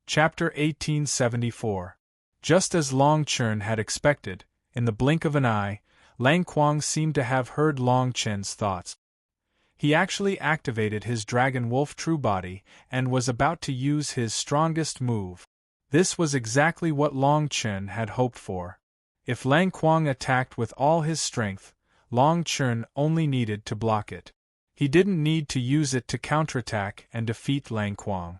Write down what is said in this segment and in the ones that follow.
Chapter 1874. Just as Long Chen had expected, in the blink of an eye, Lang Kuang seemed to have heard Long Chen's thoughts. He actually activated his Dragon Wolf True Body and was about to use his strongest move. This was exactly what Long Chen had hoped for. If Lang Kuang attacked with all his strength, Long Chen only needed to block it. He didn't need to use it to counterattack and defeat Lang Kuang.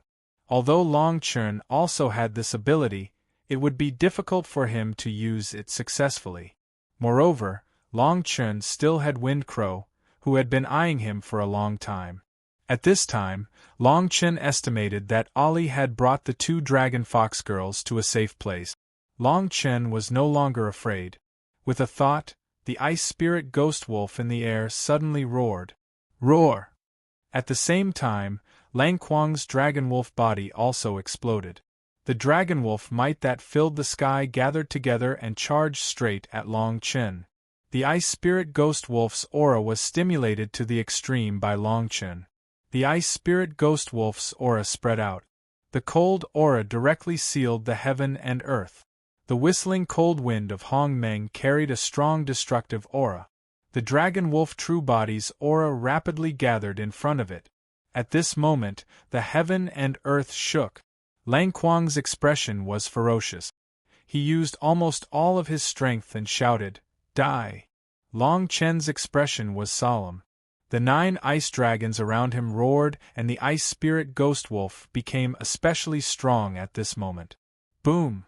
Although Long Chen also had this ability, it would be difficult for him to use it successfully. Moreover, Long Chen still had Wind Crow, who had been eyeing him for a long time. At this time, Long Chen estimated that Ali had brought the two Dragon Fox girls to a safe place. Long Chen was no longer afraid. With a thought, the Ice Spirit Ghost Wolf in the air suddenly roared. Roar! At the same time, Lang Kuang's Dragon Wolf body also exploded. The Dragon Wolf might that filled the sky gathered together and charged straight at Long Chen. The Ice Spirit Ghost Wolf's aura was stimulated to the extreme by Long Chen. The Ice Spirit Ghost Wolf's aura spread out. The cold aura directly sealed the heaven and earth. The whistling cold wind of Hong Meng carried a strong destructive aura. The Dragon Wolf True Body's aura rapidly gathered in front of it. At this moment, the heaven and earth shook. Lang Kuang's expression was ferocious. He used almost all of his strength and shouted, "Die!" Long Chen's expression was solemn. The 9 ice dragons around him roared, and the Ice Spirit Ghost Wolf became especially strong at this moment. Boom!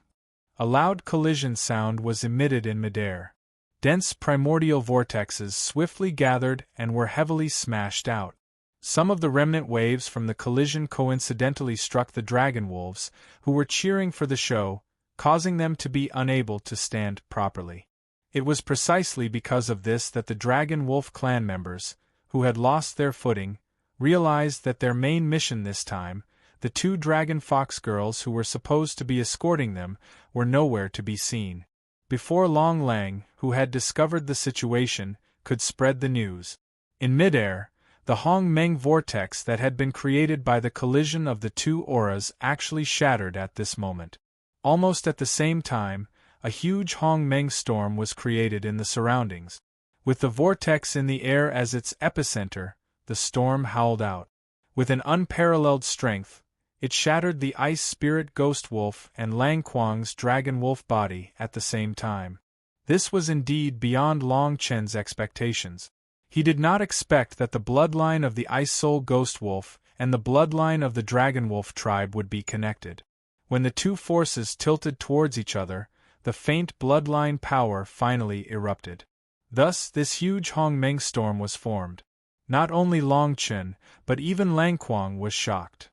A loud collision sound was emitted in midair. Dense primordial vortexes swiftly gathered and were heavily smashed out. Some of the remnant waves from the collision coincidentally struck the Dragon Wolves, who were cheering for the show, causing them to be unable to stand properly. It was precisely because of this that the Dragon Wolf clan members, who had lost their footing, realized that their main mission this time, the 2 Dragon Fox girls who were supposed to be escorting them, were nowhere to be seen. Before Long Lang, who had discovered the situation, could spread the news. In midair, the Hong Meng vortex that had been created by the collision of the 2 auras actually shattered at this moment. Almost at the same time, a huge Hong Meng storm was created in the surroundings. With the vortex in the air as its epicenter, the storm howled out. With an unparalleled strength, it shattered the Ice Spirit Ghost Wolf and Lang Kuang's Dragon Wolf body at the same time. This was indeed beyond Long Chen's expectations. He did not expect that the bloodline of the Ice Soul Ghost Wolf and the bloodline of the Dragon Wolf tribe would be connected. When the 2 forces tilted towards each other, the faint bloodline power finally erupted. Thus, this huge Hong Meng storm was formed. Not only Long Chen, but even Lang Kuang was shocked.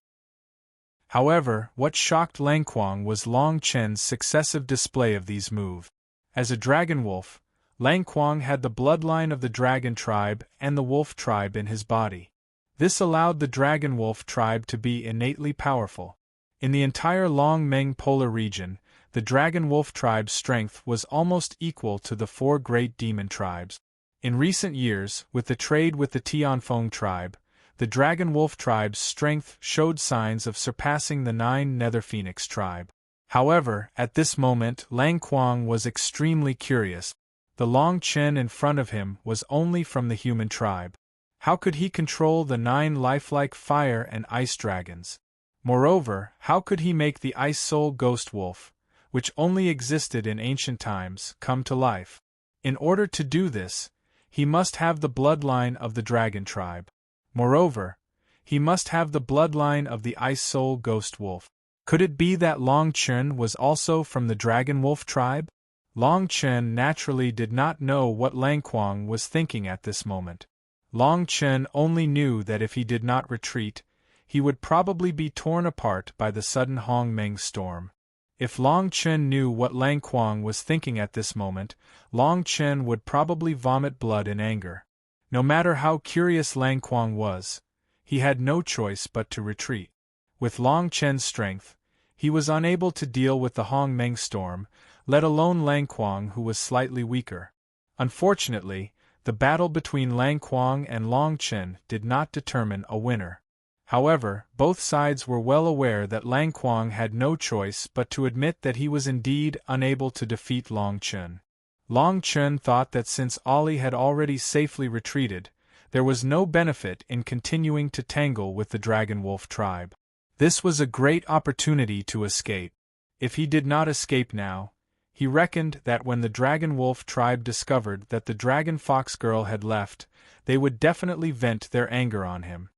However, what shocked Lang Kuang was Long Chen's successive display of these moves. As a Dragon Wolf, Lang Kuang had the bloodline of the Dragon tribe and the Wolf tribe in his body. This allowed the Dragon Wolf tribe to be innately powerful. In the entire Long Meng polar region, the Dragon Wolf tribe's strength was almost equal to the 4 great demon tribes. In recent years, with the trade with the Tianfeng tribe, the Dragon Wolf tribe's strength showed signs of surpassing the 9 Nether Phoenix tribe. However, at this moment Lang Kuang was extremely curious. The Long Chen in front of him was only from the human tribe. How could he control the 9 lifelike fire and ice dragons? Moreover, how could he make the Ice Soul Ghost Wolf, which only existed in ancient times, come to life? In order to do this, he must have the bloodline of the Dragon tribe. Moreover, he must have the bloodline of the Ice Soul Ghost Wolf. Could it be that Long Chen was also from the Dragon Wolf tribe? Long Chen naturally did not know what Lang Kuang was thinking at this moment. Long Chen only knew that if he did not retreat, he would probably be torn apart by the sudden Hong Meng storm. If Long Chen knew what Lang Kuang was thinking at this moment, Long Chen would probably vomit blood in anger. No matter how curious Lang Kuang was, he had no choice but to retreat. With Long Chen's strength, he was unable to deal with the Hong Meng storm, let alone Lang Kuang, who was slightly weaker. Unfortunately, the battle between Lang Kuang and Long Chen did not determine a winner. However, both sides were well aware that Lang Kuang had no choice but to admit that he was indeed unable to defeat Long Chun. Long Chun thought that since Ollie had already safely retreated, there was no benefit in continuing to tangle with the Dragon Wolf tribe. This was a great opportunity to escape. If he did not escape now, he reckoned that when the Dragon Wolf tribe discovered that the Dragon Fox girl had left, they would definitely vent their anger on him.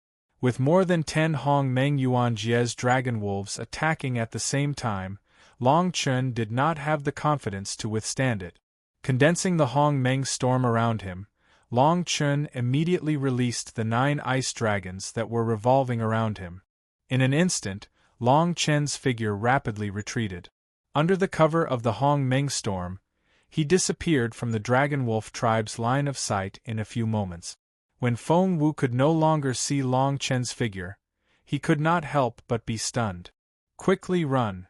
With more than 10 Hong Meng Yuan Jie's dragon wolves attacking at the same time, Long Chun did not have the confidence to withstand it. Condensing the Hong Meng storm around him, Long Chun immediately released the 9 ice dragons that were revolving around him. In an instant, Long Chen's figure rapidly retreated. Under the cover of the Hong Meng storm, he disappeared from the Dragon Wolf tribe's line of sight in a few moments. When Feng Wu could no longer see Long Chen's figure, he could not help but be stunned. Quickly run.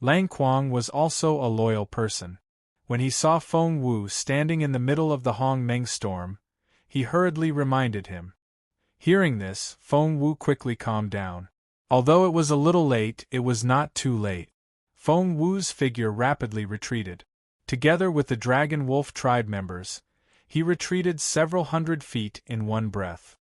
Lang Kuang was also a loyal person. When he saw Feng Wu standing in the middle of the Hong Meng storm, he hurriedly reminded him. Hearing this, Feng Wu quickly calmed down. Although it was a little late, it was not too late. Feng Wu's figure rapidly retreated. Together with the Dragon Wolf tribe members, he retreated several hundred feet in one breath.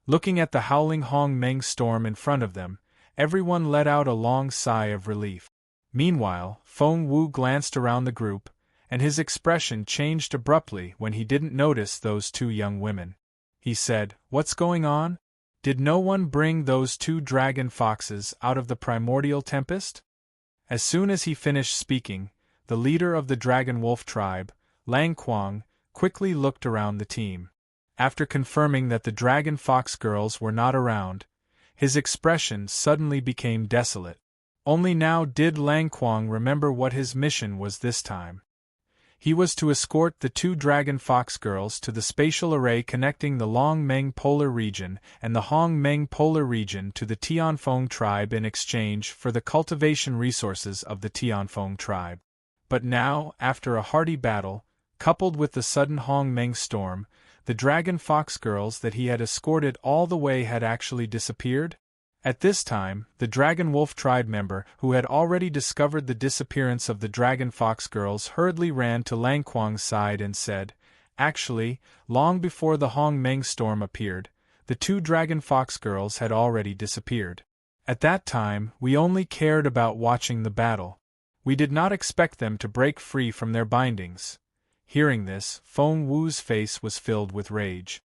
Looking at the howling Hong Meng storm in front of them, everyone let out a long sigh of relief. Meanwhile, Feng Wu glanced around the group, and his expression changed abruptly when he didn't notice those 2 young women. He said, "What's going on? Did no one bring those 2 dragon foxes out of the primordial tempest?" As soon as he finished speaking, the leader of the Dragon Wolf tribe, Lang Kuang, quickly looked around the team. After confirming that the Dragon Fox girls were not around, his expression suddenly became desolate. Only now did Lang Kuang remember what his mission was this time. He was to escort the 2 Dragon Fox girls to the spatial array connecting the Long Meng Polar region and the Hong Meng Polar region to the Tianfeng tribe in exchange for the cultivation resources of the Tianfeng tribe. But now, after a hearty battle, coupled with the sudden Hong Meng storm, the Dragon Fox girls that he had escorted all the way had actually disappeared? At this time, the Dragon Wolf tribe member who had already discovered the disappearance of the Dragon Fox girls hurriedly ran to Lang Kuang's side and said, "Actually, long before the Hong Meng storm appeared, the 2 Dragon Fox girls had already disappeared. At that time, we only cared about watching the battle. We did not expect them to break free from their bindings." Hearing this, Feng Wu's face was filled with rage.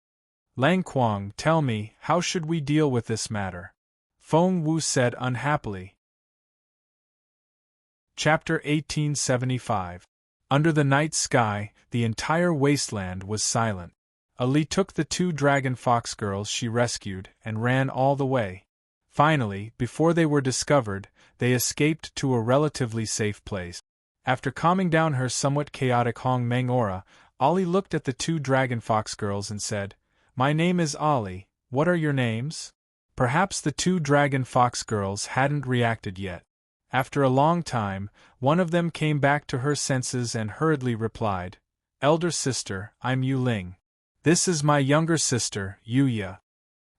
"Lang Kuang, tell me, how should we deal with this matter?" Feng Wu said unhappily. Chapter 1875. Under the night sky, the entire wasteland was silent. Ali took the 2 Dragon Fox girls she rescued and ran all the way. Finally, before they were discovered, they escaped to a relatively safe place. After calming down her somewhat chaotic Hong Meng aura, Ali looked at the 2 Dragon Fox girls and said, "My name is Ali, what are your names?" Perhaps the 2 Dragon Fox girls hadn't reacted yet. After a long time, one of them came back to her senses and hurriedly replied, "Elder sister, I'm Yu Ling. This is my younger sister, Yu Ya."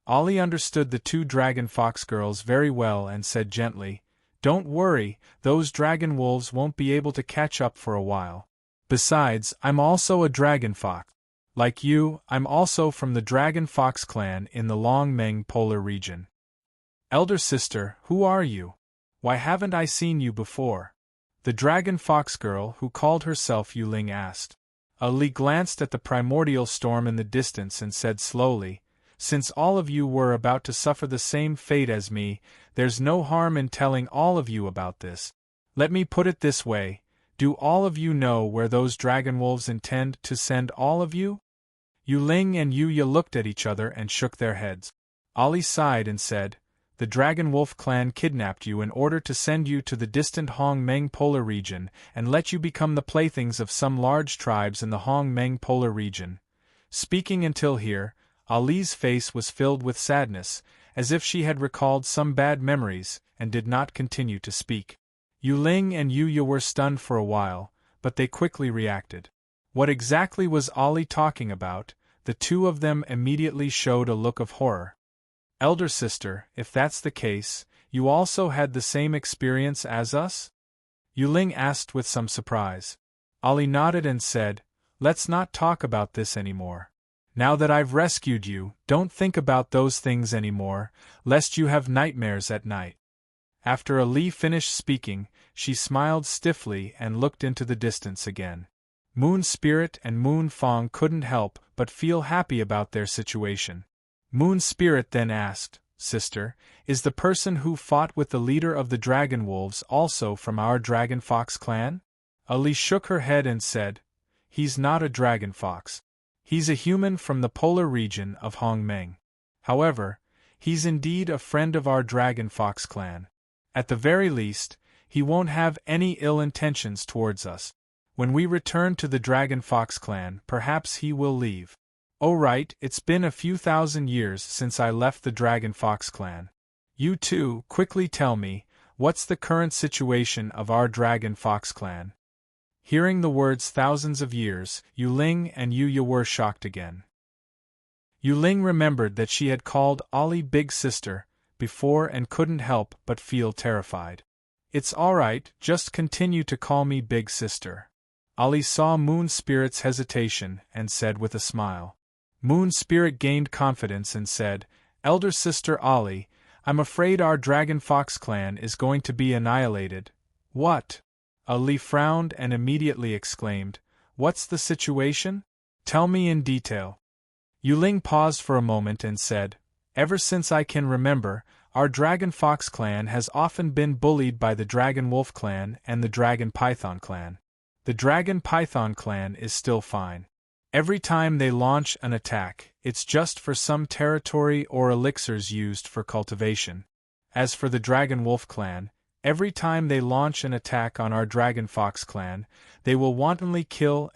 Ali understood the 2 Dragon Fox girls very well and said gently, "Don't worry, those dragon wolves won't be able to catch up for a while. Besides, I'm also a dragon fox. Like you, I'm also from the Dragon Fox clan in the Long Meng Polar region." "Elder sister, who are you? Why haven't I seen you before?" the Dragon Fox girl who called herself Yu Ling asked. Ali glanced at the primordial storm in the distance and said slowly, "Since all of you were about to suffer the same fate as me, there's no harm in telling all of you about this. Let me put it this way, do all of you know where those dragon wolves intend to send all of you?" Yu Ling and Yu Ya looked at each other and shook their heads. Ali sighed and said, "The Dragon Wolf clan kidnapped you in order to send you to the distant Hong Meng Polar region and let you become the playthings of some large tribes in the Hong Meng Polar region." Speaking until here, Ali's face was filled with sadness, as if she had recalled some bad memories, and did not continue to speak. Yu Ling and Yu Ya were stunned for a while, but they quickly reacted. What exactly was Ali talking about? The 2 of them immediately showed a look of horror. Elder sister, if that's the case, you also had the same experience as us? Yuling asked with some surprise. Ali nodded and said, let's not talk about this anymore. Now that I've rescued you, don't think about those things anymore, lest you have nightmares at night. After Ali finished speaking, she smiled stiffly and looked into the distance again. Moon Spirit and Moon Fong couldn't help but feel happy about their situation. Moon Spirit then asked, Sister, is the person who fought with the leader of the Dragon Wolves also from our Dragon Fox clan? Ali shook her head and said, he's not a Dragon Fox. He's a human from the polar region of Hongmeng. However, he's indeed a friend of our Dragon Fox clan. At the very least, he won't have any ill intentions towards us. When we return to the Dragon Fox clan, perhaps he will leave. Oh right, it's been a few thousand years since I left the Dragon Fox clan. You two, quickly tell me, what's the current situation of our Dragon Fox clan? Hearing the words thousands of years, Yuling and Yuya were shocked again. Yuling remembered that she had called Ali Big Sister before and couldn't help but feel terrified. It's alright, just continue to call me Big Sister. Ali saw Moon Spirit's hesitation and said with a smile. Moon Spirit gained confidence and said, Elder Sister Ali, I'm afraid our Dragon Fox clan is going to be annihilated. What? Ali frowned and immediately exclaimed, what's the situation? Tell me in detail. Yuling paused for a moment and said, ever since I can remember, our Dragon Fox clan has often been bullied by the Dragon Wolf clan and the Dragon Python clan. The Dragon Python clan is still fine. Every time they launch an attack, it's just for some territory or elixirs used for cultivation. As for the Dragon Wolf clan, every time they launch an attack on our Dragon Fox clan, they will wantonly kill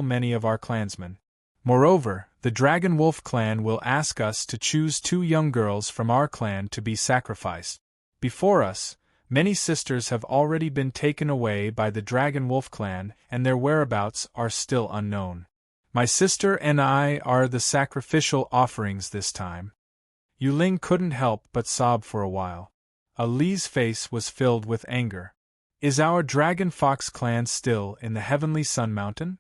many of our clansmen. Moreover, the Dragon Wolf clan will ask us to choose 2 young girls from our clan to be sacrificed. Before us, many sisters have already been taken away by the Dragon Wolf clan and their whereabouts are still unknown. My sister and I are the sacrificial offerings this time. Yuling couldn't help but sob for a while. Ali's face was filled with anger. Is our Dragon Fox clan still in the Heavenly Sun Mountain?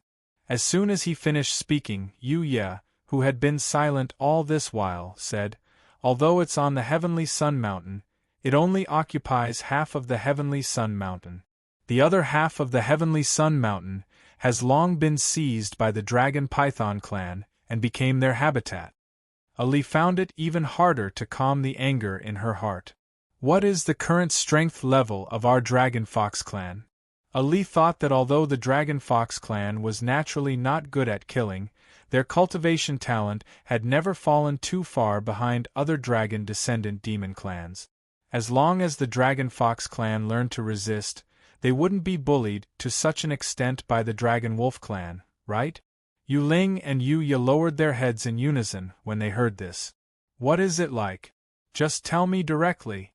As soon as he finished speaking, Yuya, who had been silent all this while, said, although it's on the Heavenly Sun Mountain, it only occupies half of the Heavenly Sun Mountain. The other half of the Heavenly Sun Mountain has long been seized by the Dragon Python clan and became their habitat. Ali found it even harder to calm the anger in her heart. What is the current strength level of our Dragon Fox clan? Ali thought that although the Dragon Fox clan was naturally not good at killing, their cultivation talent had never fallen too far behind other dragon-descendant demon clans. As long as the Dragon Fox clan learned to resist, they wouldn't be bullied to such an extent by the Dragon Wolf clan, right? Yuling and Yuya lowered their heads in unison when they heard this. What is it like? Just tell me directly.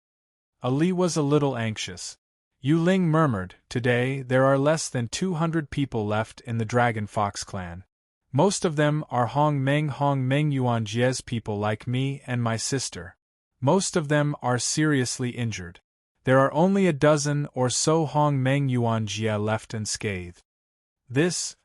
Ali was a little anxious. Yuling murmured, today there are less than 200 people left in the Dragon Fox clan. Most of them are Hongmeng Yuan Jie's people like me and my sister. Most of them are seriously injured. There are only a dozen or so Hongmeng Yuan Jie left unscathed.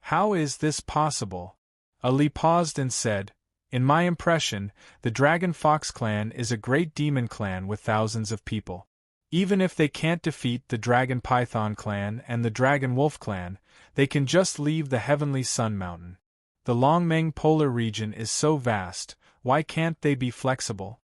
How is this possible? Ali paused and said, in my impression, the Dragon Fox clan is a great demon clan with thousands of people. Even if they can't defeat the Dragon Python clan and the Dragon Wolf clan, they can just leave the Heavenly Sun Mountain. The Longmeng polar region is so vast, why can't they be flexible?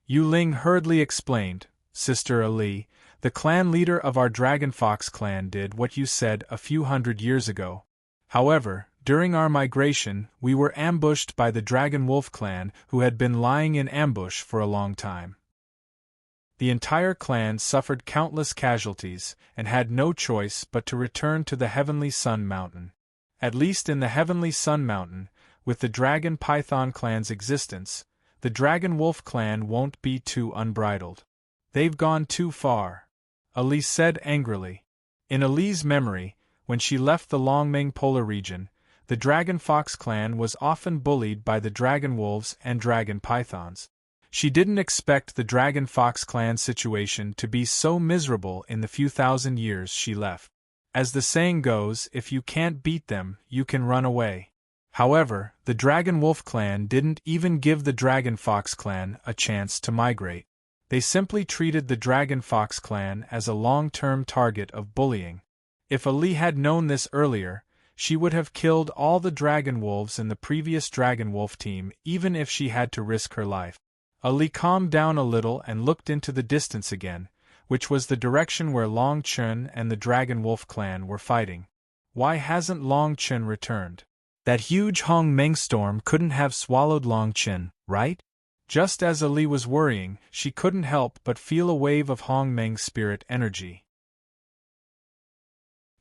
Yuling hurriedly explained, Sister Ali, the clan leader of our Dragon Fox clan did what you said a few hundred years ago. However, during our migration, we were ambushed by the Dragon Wolf clan who had been lying in ambush for a long time. The entire clan suffered countless casualties and had no choice but to return to the Heavenly Sun Mountain. At least in the Heavenly Sun Mountain, with the Dragon Python clan's existence, the Dragon Wolf clan won't be too unbridled. They've gone too far. Ali said angrily. In Ali's memory, when she left the Longmeng polar region, the Dragon Fox clan was often bullied by the Dragon Wolves and Dragon Pythons. She didn't expect the Dragon Fox clan situation to be so miserable in the few thousand years she left. As the saying goes, if you can't beat them, you can run away. However, the Dragon Wolf clan didn't even give the Dragon Fox clan a chance to migrate. They simply treated the Dragon Fox clan as a long-term target of bullying. If Ali had known this earlier, she would have killed all the Dragon Wolves in the previous Dragon Wolf team, even if she had to risk her life. Ali calmed down a little and looked into the distance again, which was the direction where Long Chun and the Dragon Wolf clan were fighting. Why hasn't Long Chun returned? That huge Hong Meng storm couldn't have swallowed Long Chun, right? Just as Ali was worrying, she couldn't help but feel a wave of Hong Meng's spirit energy.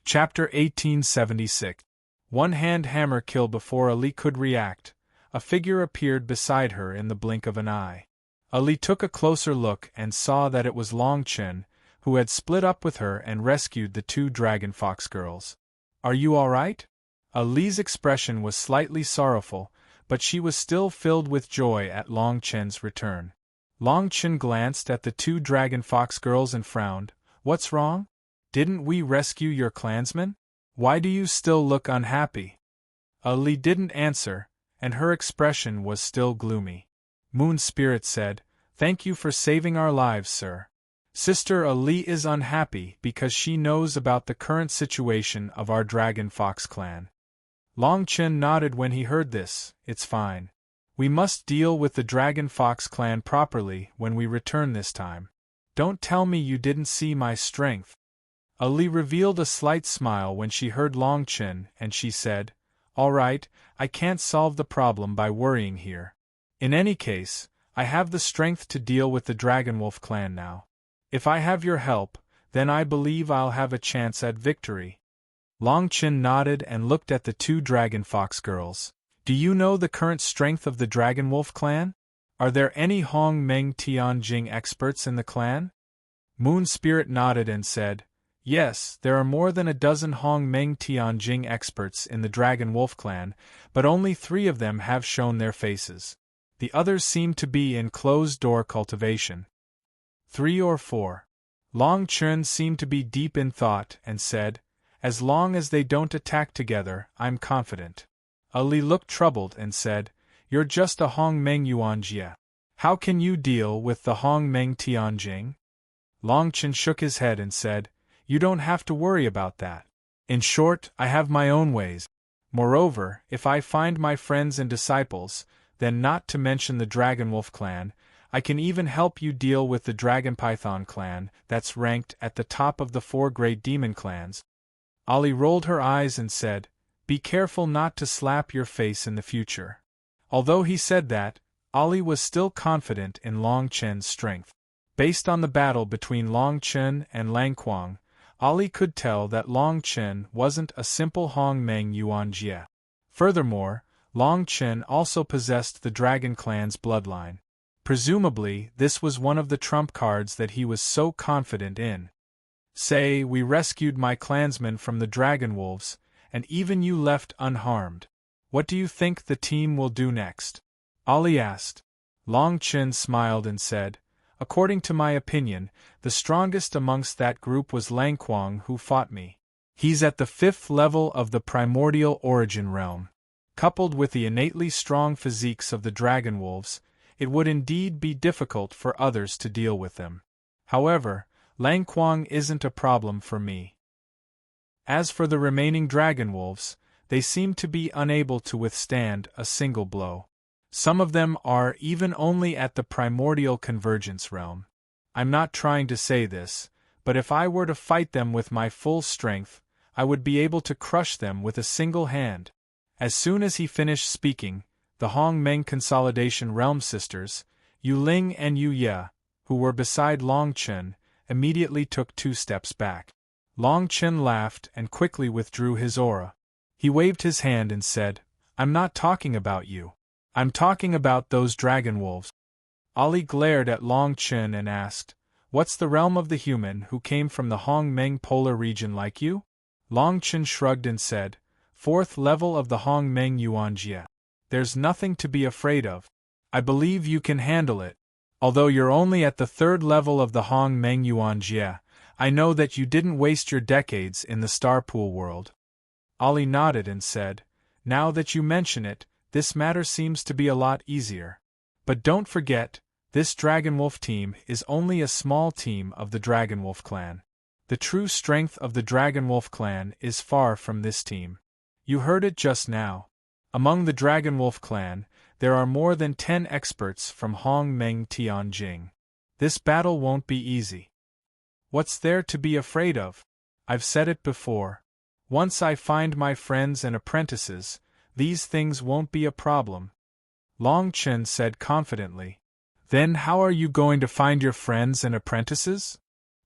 Chapter 1876. One-hand hammer kill. Before Ali could react, a figure appeared beside her in the blink of an eye. Ali took a closer look and saw that it was Long Chun, who had split up with her and rescued the two Dragon Fox girls. "Are you all right?" Ali's expression was slightly sorrowful, but she was still filled with joy at Long Chun's return. Long Chun glanced at the two Dragon Fox girls and frowned. "What's wrong? Didn't we rescue your clansmen? Why do you still look unhappy?" Ali didn't answer, and her expression was still gloomy. Moon Spirit said, "Thank you for saving our lives, sir. Sister Ali is unhappy because she knows about the current situation of our Dragon Fox clan." Long Chun nodded when he heard this. "It's fine. We must deal with the Dragon Fox clan properly when we return this time. Don't tell me you didn't see my strength." Ali revealed a slight smile when she heard Long Chun, and she said, "All right, I can't solve the problem by worrying here. In any case, I have the strength to deal with the Dragon Wolf clan now. If I have your help, then I believe I'll have a chance at victory." Long Chun nodded and looked at the two Dragon Fox girls. "Do you know the current strength of the Dragon Wolf clan? Are there any Hong Meng Tianjing experts in the clan?" Moon Spirit nodded and said, "Yes, there are more than a dozen Hong Meng Tianjing experts in the Dragon Wolf clan, but only 3 of them have shown their faces. The others seem to be in closed-door cultivation." 3 or 4. Long Chun seemed to be deep in thought and said, "As long as they don't attack together, I'm confident." Ali looked troubled and said, "You're just a Hong Meng Yuanjie. How can you deal with the Hong Meng Tianjing?" Long Chun shook his head and said, "You don't have to worry about that. In short, I have my own ways. Moreover, if I find my friends and disciples, then not to mention the Dragon Wolf clan, I can even help you deal with the Dragon Python clan that's ranked at the top of the 4 great demon clans." Ali rolled her eyes and said, "Be careful not to slap your face in the future." Although he said that, Ali was still confident in Long Chun's strength. Based on the battle between Long Chun and Lang Kuang, Ali could tell that Long Chun wasn't a simple Hong Meng Yuanjie. Furthermore, Long Chun also possessed the Dragon clan's bloodline. Presumably, this was one of the trump cards that he was so confident in. "Say, we rescued my clansmen from the Dragon Wolves, and even you left unharmed. What do you think the team will do next?" Ali asked. Long Chun smiled and said, "According to my opinion, the strongest amongst that group was Lang Kuang, who fought me. He's at the 5th level of the primordial origin realm. Coupled with the innately strong physiques of the Dragon Wolves, it would indeed be difficult for others to deal with them. However, Lang Kuang isn't a problem for me. As for the remaining Dragon Wolves, they seem to be unable to withstand a single blow. Some of them are even only at the primordial convergence realm. I'm not trying to say this, but if I were to fight them with my full strength, I would be able to crush them with a single hand." As soon as he finished speaking, the Hong Meng Consolidation Realm Sisters, Yu Ling and Yu Ye, who were beside Long Chun, immediately took 2 steps back. Long Chun laughed and quickly withdrew his aura. He waved his hand and said, "I'm not talking about you. I'm talking about those Dragon Wolves." Ali glared at Long Chun and asked, "What's the realm of the human who came from the Hong Meng polar region like you?" Long Chun shrugged and said, "4th level of the Hong Meng Yuanjie. There's nothing to be afraid of. I believe you can handle it." Although you're only at the 3rd level of the Hong Meng Yuan Jie, I know that you didn't waste your decades in the Star Pool world. Ollie nodded and said, now that you mention it, this matter seems to be a lot easier. But don't forget, this Dragonwolf team is only a small team of the Dragonwolf clan. The true strength of the Dragonwolf clan is far from this team. You heard it just now. Among the Dragonwolf clan, there are more than 10 experts from Hong Meng Tianjing. This battle won't be easy. What's there to be afraid of? I've said it before. Once I find my friends and apprentices, these things won't be a problem. Long Chen said confidently. Then how are you going to find your friends and apprentices?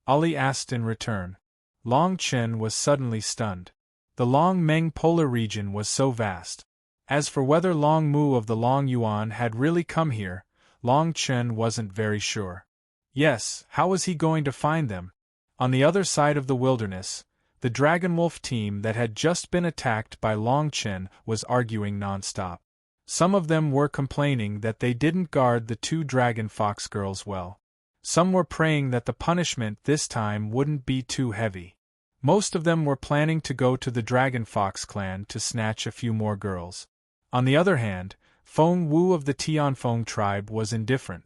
Ollie asked in return. Long Chen was suddenly stunned. The Long Meng polar region was so vast. As for whether Long Mu of the Long Yuan had really come here, Long Chen wasn't very sure. Yes, how was he going to find them? On the other side of the wilderness, the Dragonwolf team that had just been attacked by Long Chen was arguing non-stop. Some of them were complaining that they didn't guard the 2 Dragon Fox girls well. Some were praying that the punishment this time wouldn't be too heavy. Most of them were planning to go to the Dragon Fox clan to snatch a few more girls. On the other hand, Feng Wu of the Tianfeng tribe was indifferent.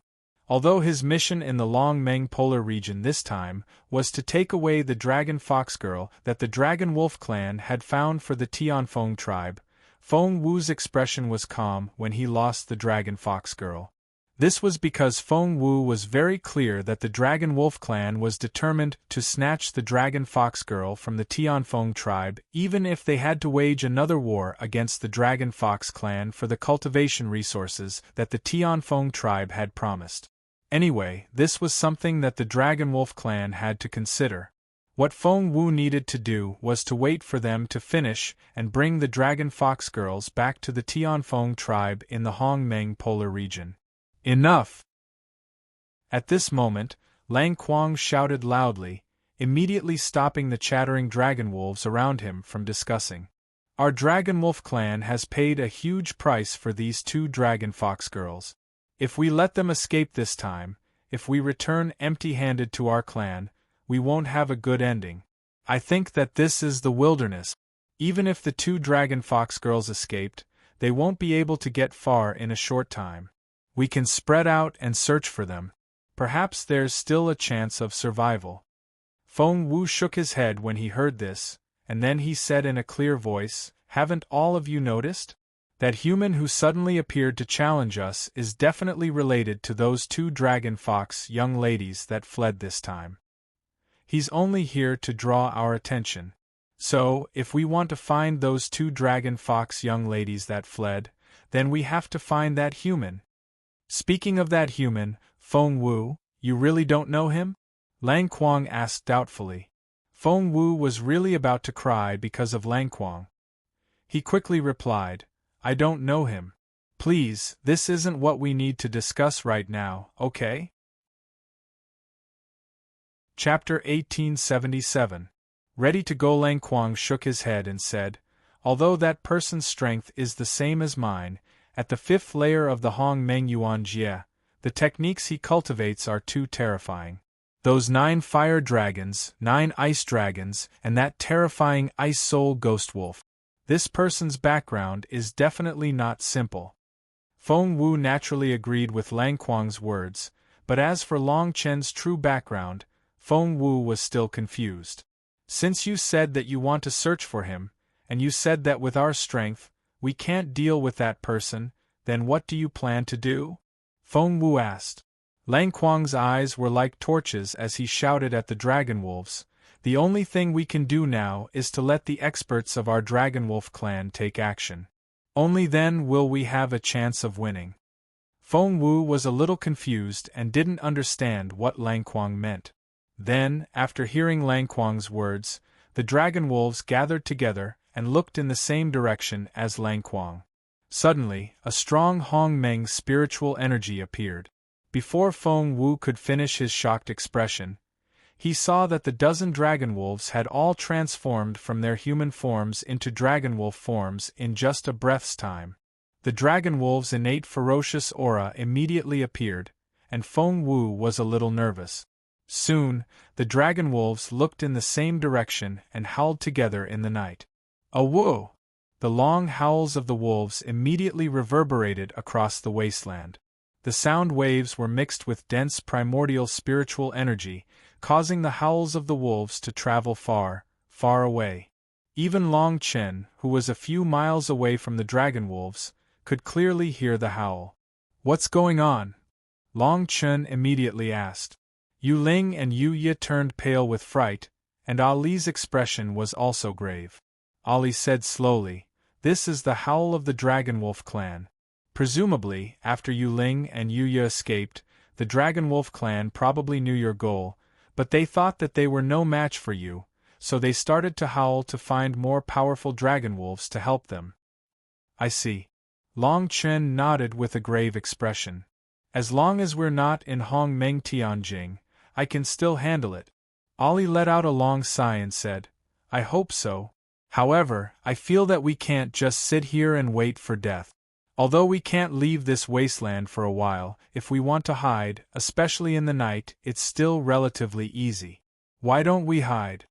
Although his mission in the Long Meng polar region this time was to take away the Dragon Fox girl that the Dragon Wolf clan had found for the Tianfeng tribe, Feng Wu's expression was calm when he lost the Dragon Fox girl. This was because Feng Wu was very clear that the Dragon Wolf clan was determined to snatch the Dragon Fox girl from the Tianfeng tribe even if they had to wage another war against the Dragon Fox clan for the cultivation resources that the Tianfeng tribe had promised. Anyway, this was something that the Dragonwolf clan had to consider. What Feng Wu needed to do was to wait for them to finish and bring the Dragon Fox girls back to the Tianfeng tribe in the Hong Meng polar region. Enough! At this moment, Lang Kuang shouted loudly, immediately stopping the chattering dragonwolves around him from discussing. Our Dragonwolf clan has paid a huge price for these 2 Dragon Fox girls. If we let them escape this time, if we return empty-handed to our clan, we won't have a good ending. I think that this is the wilderness. Even if the 2 Dragon Fox girls escaped, they won't be able to get far in a short time. We can spread out and search for them. Perhaps there's still a chance of survival. Feng Wu shook his head when he heard this, and then he said in a clear voice, haven't all of you noticed? That human who suddenly appeared to challenge us is definitely related to those 2 Dragon Fox young ladies that fled this time. He's only here to draw our attention. So, if we want to find those 2 Dragon Fox young ladies that fled, then we have to find that human. Speaking of that human, Feng Wu, you really don't know him? Lang Kuang asked doubtfully. Feng Wu was really about to cry because of Lang Kuang. He quickly replied, I don't know him. Please, this isn't what we need to discuss right now, okay? Chapter 1877. Ready to go. Lang Kuang shook his head and said, although that person's strength is the same as mine, at the 5th layer of the Hong Meng Yuan Jie, the techniques he cultivates are too terrifying. Those 9 fire dragons, 9 ice dragons, and that terrifying ice soul ghost wolf. This person's background is definitely not simple. Feng Wu naturally agreed with Lang Kuang's words, but as for Long Chen's true background, Feng Wu was still confused. Since you said that you want to search for him, and you said that with our strength, we can't deal with that person, then what do you plan to do? Feng Wu asked. Lang Kuang's eyes were like torches as he shouted at the dragonwolves, the only thing we can do now is to let the experts of our Dragonwolf clan take action. Only then will we have a chance of winning. Feng Wu was a little confused and didn't understand what Lang Kuang meant. Then, after hearing Lang Kuang's words, the dragonwolves gathered together and looked in the same direction as Lang Kuang. Suddenly, a strong Hong Meng spiritual energy appeared. Before Feng Wu could finish his shocked expression, he saw that the dozen dragonwolves had all transformed from their human forms into dragonwolf forms in just a breath's time. The dragonwolves' innate ferocious aura immediately appeared, and Feng Wu was a little nervous. Soon, the dragon wolves looked in the same direction and howled together in the night. A woo! The long howls of the wolves immediately reverberated across the wasteland. The sound waves were mixed with dense primordial spiritual energy, causing the howls of the wolves to travel far, far away. Even Long Chen, who was a few miles away from the dragon wolves, could clearly hear the howl. "What's going on?" Long Chen immediately asked. Yu Ling and Yu Ye turned pale with fright, and Ali's expression was also grave. Ali said slowly, "This is the howl of the Dragonwolf clan. Presumably, after Yu Ling and Yu Ye escaped, the Dragonwolf clan probably knew your goal, but they thought that they were no match for you, so they started to howl to find more powerful dragonwolves to help them." "I see." Long Chen nodded with a grave expression. "As long as we're not in Hong Meng Tianjing, I can still handle it." Ali let out a long sigh and said, "I hope so. However, I feel that we can't just sit here and wait for death. Although we can't leave this wasteland for a while, if we want to hide, especially in the night, it's still relatively easy. Why don't we hide?"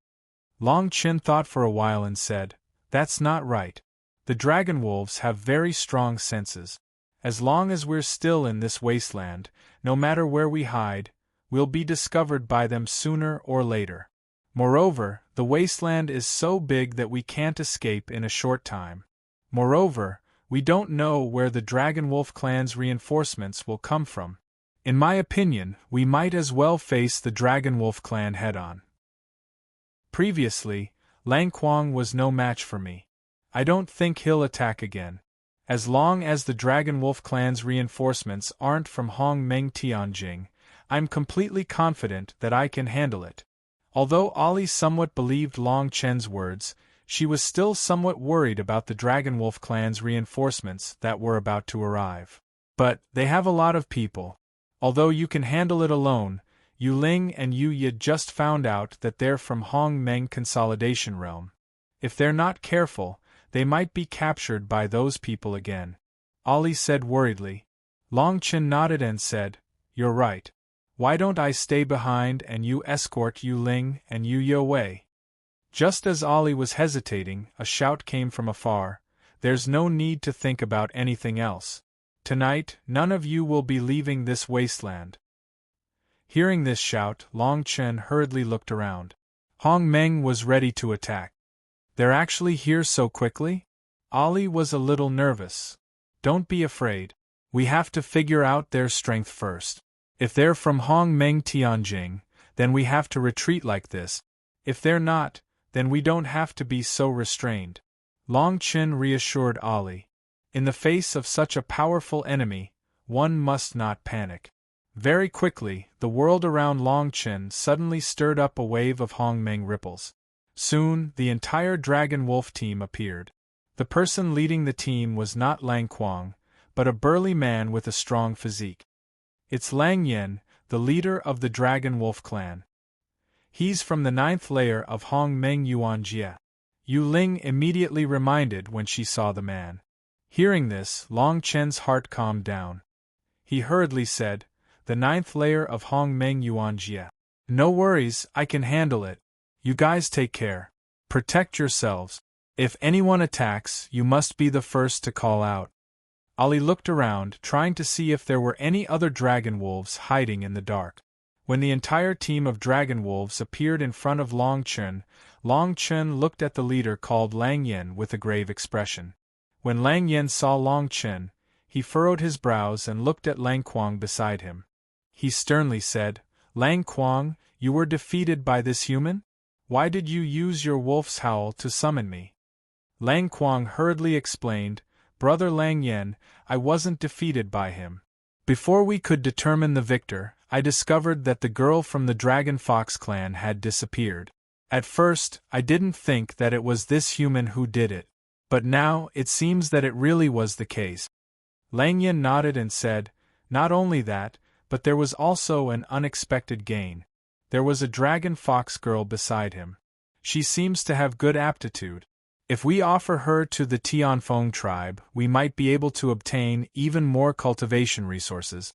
Long Chen thought for a while and said, "That's not right. The dragon wolves have very strong senses. As long as we're still in this wasteland, no matter where we hide, we'll be discovered by them sooner or later. Moreover, the wasteland is so big that we can't escape in a short time. Moreover, we don't know where the Dragonwolf clan's reinforcements will come from. In my opinion, we might as well face the Dragonwolf clan head-on. Previously, Lang Kuang was no match for me. I don't think he'll attack again. As long as the Dragonwolf clan's reinforcements aren't from Hong Meng Tianjing, I'm completely confident that I can handle it." Although Ali somewhat believed Long Chen's words, she was still somewhat worried about the Dragonwolf clan's reinforcements that were about to arrive. "But they have a lot of people. Although you can handle it alone, Yu Ling and Yu Ye just found out that they're from Hong Meng Consolidation Realm. If they're not careful, they might be captured by those people again," Ali said worriedly. Long Chen nodded and said, "You're right. Why don't I stay behind and you escort Yu Ling and Yu Ye away?" Just as Ali was hesitating, a shout came from afar, "There's no need to think about anything else. Tonight, none of you will be leaving this wasteland." Hearing this shout, Long Chen hurriedly looked around. Hong Meng was ready to attack. "They're actually here so quickly?" Ali was a little nervous. "Don't be afraid. We have to figure out their strength first. If they're from Hong Meng Tianjing, then we have to retreat like this. If they're not, then we don't have to be so restrained." Long Chen reassured Ali. In the face of such a powerful enemy, one must not panic. Very quickly, the world around Long Chen suddenly stirred up a wave of Hong Meng ripples. Soon, the entire Dragon Wolf team appeared. The person leading the team was not Lang Kuang, but a burly man with a strong physique. It's Lang Yen, the leader of the Dragon Wolf clan. He's from the 9th layer of Hong Meng Yuanjie. Yu Ling immediately reminded when she saw the man. Hearing this, Long Chen's heart calmed down. He hurriedly said, "The 9th layer of Hong Meng Yuanjie. No worries, I can handle it. You guys take care. Protect yourselves. If anyone attacks, you must be the first to call out." Ali looked around, trying to see if there were any other dragon wolves hiding in the dark. When the entire team of dragon wolves appeared in front of Long Chen looked at the leader called Lang Yen with a grave expression. When Lang Yen saw Long Chen, he furrowed his brows and looked at Lang Kuang beside him. He sternly said, "Lang Kuang, you were defeated by this human? Why did you use your wolf's howl to summon me?" Lang Kuang hurriedly explained, "Brother Lang Yen, I wasn't defeated by him. Before we could determine the victor, I discovered that the girl from the Dragon Fox clan had disappeared. At first, I didn't think that it was this human who did it. But now, it seems that it really was the case." Lang Yen nodded and said, "Not only that, but there was also an unexpected gain. There was a Dragon Fox girl beside him. She seems to have good aptitude. If we offer her to the Tianfeng tribe, we might be able to obtain even more cultivation resources."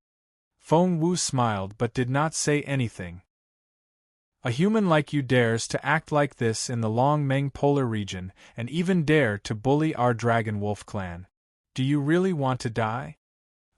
Feng Wu smiled but did not say anything. A human like you dares to act like this in the Long Meng polar region, and even dare to bully our Dragon Wolf clan. Do you really want to die?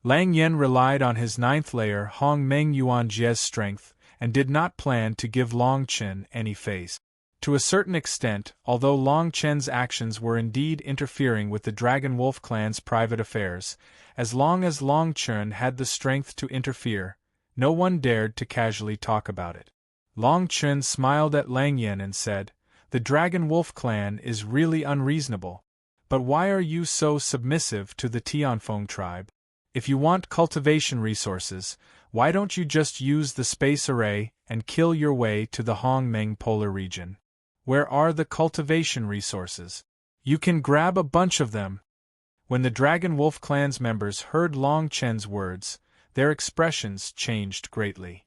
Lang Yen relied on his ninth layer Hong Meng Yuan Jie's strength, and did not plan to give Long Chen any face. To a certain extent, although Long Chen's actions were indeed interfering with the Dragon Wolf clan's private affairs, as long as Long Chen had the strength to interfere, no one dared to casually talk about it. Long Chen smiled at Lang Yen and said, "The Dragon Wolf clan is really unreasonable. But why are you so submissive to the Tianfeng tribe? If you want cultivation resources, why don't you just use the space array and kill your way to the Hong Meng polar region? Where are the cultivation resources? You can grab a bunch of them." When the Dragon Wolf clan's members heard Long Chen's words, their expressions changed greatly.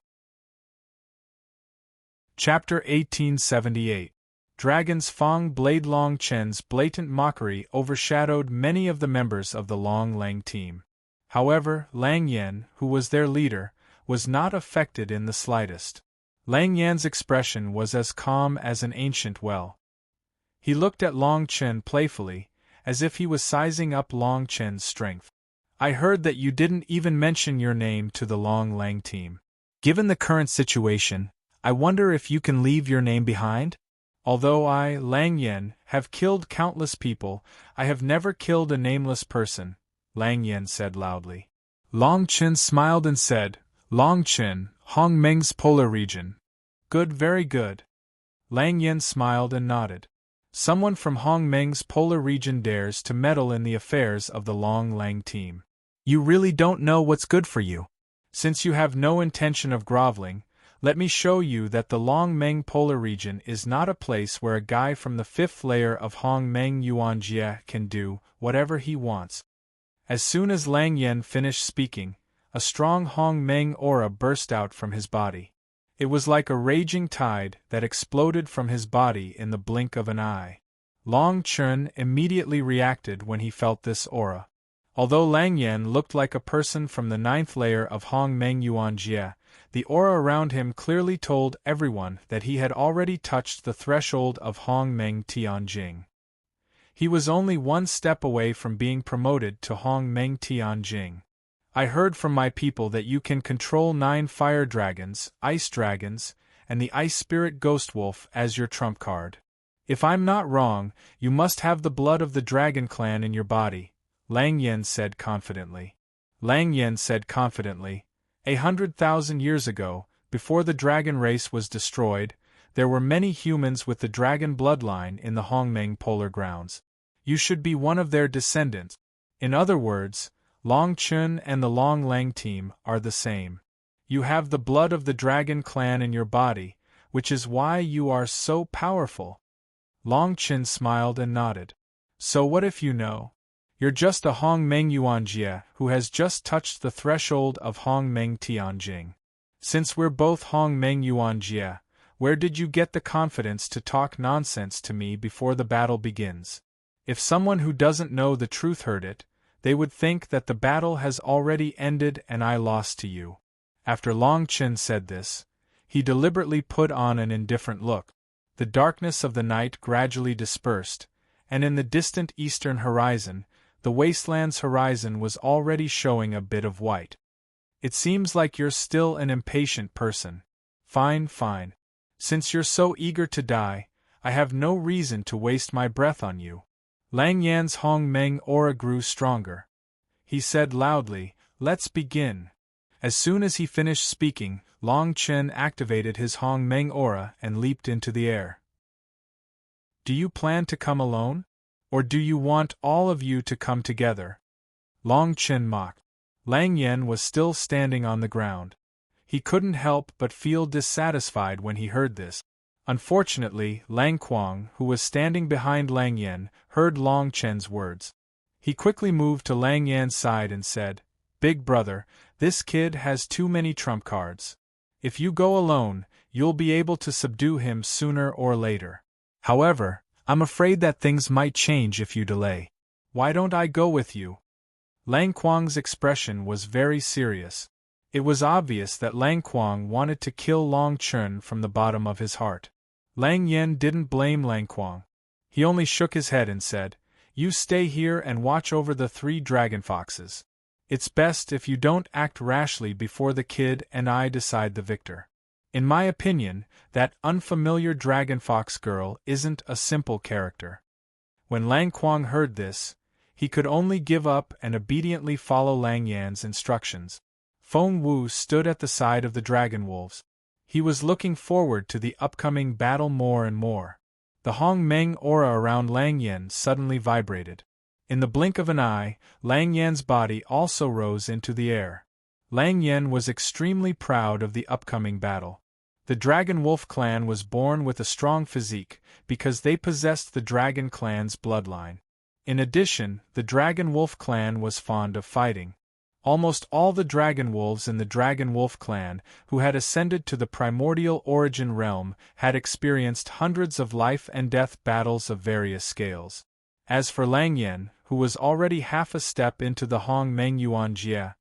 Chapter 1878. Dragon's Fang Blade. Long Chen's blatant mockery overshadowed many of the members of the Long Lang team. However, Lang Yen, who was their leader, was not affected in the slightest. Lang Yan's expression was as calm as an ancient well. He looked at Long Chen playfully, as if he was sizing up Long Chen's strength. "I heard that you didn't even mention your name to the Long Lang team. Given the current situation, I wonder if you can leave your name behind? Although I, Lang Yen, have killed countless people, I have never killed a nameless person," Lang Yen said loudly. Long Chen smiled and said, "Long Chen, Hong Meng's polar region. Good, very good." Lang Yen smiled and nodded. "Someone from Hong Meng's polar region dares to meddle in the affairs of the Long Lang team. You really don't know what's good for you. Since you have no intention of groveling, let me show you that the Long Meng polar region is not a place where a guy from the fifth layer of Hong Meng Yuan Jie can do whatever he wants." As soon as Lang Yen finished speaking, a strong Hong Meng aura burst out from his body. It was like a raging tide that exploded from his body in the blink of an eye. Long Chen immediately reacted when he felt this aura. Although Lang Yen looked like a person from the ninth layer of Hong Meng Yuan Jie, the aura around him clearly told everyone that he had already touched the threshold of Hong Meng Tianjing. He was only one step away from being promoted to Hong Meng Tianjing. "I heard from my people that you can control 9 fire dragons, ice dragons, and the ice spirit ghost wolf as your trump card. If I'm not wrong, you must have the blood of the dragon clan in your body," Lang Yen said confidently. Lang Yen said confidently, 100,000 years ago, before the dragon race was destroyed, there were many humans with the dragon bloodline in the Hong Meng polar grounds. You should be one of their descendants. In other words, Long Chen and the Long Lang team are the same. You have the blood of the dragon clan in your body, which is why you are so powerful." Long Chen smiled and nodded. "So what if you know? You're just a Hong Meng Yuan Jie who has just touched the threshold of Hong Meng Tianjing. Since we're both Hong Meng Yuan Jie, where did you get the confidence to talk nonsense to me before the battle begins? If someone who doesn't know the truth heard it, they would think that the battle has already ended and I lost to you." After Long Chen said this, he deliberately put on an indifferent look. The darkness of the night gradually dispersed, and in the distant eastern horizon, the wasteland's horizon was already showing a bit of white. "It seems like you're still an impatient person. Fine, fine. Since you're so eager to die, I have no reason to waste my breath on you." Lang Yan's Hong Meng aura grew stronger. He said loudly, "Let's begin." As soon as he finished speaking, Long Chen activated his Hong Meng aura and leaped into the air. "Do you plan to come alone? Or do you want all of you to come together?" Long Chen mocked. Lang Yen was still standing on the ground. He couldn't help but feel dissatisfied when he heard this. Unfortunately, Lang Kuang, who was standing behind Lang Yen, heard Long Chen's words. He quickly moved to Lang Yan's side and said, "Big brother, this kid has too many trump cards. If you go alone, you'll be able to subdue him sooner or later. However, I'm afraid that things might change if you delay. Why don't I go with you?" Lang Kuang's expression was very serious. It was obvious that Lang Kuang wanted to kill Long Chen from the bottom of his heart. Lang Yen didn't blame Lang Kuang. He only shook his head and said, "You stay here and watch over the 3 dragon foxes. It's best if you don't act rashly before the kid and I decide the victor. In my opinion, that unfamiliar dragon fox girl isn't a simple character." When Lang Kuang heard this, he could only give up and obediently follow Lang Yan's instructions. Feng Wu stood at the side of the dragon wolves. He was looking forward to the upcoming battle more and more. The Hong Meng aura around Lang Yan suddenly vibrated. In the blink of an eye, Lang Yan's body also rose into the air. Lang Yan was extremely proud of the upcoming battle. The Dragon Wolf clan was born with a strong physique, because they possessed the Dragon clan's bloodline. In addition, the Dragon Wolf clan was fond of fighting. Almost all the Dragon Wolves in the Dragon Wolf clan, who had ascended to the primordial origin realm, had experienced hundreds of life and death battles of various scales. As for Lang Yan, who was already half a step into the Hong Meng Yuan Jie,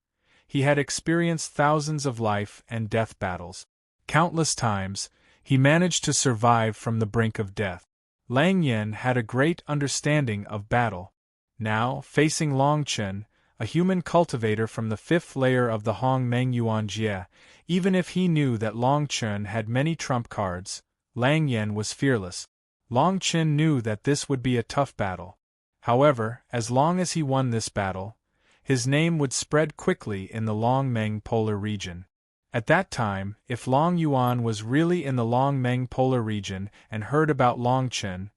he had experienced thousands of life and death battles. Countless times, he managed to survive from the brink of death. Lang Yan had a great understanding of battle. Now, facing Long Chen, a human cultivator from the 5th layer of the Hong Meng Yuan Jie, even if he knew that Long Chen had many trump cards, Lang Yan was fearless. Long Chen knew that this would be a tough battle. However, as long as he won this battle, his name would spread quickly in the Long Meng polar region. At that time, if Long Yuan was really in the Long Meng polar region and heard about Long Chen,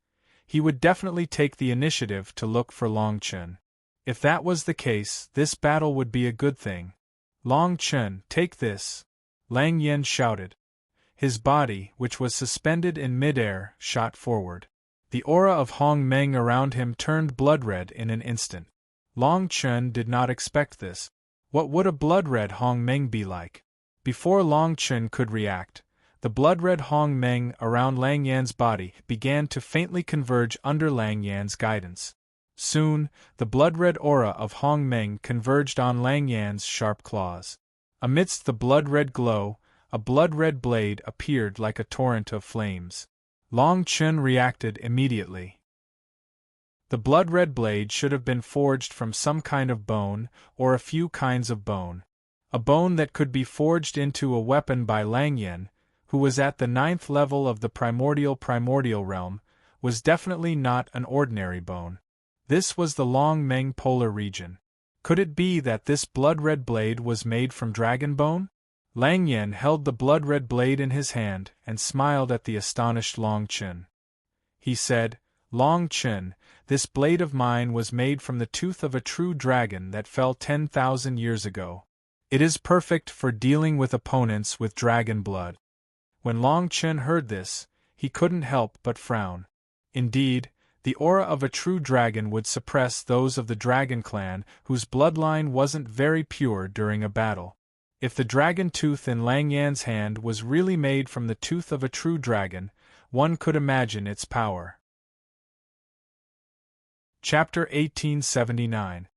he would definitely take the initiative to look for Long Chen. If that was the case, this battle would be a good thing. "Long Chen, take this!" Lang Yan shouted. His body, which was suspended in midair, shot forward. The aura of Hong Meng around him turned blood-red in an instant. Long Chen did not expect this. What would a blood-red Hong Meng be like? Before Long Chen could react, the blood-red Hong Meng around Lang Yan's body began to faintly converge under Lang Yan's guidance. Soon, the blood-red aura of Hong Meng converged on Lang Yan's sharp claws. Amidst the blood-red glow, a blood-red blade appeared like a torrent of flames. Long Chen reacted immediately. The blood-red blade should have been forged from some kind of bone, or a few kinds of bone. A bone that could be forged into a weapon by Lang Yan, who was at the 9th level of the primordial realm, was definitely not an ordinary bone. This was the Long Meng polar region. Could it be that this blood-red blade was made from dragon bone? Lang Yan held the blood-red blade in his hand and smiled at the astonished Long Chen. He said, "Long Chen, this blade of mine was made from the tooth of a true dragon that fell 10,000 years ago. It is perfect for dealing with opponents with dragon blood." When Long Chen heard this, he couldn't help but frown. Indeed, the aura of a true dragon would suppress those of the dragon clan whose bloodline wasn't very pure during a battle. If the dragon tooth in Lang Yan's hand was really made from the tooth of a true dragon, one could imagine its power. Chapter 1879.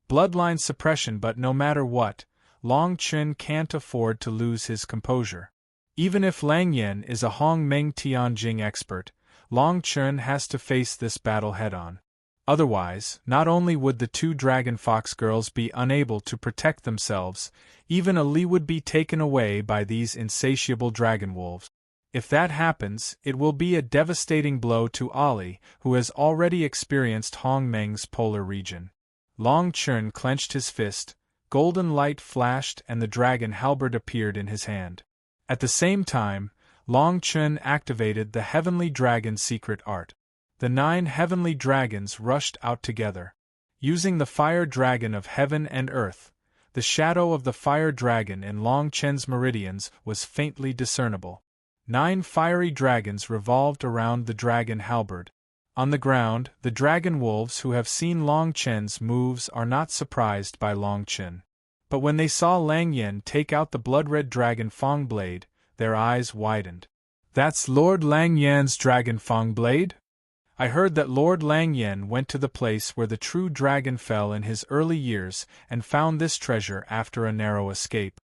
Bloodline suppression. But no matter what, Long Chen can't afford to lose his composure. Even if Lang Yan is a Hong Meng Tianjing expert, Long Chen has to face this battle head-on. Otherwise, not only would the 2 dragon fox girls be unable to protect themselves, even Ali would be taken away by these insatiable dragon wolves. If that happens, it will be a devastating blow to Ali, who has already experienced Hong Meng's polar region. Long Chen clenched his fist, golden light flashed and the dragon halberd appeared in his hand. At the same time, Long Chen activated the Heavenly Dragon secret art. The 9 heavenly dragons rushed out together. Using the fire dragon of heaven and earth, the shadow of the fire dragon in Long Chen's meridians was faintly discernible. 9 fiery dragons revolved around the dragon halberd. On the ground, the dragon wolves who have seen Long Chen's moves are not surprised by Long Chen. But when they saw Lang Yan take out the blood-red dragon Fong blade, their eyes widened. "That's Lord Lang Yan's dragon Fong blade? I heard that Lord Lang Yan went to the place where the true dragon fell in his early years and found this treasure after a narrow escape.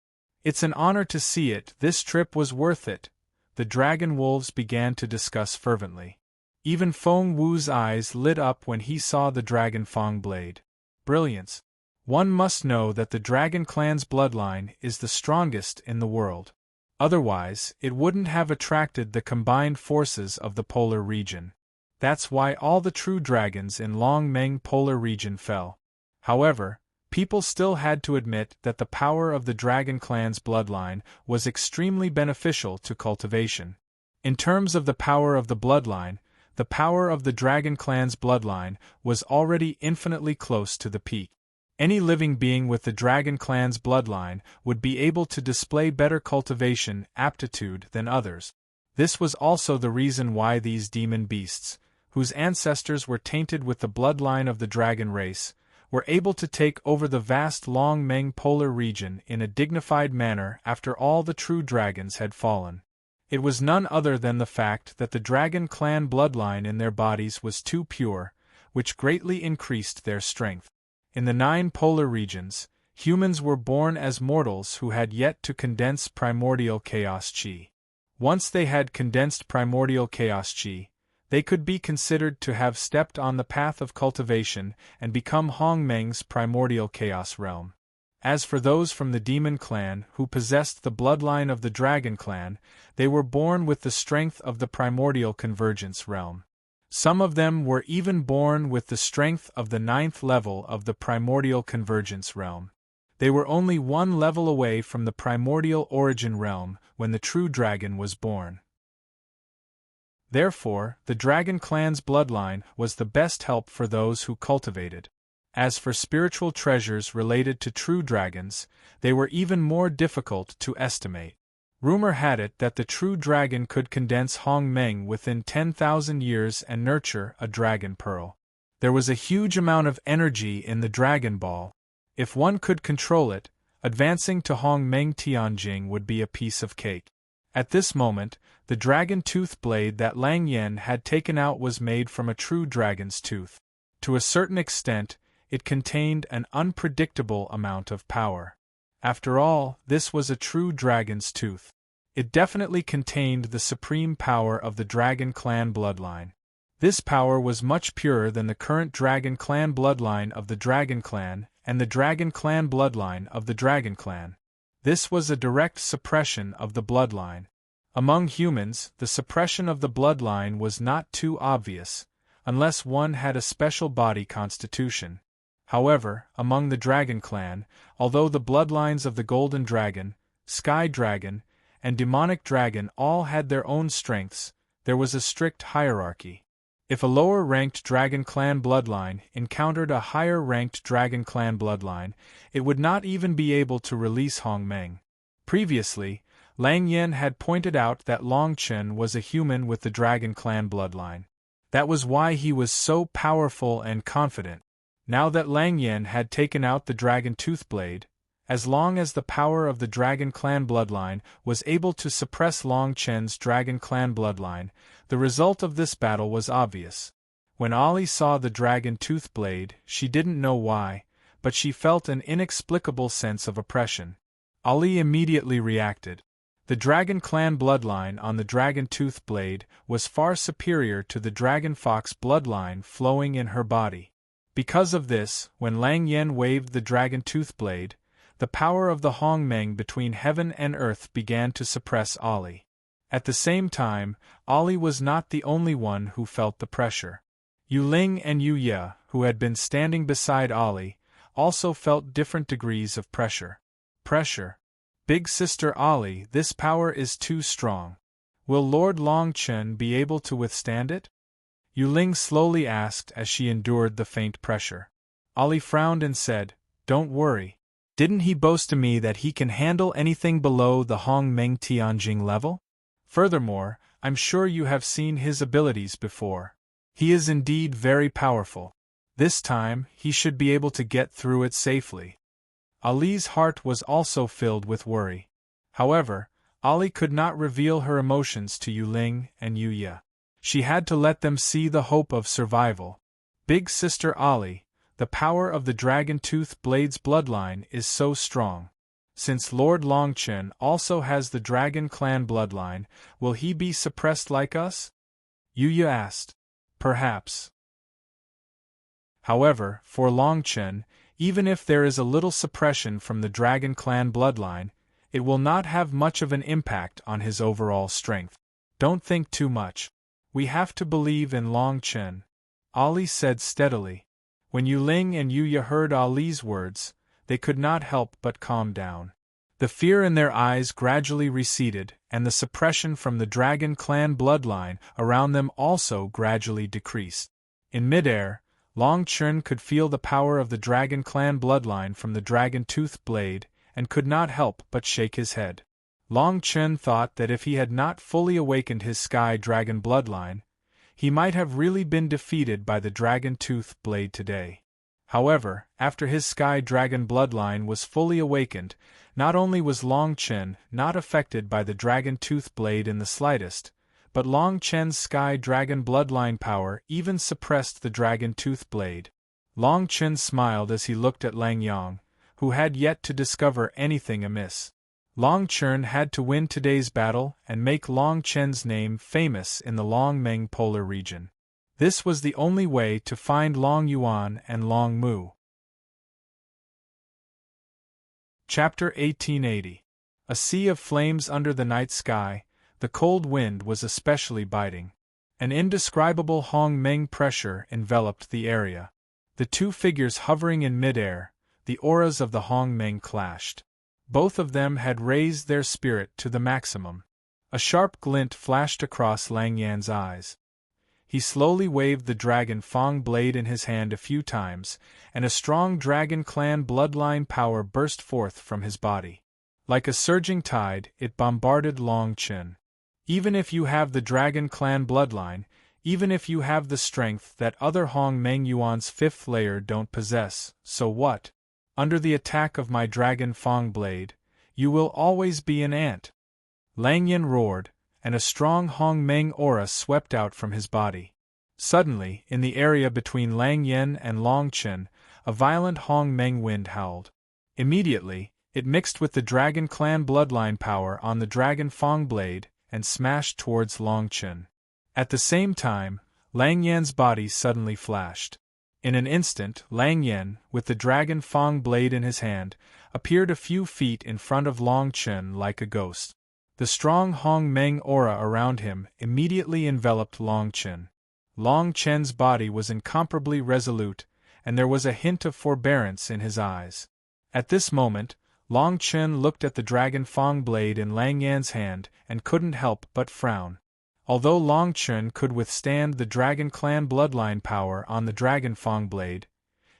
It's an honor to see it, this trip was worth it, the dragon wolves began to discuss fervently. Even Feng Wu's eyes lit up when he saw the dragon Fang blade. Brilliance. One must know that the dragon clan's bloodline is the strongest in the world. Otherwise, it wouldn't have attracted the combined forces of the polar region. That's why all the true dragons in Long Meng polar region fell. However, people still had to admit that the power of the dragon clan's bloodline was extremely beneficial to cultivation. In terms of the power of the bloodline, the power of the dragon clan's bloodline was already infinitely close to the peak. Any living being with the dragon clan's bloodline would be able to display better cultivation aptitude than others. This was also the reason why these demon beasts, whose ancestors were tainted with the bloodline of the dragon race, were able to take over the vast Long Meng polar region in a dignified manner after all the true dragons had fallen. It was none other than the fact that the dragon clan bloodline in their bodies was too pure, which greatly increased their strength. In the 9 polar regions, humans were born as mortals who had yet to condense primordial chaos chi. Once they had condensed primordial chaos chi, they could be considered to have stepped on the path of cultivation and become Hong Meng's primordial chaos realm. As for those from the demon clan who possessed the bloodline of the dragon clan, they were born with the strength of the primordial convergence realm. Some of them were even born with the strength of the 9th level of the primordial convergence realm. They were only 1 level away from the primordial origin realm when the true dragon was born. Therefore, the dragon clan's bloodline was the best help for those who cultivated. As for spiritual treasures related to true dragons, they were even more difficult to estimate. Rumor had it that the true dragon could condense Hong Meng within 10,000 years and nurture a dragon pearl. There was a huge amount of energy in the Dragon Ball. If one could control it, advancing to Hong Meng Tianjing would be a piece of cake. At this moment, the dragon tooth blade that Lang Yen had taken out was made from a true dragon's tooth. To a certain extent, it contained an unpredictable amount of power. After all, this was a true dragon's tooth. It definitely contained the supreme power of the dragon clan bloodline. This power was much purer than the current dragon clan bloodline of the dragon clan and the dragon clan bloodline of the dragon clan. This was a direct suppression of the bloodline. Among humans, the suppression of the bloodline was not too obvious, unless one had a special body constitution. However, among the dragon clan, although the bloodlines of the golden dragon, sky dragon, and demonic dragon all had their own strengths, there was a strict hierarchy. If a lower-ranked dragon clan bloodline encountered a higher-ranked dragon clan bloodline, it would not even be able to release Hong Meng. Previously, Lang Yen had pointed out that Long Chen was a human with the dragon clan bloodline. That was why he was so powerful and confident. Now that Lang Yen had taken out the dragon tooth blade, as long as the power of the dragon clan bloodline was able to suppress Long Chen's dragon clan bloodline, the result of this battle was obvious. When Ali saw the dragon tooth blade, she didn't know why, but she felt an inexplicable sense of oppression. Ali immediately reacted. The dragon clan bloodline on the dragon tooth blade was far superior to the dragon fox bloodline flowing in her body. Because of this, when Lang Yen waved the dragon tooth blade, the power of the Hong Meng between heaven and earth began to suppress Ali. At the same time, Ali was not the only one who felt the pressure. Yu Ling and Yu Ye, who had been standing beside Ali, also felt different degrees of pressure. Pressure. Big sister Ali, this power is too strong. Will Lord Long Chen be able to withstand it? Yu Ling slowly asked as she endured the faint pressure. Ali frowned and said, "Don't worry. Didn't he boast to me that he can handle anything below the Hong Meng Tianjing level? Furthermore, I'm sure you have seen his abilities before. He is indeed very powerful. This time, he should be able to get through it safely." Ali's heart was also filled with worry. However, Ali could not reveal her emotions to Yu Ling and Yu Ye. She had to let them see the hope of survival. Big sister Ali, the power of the dragon tooth blade's bloodline is so strong. Since Lord Longchen also has the dragon clan bloodline, will he be suppressed like us? Yuya asked. Perhaps. However, for Longchen, even if there is a little suppression from the dragon clan bloodline, it will not have much of an impact on his overall strength. Don't think too much. We have to believe in Longchen, Ali said steadily. When Yuling and Yuya heard Ali's words, they could not help but calm down. The fear in their eyes gradually receded, and the suppression from the dragon clan bloodline around them also gradually decreased. In midair, Longchen could feel the power of the dragon clan bloodline from the dragon tooth blade, and could not help but shake his head. Longchen thought that if he had not fully awakened his sky dragon bloodline, he might have really been defeated by the dragon tooth blade today. However, after his sky dragon bloodline was fully awakened, not only was Longchen not affected by the dragon tooth blade in the slightest, but Longchen's sky dragon bloodline power even suppressed the dragon tooth blade. Longchen smiled as he looked at Lang Yang, who had yet to discover anything amiss. Longchen had to win today's battle and make Longchen's name famous in the Longmeng polar region. This was the only way to find Long Yuan and Long Mu. Chapter 1880. A sea of flames under the night sky. The cold wind was especially biting. An indescribable Hong-Meng pressure enveloped the area. The two figures hovering in midair, the auras of the Hong-Meng clashed. Both of them had raised their spirit to the maximum. A sharp glint flashed across Lang Yan's eyes. He slowly waved the dragon Fang blade in his hand a few times, and a strong dragon clan bloodline power burst forth from his body. Like a surging tide, it bombarded Longchen. Even if you have the dragon clan bloodline, even if you have the strength that other Hong-Meng Yuan's fifth layer don't possess, so what? Under the attack of my dragon Fang blade, you will always be an ant. Lang Yan roared, and a strong Hong-Meng aura swept out from his body. Suddenly, in the area between Lang Yan and Longchen, a violent Hong-Meng wind howled. Immediately, it mixed with the dragon clan bloodline power on the dragon Fang blade and smashed towards Longchen. At the same time, Lang Yan's body suddenly flashed. In an instant, Lang Yan, with the dragon Fang blade in his hand, appeared a few feet in front of Longchen like a ghost. The strong Hong-Meng aura around him immediately enveloped Longchen. Longchen's body was incomparably resolute, and there was a hint of forbearance in his eyes. At this moment, Longchen looked at the dragon Fang blade in Lang Yan's hand and couldn't help but frown. Although Longchen could withstand the dragon clan bloodline power on the dragon Fang blade,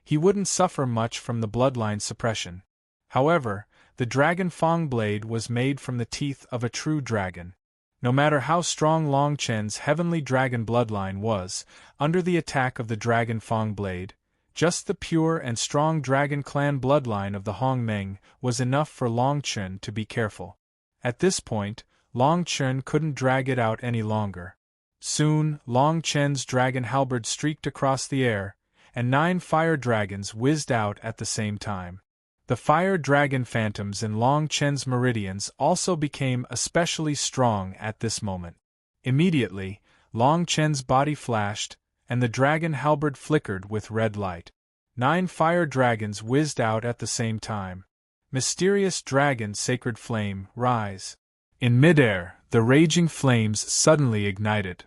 he wouldn't suffer much from the bloodline suppression. However, the dragon Fang blade was made from the teeth of a true dragon. No matter how strong Longchen's heavenly dragon bloodline was, under the attack of the dragon Fang blade, just the pure and strong dragon clan bloodline of the Hong-Meng was enough for Longchen to be careful. At this point, Longchen couldn't drag it out any longer. Soon, Longchen's dragon halberd streaked across the air, and 9 fire dragons whizzed out at the same time. The fire dragon phantoms in Longchen's meridians also became especially strong at this moment. Immediately, Longchen's body flashed, and the dragon halberd flickered with red light. 9 fire dragons whizzed out at the same time. Mysterious dragon sacred flame, rise. In midair, the raging flames suddenly ignited.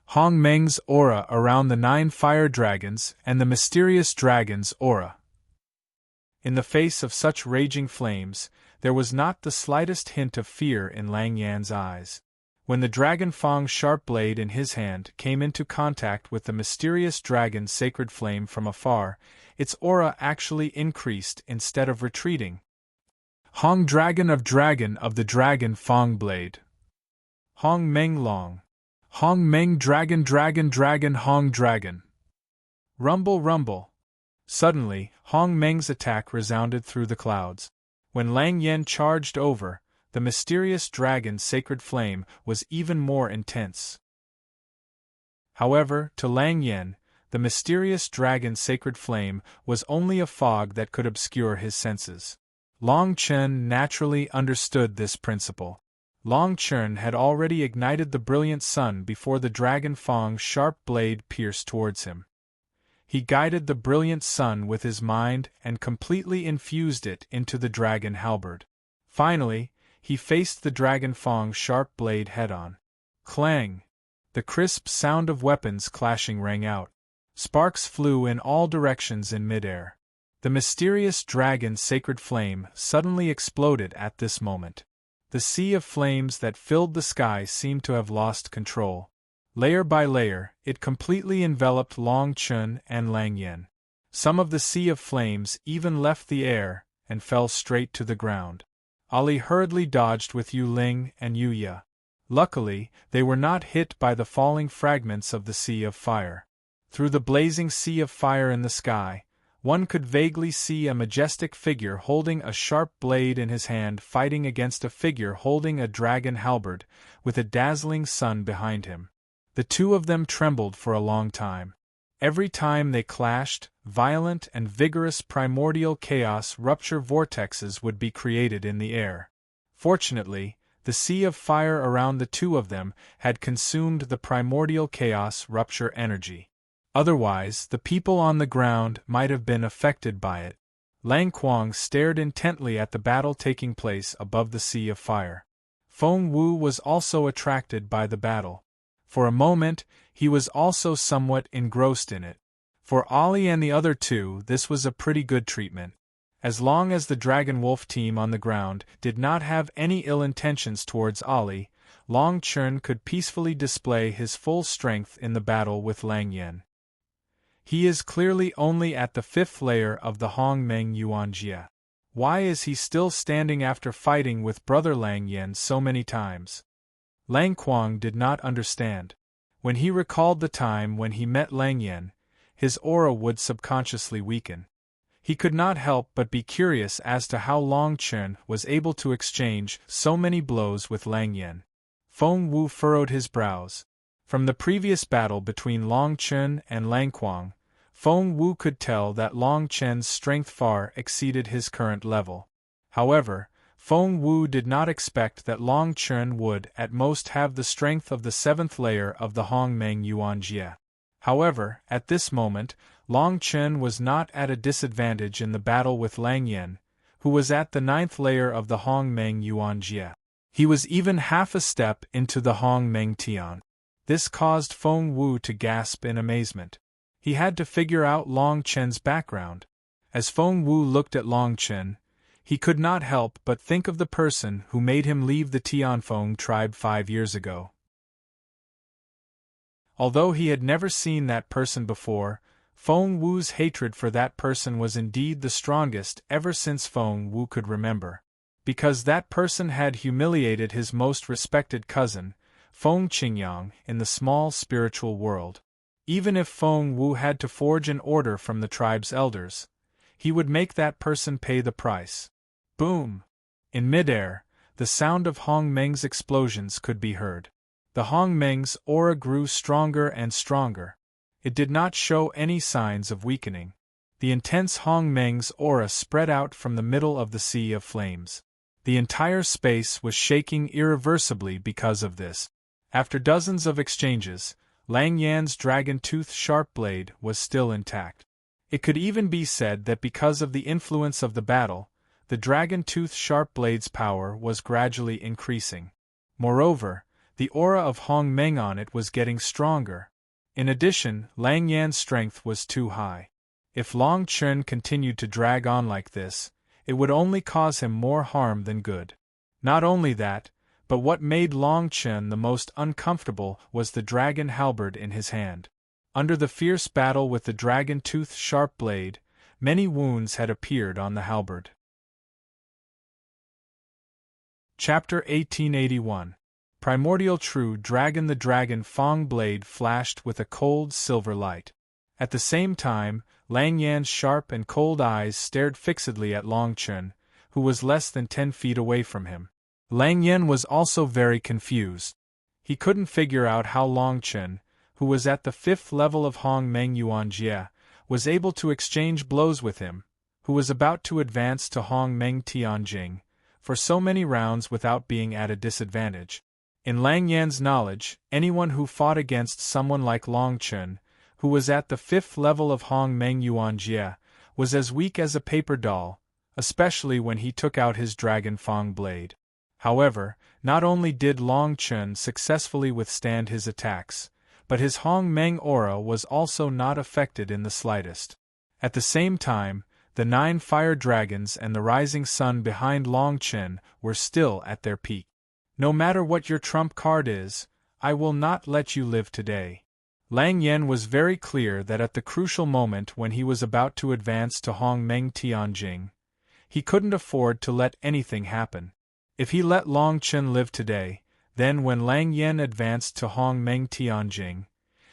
Hong-Meng's aura around the 9 fire dragons and the mysterious dragon's aura. In the face of such raging flames, there was not the slightest hint of fear in Lang Yan's eyes. When the dragon Fang's sharp blade in his hand came into contact with the mysterious dragon's sacred flame from afar, its aura actually increased instead of retreating. Hong dragon of the dragon Fang blade. Hong Meng Long. Hong Meng dragon Hong dragon. Rumble rumble. Suddenly, Hong Meng's attack resounded through the clouds. When Lang Yan charged over, the mysterious dragon's sacred flame was even more intense. However, to Lang Yan, the mysterious dragon's sacred flame was only a fog that could obscure his senses. Long Chen naturally understood this principle. Long Chen had already ignited the brilliant sun before the dragon Fang's sharp blade pierced towards him. He guided the brilliant sun with his mind and completely infused it into the dragon halberd. Finally, he faced the dragon Fang's sharp blade head-on. Clang! The crisp sound of weapons clashing rang out. Sparks flew in all directions in midair. The mysterious dragon's sacred flame suddenly exploded at this moment. The sea of flames that filled the sky seemed to have lost control. Layer by layer, it completely enveloped Long Chen and Lang Yan. Some of the sea of flames even left the air and fell straight to the ground. Ali hurriedly dodged with Yu Ling and Yu Ya. Luckily, they were not hit by the falling fragments of the sea of fire. Through the blazing sea of fire in the sky, one could vaguely see a majestic figure holding a sharp blade in his hand fighting against a figure holding a dragon halberd, with a dazzling sun behind him. The two of them trembled for a long time. Every time they clashed, violent and vigorous primordial chaos rupture vortexes would be created in the air. Fortunately, the sea of fire around the two of them had consumed the primordial chaos rupture energy. Otherwise, the people on the ground might have been affected by it. Lang Kuang stared intently at the battle taking place above the sea of fire. Feng Wu was also attracted by the battle. For a moment, he was also somewhat engrossed in it. For Ollie and the other two, this was a pretty good treatment. As long as the Dragon Wolf team on the ground did not have any ill intentions towards Ollie, Long Chen could peacefully display his full strength in the battle with Lang Yan. He is clearly only at the 5th layer of the Hongmeng Yuanjie. Why is he still standing after fighting with brother Lang Yan so many times? Lang Kuang did not understand. When he recalled the time when he met Lang Yan, his aura would subconsciously weaken. He could not help but be curious as to how Long Chen was able to exchange so many blows with Lang Yan. Feng Wu furrowed his brows. From the previous battle between Long Chen and Lang Kuang, Feng Wu could tell that Long Chen's strength far exceeded his current level. However, Feng Wu did not expect that Long Chen would at most have the strength of the 7th layer of the Hongmeng Yuanjie. However, at this moment, Long Chen was not at a disadvantage in the battle with Lang Yan, who was at the 9th layer of the Hongmeng Yuanjie. He was even half a step into the Hongmeng Tian. This caused Feng Wu to gasp in amazement. He had to figure out Long Chen's background. As Feng Wu looked at Long Chen, he could not help but think of the person who made him leave the Tianfeng tribe 5 years ago. Although he had never seen that person before, Feng Wu's hatred for that person was indeed the strongest ever since Feng Wu could remember. Because that person had humiliated his most respected cousin, Feng Qingyang, in the small spiritual world. Even if Feng Wu had to forge an order from the tribe's elders, he would make that person pay the price. Boom! In midair, the sound of Hongmeng's explosions could be heard. The Hongmeng's aura grew stronger and stronger. It did not show any signs of weakening. The intense Hongmeng's aura spread out from the middle of the sea of flames. The entire space was shaking irreversibly because of this. After dozens of exchanges, Lang Yan's dragon tooth sharp blade was still intact. It could even be said that because of the influence of the battle, the dragon tooth sharp blade's power was gradually increasing. Moreover, the aura of Hongmeng on it was getting stronger. In addition, Lang Yan's strength was too high. If Long Chen continued to drag on like this, it would only cause him more harm than good. Not only that, but what made Long Chen the most uncomfortable was the dragon halberd in his hand. Under the fierce battle with the dragon tooth sharp blade, many wounds had appeared on the halberd. Chapter 1881. Primordial True Dragon. The dragon Fang blade flashed with a cold silver light. At the same time, Lang Yan's sharp and cold eyes stared fixedly at Long Chen, who was less than 10 feet away from him. Lang Yan was also very confused. He couldn't figure out how Long Chen, who was at the 5th level of Hongmeng Yuanjie, was able to exchange blows with him, who was about to advance to Hong Meng Tianjing, for so many rounds without being at a disadvantage. In Lang Yan's knowledge, anyone who fought against someone like Long Chun, who was at the 5th level of Hong Meng Yuanjie, was as weak as a paper doll, especially when he took out his Dragon Fang blade. However, not only did Long Chun successfully withstand his attacks, but his Hong Meng aura was also not affected in the slightest. At the same time, the 9 fire dragons and the rising sun behind Long Chun were still at their peak. No matter what your trump card is, I will not let you live today. Lang Yan was very clear that at the crucial moment when he was about to advance to Hong Meng Tianjing, he couldn't afford to let anything happen. If he let Long Chun live today, then when Lang Yan advanced to Hong Meng Tianjing,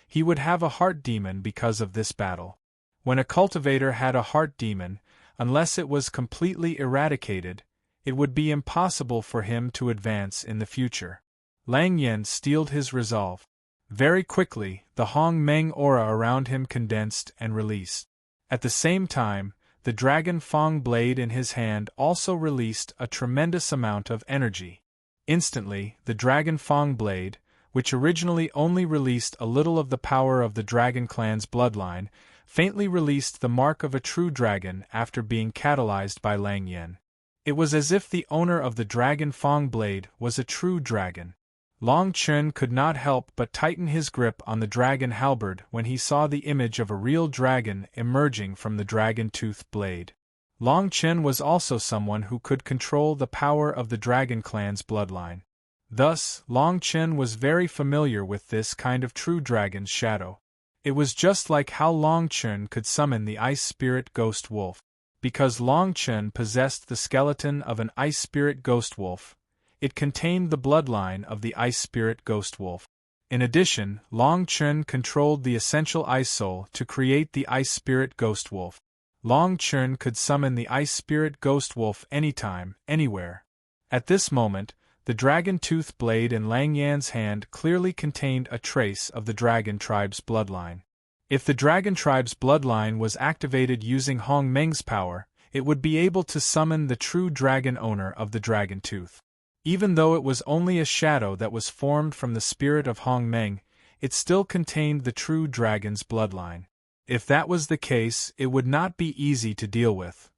he would have a heart demon because of this battle. When a cultivator had a heart demon, unless it was completely eradicated, it would be impossible for him to advance in the future. Lang Yan steeled his resolve. Very quickly, the Hong Meng aura around him condensed and released. At the same time, the Dragon Fang blade in his hand also released a tremendous amount of energy. Instantly, the Dragon Fang blade, which originally only released a little of the power of the Dragon Clan's bloodline, faintly released the mark of a true dragon after being catalyzed by Lang Yan. It was as if the owner of the Dragon Fang blade was a true dragon. Long Chun could not help but tighten his grip on the dragon halberd when he saw the image of a real dragon emerging from the dragon tooth blade. Long Chun was also someone who could control the power of the Dragon Clan's bloodline. Thus, Long Chun was very familiar with this kind of true dragon's shadow. It was just like how Long Chun could summon the ice spirit ghost wolf. Because Long Chun possessed the skeleton of an ice spirit ghost wolf, it contained the bloodline of the ice spirit ghost wolf. In addition, Long Chun controlled the essential ice soul to create the ice spirit ghost wolf. Long Chun could summon the ice spirit ghost wolf anytime, anywhere. At this moment, the dragon tooth blade in Lang Yan's hand clearly contained a trace of the dragon tribe's bloodline. If the dragon tribe's bloodline was activated using Hong Meng's power, it would be able to summon the true dragon owner of the dragon tooth. Even though it was only a shadow that was formed from the spirit of Hong Meng, it still contained the true dragon's bloodline. If that was the case, it would not be easy to deal with.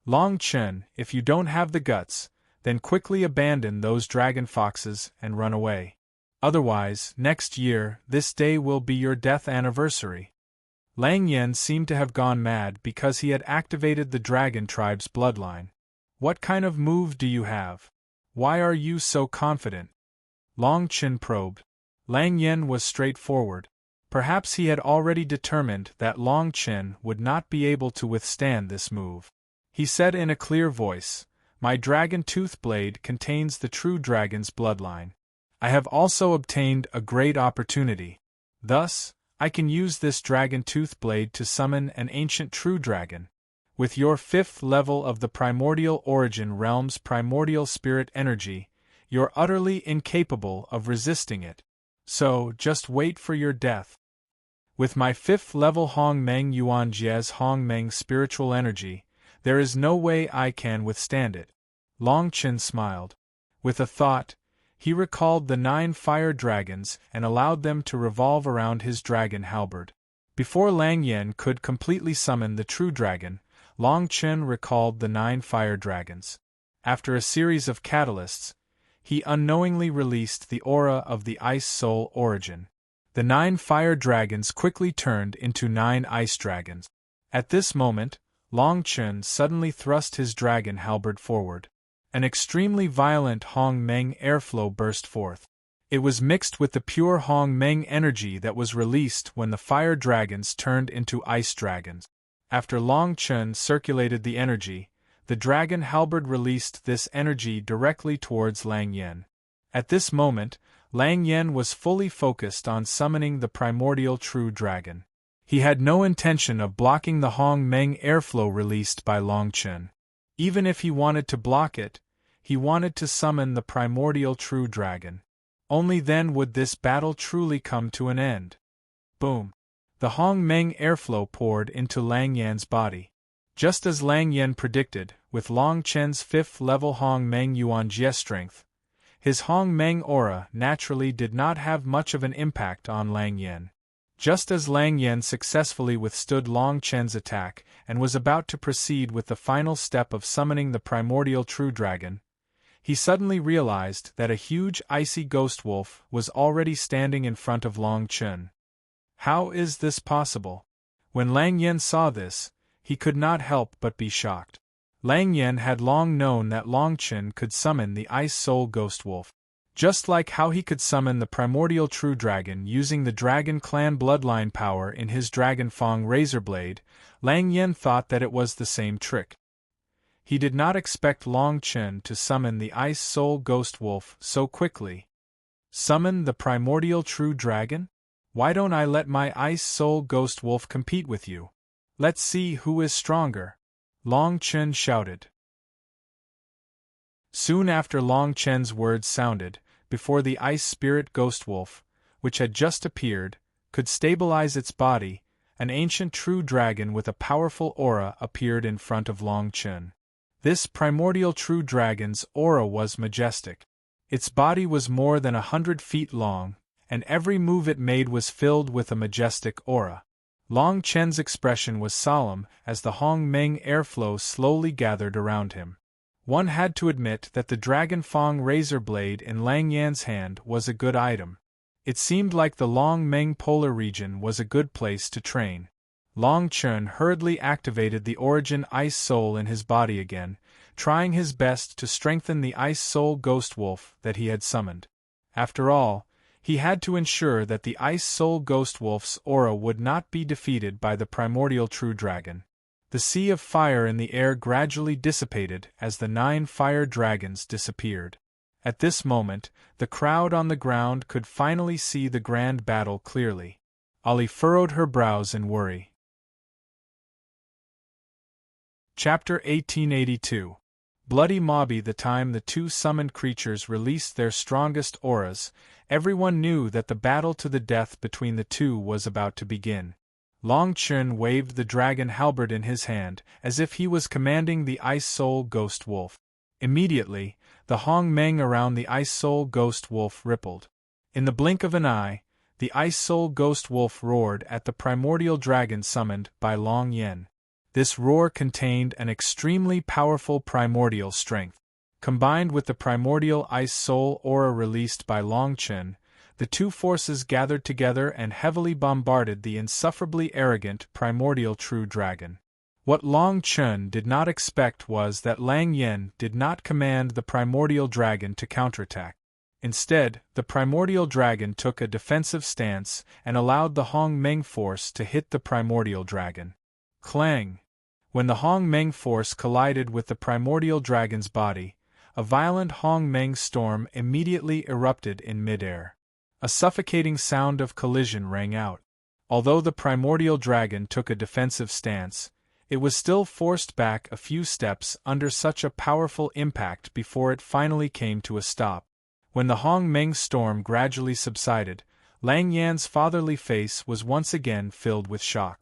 Long Chun, if you don't have the guts, then quickly abandon those dragon foxes and run away. Otherwise, next year, this day will be your death anniversary. Lang Yan seemed to have gone mad because he had activated the dragon tribe's bloodline. What kind of move do you have? Why are you so confident? Long Chun probed. Lang Yan was straightforward. Perhaps he had already determined that Long Chun would not be able to withstand this move. He said in a clear voice, "My dragon tooth blade contains the true dragon's bloodline. I have also obtained a great opportunity. Thus, I can use this dragon tooth blade to summon an ancient true dragon. With your 5th level of the primordial origin realm's primordial spirit energy, you're utterly incapable of resisting it. So, just wait for your death. With my 5th level Hong Meng Yuanjie's Hong Meng spiritual energy, there is no way I can withstand it." Long Chun smiled. With a thought, he recalled the 9 fire dragons and allowed them to revolve around his dragon halberd. Before Lang Yan could completely summon the true dragon, Long Chun recalled the 9 fire dragons. After a series of catalysts, he unknowingly released the aura of the ice soul origin. The 9 fire dragons quickly turned into 9 ice dragons. At this moment, Long Chun suddenly thrust his dragon halberd forward. An extremely violent Hong Meng airflow burst forth. It was mixed with the pure Hong Meng energy that was released when the fire dragons turned into ice dragons. After Long Chun circulated the energy, the dragon halberd released this energy directly towards Lang Yan. At this moment, Lang Yan was fully focused on summoning the primordial true dragon. He had no intention of blocking the Hong Meng airflow released by Long Chun. Even if he wanted to block it, he wanted to summon the primordial true dragon. Only then would this battle truly come to an end. Boom! The Hong Meng airflow poured into Lang Yan's body. Just as Lang Yan predicted, with Long Chen's 5th level Hong Meng Yuan Jie strength, his Hong Meng aura naturally did not have much of an impact on Lang Yan. Just as Lang Yan successfully withstood Long Chen's attack and was about to proceed with the final step of summoning the primordial true dragon, he suddenly realized that a huge icy ghost wolf was already standing in front of Long Chen. How is this possible? When Lang Yan saw this, he could not help but be shocked. Lang Yan had long known that Long Chen could summon the Ice Soul Ghost Wolf. Just like how he could summon the primordial true dragon using the Dragon Clan bloodline power in his Dragon Fang Razorblade, Lang Yan thought that it was the same trick. He did not expect Long Chen to summon the Ice Soul Ghost Wolf so quickly. Summon the primordial true dragon? Why don't I let my Ice Soul Ghost Wolf compete with you? Let's see who is stronger. Long Chen shouted. Soon after Long Chen's words sounded, before the Ice Spirit Ghost Wolf, which had just appeared, could stabilize its body, an ancient true dragon with a powerful aura appeared in front of Long Chen. This primordial true dragon's aura was majestic. Its body was more than 100 feet long, and every move it made was filled with a majestic aura. Long Chen's expression was solemn as the Hong Meng airflow slowly gathered around him. One had to admit that the Dragon Fang razor blade in Lang Yan's hand was a good item. It seemed like the Long Meng polar region was a good place to train. Long Chen hurriedly activated the Origin Ice Soul in his body again, trying his best to strengthen the Ice Soul Ghost Wolf that he had summoned. After all, he had to ensure that the Ice Soul Ghost Wolf's aura would not be defeated by the primordial true dragon. The sea of fire in the air gradually dissipated as the 9 fire dragons disappeared. At this moment, the crowd on the ground could finally see the grand battle clearly. Ali furrowed her brows in worry. Chapter 1882. Bloody Mobby. The time the two summoned creatures released their strongest auras, everyone knew that the battle to the death between the two was about to begin. Long Chen waved the dragon halberd in his hand, as if he was commanding the Ice Soul Ghost Wolf. Immediately, the Hong Meng around the Ice Soul Ghost Wolf rippled. In the blink of an eye, the Ice Soul Ghost Wolf roared at the primordial dragon summoned by Long Yan. This roar contained an extremely powerful primordial strength. Combined with the primordial Ice Soul aura released by Long Chen, the two forces gathered together and heavily bombarded the insufferably arrogant primordial true dragon. What Long Chen did not expect was that Lang Yan did not command the primordial dragon to counterattack. Instead, the primordial dragon took a defensive stance and allowed the Hong Meng force to hit the primordial dragon. Clang! When the Hong Meng force collided with the primordial dragon's body, a violent Hong Meng storm immediately erupted in midair. A suffocating sound of collision rang out. Although the primordial dragon took a defensive stance, it was still forced back a few steps under such a powerful impact before it finally came to a stop. When the Hong Meng storm gradually subsided, Lang Yan's fatherly face was once again filled with shock.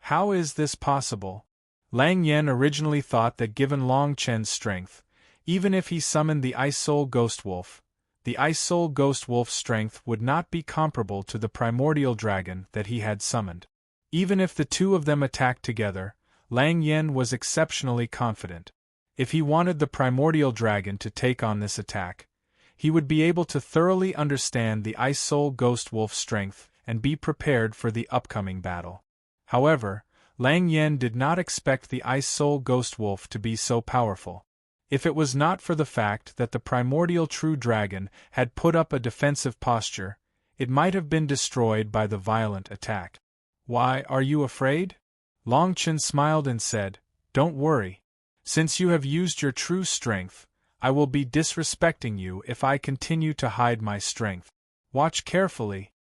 How is this possible? Lang Yan originally thought that given Long Chen's strength, even if he summoned the Ice Soul Ghost Wolf, the Ice Soul Ghost Wolf's strength would not be comparable to the primordial dragon that he had summoned. Even if the two of them attacked together, Lang Yan was exceptionally confident. If he wanted the primordial dragon to take on this attack, he would be able to thoroughly understand the Ice Soul Ghost Wolf's strength and be prepared for the upcoming battle. However, Lang Yan did not expect the Ice Soul Ghost Wolf to be so powerful. If it was not for the fact that the primordial true dragon had put up a defensive posture, it might have been destroyed by the violent attack. Why, are you afraid? Long Chen smiled and said, "Don't worry. Since you have used your true strength, I will be disrespecting you if I continue to hide my strength. Watch carefully."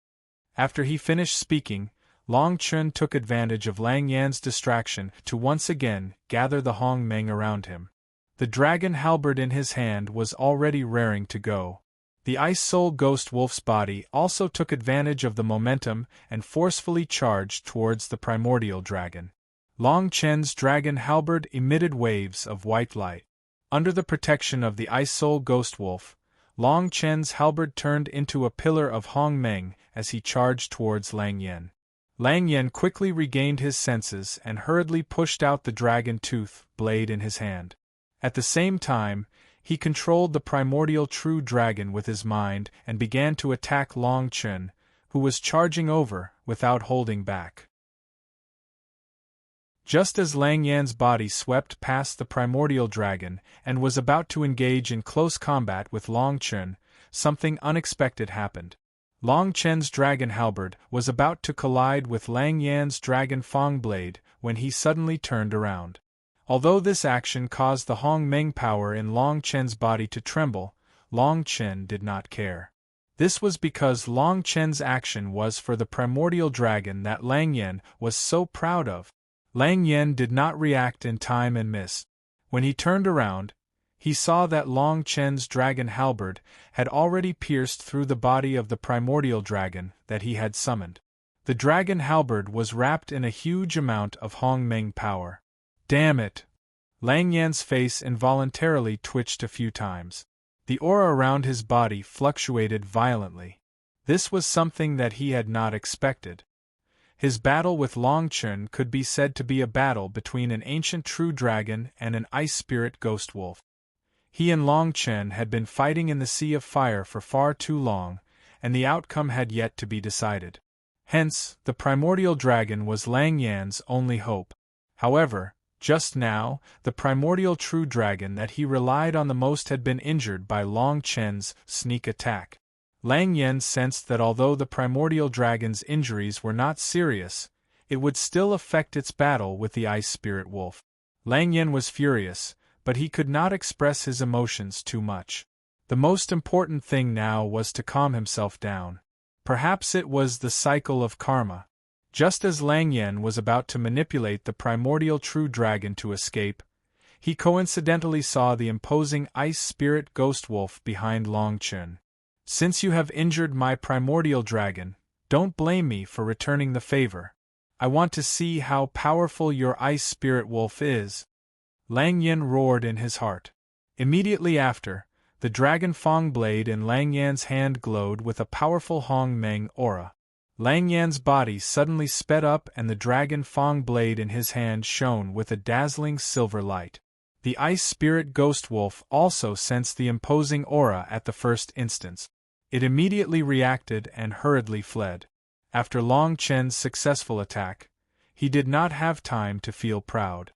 After he finished speaking, Long Chen took advantage of Lang Yan's distraction to once again gather the Hong Meng around him. The dragon halberd in his hand was already raring to go. The Ice Soul Ghost Wolf's body also took advantage of the momentum and forcefully charged towards the primordial dragon. Long Chen's dragon halberd emitted waves of white light. Under the protection of the Ice Soul Ghost Wolf, Long Chen's halberd turned into a pillar of Hong Meng as he charged towards Lang Yen. Lang Yen quickly regained his senses and hurriedly pushed out the dragon tooth blade in his hand. At the same time, he controlled the primordial true dragon with his mind and began to attack Long Chen, who was charging over without holding back. Just as Lang Yan's body swept past the primordial dragon and was about to engage in close combat with Long Chen, something unexpected happened. Long Chen's dragon halberd was about to collide with Lang Yan's dragon fang blade when he suddenly turned around. Although this action caused the Hong Meng power in Long Chen's body to tremble, Long Chen did not care. This was because Long Chen's action was for the primordial dragon that Lang Yan was so proud of. Lang Yan did not react in time and missed. When he turned around, he saw that Long Chen's dragon halberd had already pierced through the body of the primordial dragon that he had summoned. The dragon halberd was wrapped in a huge amount of Hong Meng power. Damn it! Lang Yan's face involuntarily twitched a few times. The aura around his body fluctuated violently. This was something that he had not expected. His battle with Long Chen could be said to be a battle between an ancient true dragon and an ice spirit ghost wolf. He and Long Chen had been fighting in the Sea of Fire for far too long, and the outcome had yet to be decided. Hence, the primordial dragon was Lang Yan's only hope. However, just now, the primordial true dragon that he relied on the most had been injured by Long Chen's sneak attack. Lang Yan sensed that although the primordial dragon's injuries were not serious, it would still affect its battle with the ice spirit wolf. Lang Yan was furious, but he could not express his emotions too much. The most important thing now was to calm himself down. Perhaps it was the cycle of karma. Just as Lang Yan was about to manipulate the primordial true dragon to escape, he coincidentally saw the imposing ice spirit ghost wolf behind Long Chen. Since you have injured my primordial dragon, don't blame me for returning the favor. I want to see how powerful your ice spirit wolf is. Lang Yan roared in his heart. Immediately after, the dragon fang blade in Lang Yan's hand glowed with a powerful Hong Meng aura. Lang Yan's body suddenly sped up and the dragon fang blade in his hand shone with a dazzling silver light. The ice spirit ghost wolf also sensed the imposing aura at the first instance. It immediately reacted and hurriedly fled. After Long Chen's successful attack, he did not have time to feel proud.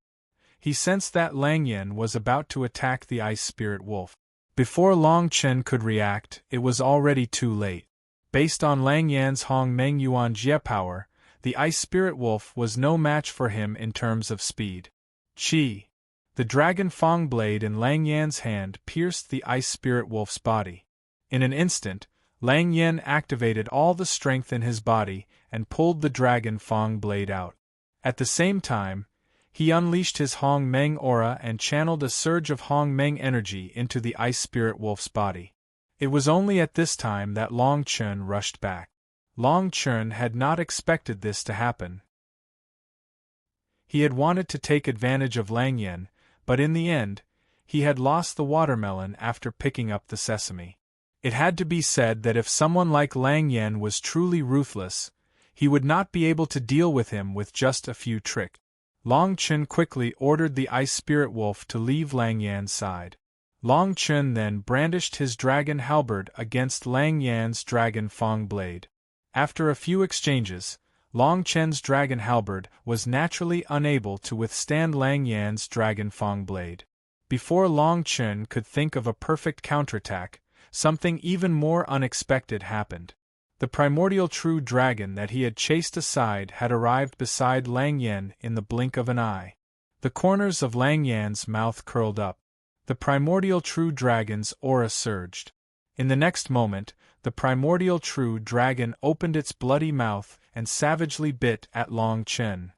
He sensed that Lang Yan was about to attack the ice spirit wolf. Before Long Chen could react, it was already too late. Based on Lang Yan's Hong Meng Yuan Jie power, the ice spirit wolf was no match for him in terms of speed. Chi! The dragon fang blade in Lang Yan's hand pierced the ice spirit wolf's body. In an instant, Lang Yan activated all the strength in his body and pulled the dragon fang blade out. At the same time, he unleashed his Hong Meng aura and channeled a surge of Hong Meng energy into the ice spirit wolf's body. It was only at this time that Long Chen rushed back. Long Chen had not expected this to happen. He had wanted to take advantage of Lang Yan, but in the end, he had lost the watermelon after picking up the sesame. It had to be said that if someone like Lang Yan was truly ruthless, he would not be able to deal with him with just a few tricks. Long Chen quickly ordered the ice spirit wolf to leave Lang Yan's side. Long Chen then brandished his dragon halberd against Lang Yan's dragon fang blade. After a few exchanges, Long Chen's dragon halberd was naturally unable to withstand Lang Yan's dragon fang blade. Before Long Chen could think of a perfect counterattack, something even more unexpected happened. The primordial true dragon that he had chased aside had arrived beside Lang Yan in the blink of an eye. The corners of Lang Yan's mouth curled up. The primordial true dragon's aura surged. In the next moment, the primordial true dragon opened its bloody mouth and savagely bit at Long Chen.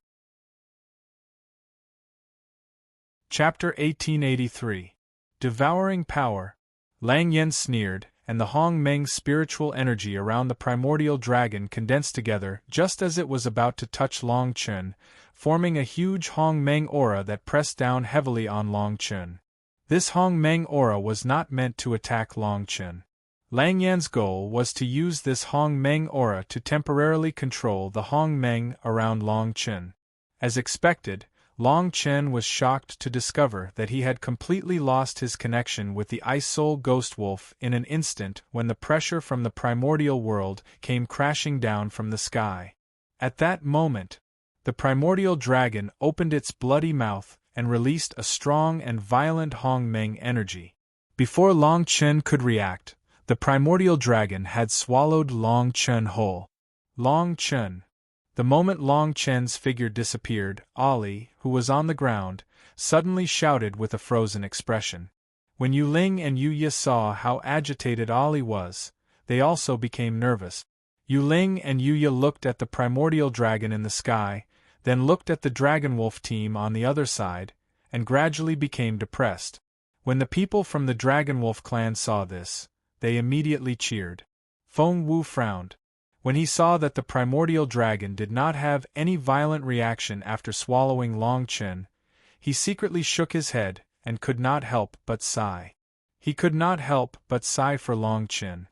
Chapter 1883. Devouring Power. Lang Yan sneered, and the Hong Meng spiritual energy around the primordial dragon condensed together just as it was about to touch Long Chun, forming a huge Hong Meng aura that pressed down heavily on Long Chun. This Hong Meng aura was not meant to attack Long Chun. Lang Yan's goal was to use this Hong Meng aura to temporarily control the Hong Meng around Long Chun. As expected, Long Chen was shocked to discover that he had completely lost his connection with the Ice Soul Ghost Wolf in an instant when the pressure from the primordial world came crashing down from the sky. At that moment, the primordial dragon opened its bloody mouth and released a strong and violent Hong Meng energy. Before Long Chen could react, the primordial dragon had swallowed Long Chen whole. Long Chen. The moment Long Chen's figure disappeared, Ali, who was on the ground, suddenly shouted with a frozen expression. When Yu Ling and Yu Ye saw how agitated Ali was, they also became nervous. Yu Ling and Yu Ye looked at the primordial dragon in the sky, then looked at the Dragon Wolf team on the other side, and gradually became depressed. When the people from the Dragon Wolf clan saw this, they immediately cheered. Feng Wu frowned. When he saw that the primordial dragon did not have any violent reaction after swallowing Long Chen, he secretly shook his head and could not help but sigh. He could not help but sigh for Long Chen.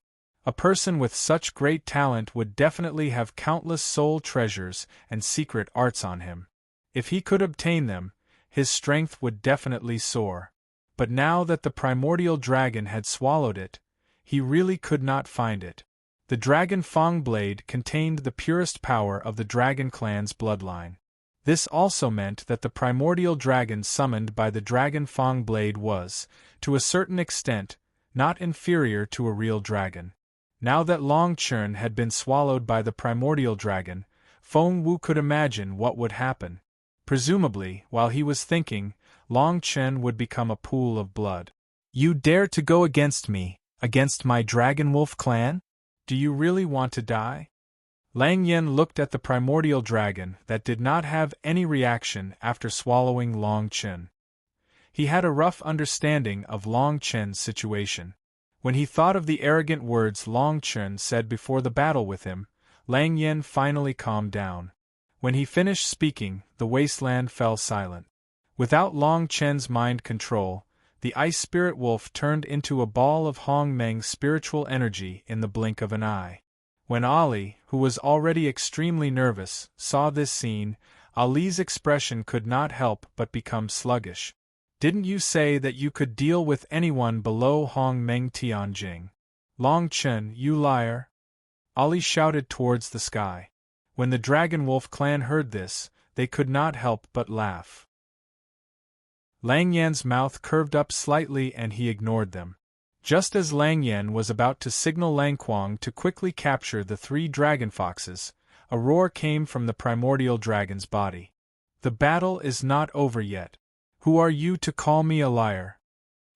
A person with such great talent would definitely have countless soul treasures and secret arts on him. If he could obtain them, his strength would definitely soar. But now that the primordial dragon had swallowed it, he really could not find it. The Dragon Fang blade contained the purest power of the Dragon clan's bloodline. This also meant that the primordial dragon summoned by the Dragon Fang blade was, to a certain extent, not inferior to a real dragon. Now that Long Chun had been swallowed by the primordial dragon, Feng Wu could imagine what would happen. Presumably, while he was thinking, Long Chen would become a pool of blood. "You dare to go against me, against my Dragon Wolf clan? Do you really want to die?" Lang Yen looked at the primordial dragon that did not have any reaction after swallowing Long Chen. He had a rough understanding of Long Chen's situation. When he thought of the arrogant words Long Chen said before the battle with him, Lang Yen finally calmed down. When he finished speaking, the wasteland fell silent. Without Long Chen's mind control, the Ice Spirit Wolf turned into a ball of Hong Meng's spiritual energy in the blink of an eye. When Ali, who was already extremely nervous, saw this scene, Ali's expression could not help but become sluggish. "Didn't you say that you could deal with anyone below Hong Meng Tianjing? Long Chen, you liar!" Ali shouted towards the sky. When the Dragon Wolf clan heard this, they could not help but laugh. Lang Yan's mouth curved up slightly and he ignored them. Just as Lang Yan was about to signal Lang Kuang to quickly capture the 3 dragon foxes, a roar came from the primordial dragon's body. "The battle is not over yet. Who are you to call me a liar?"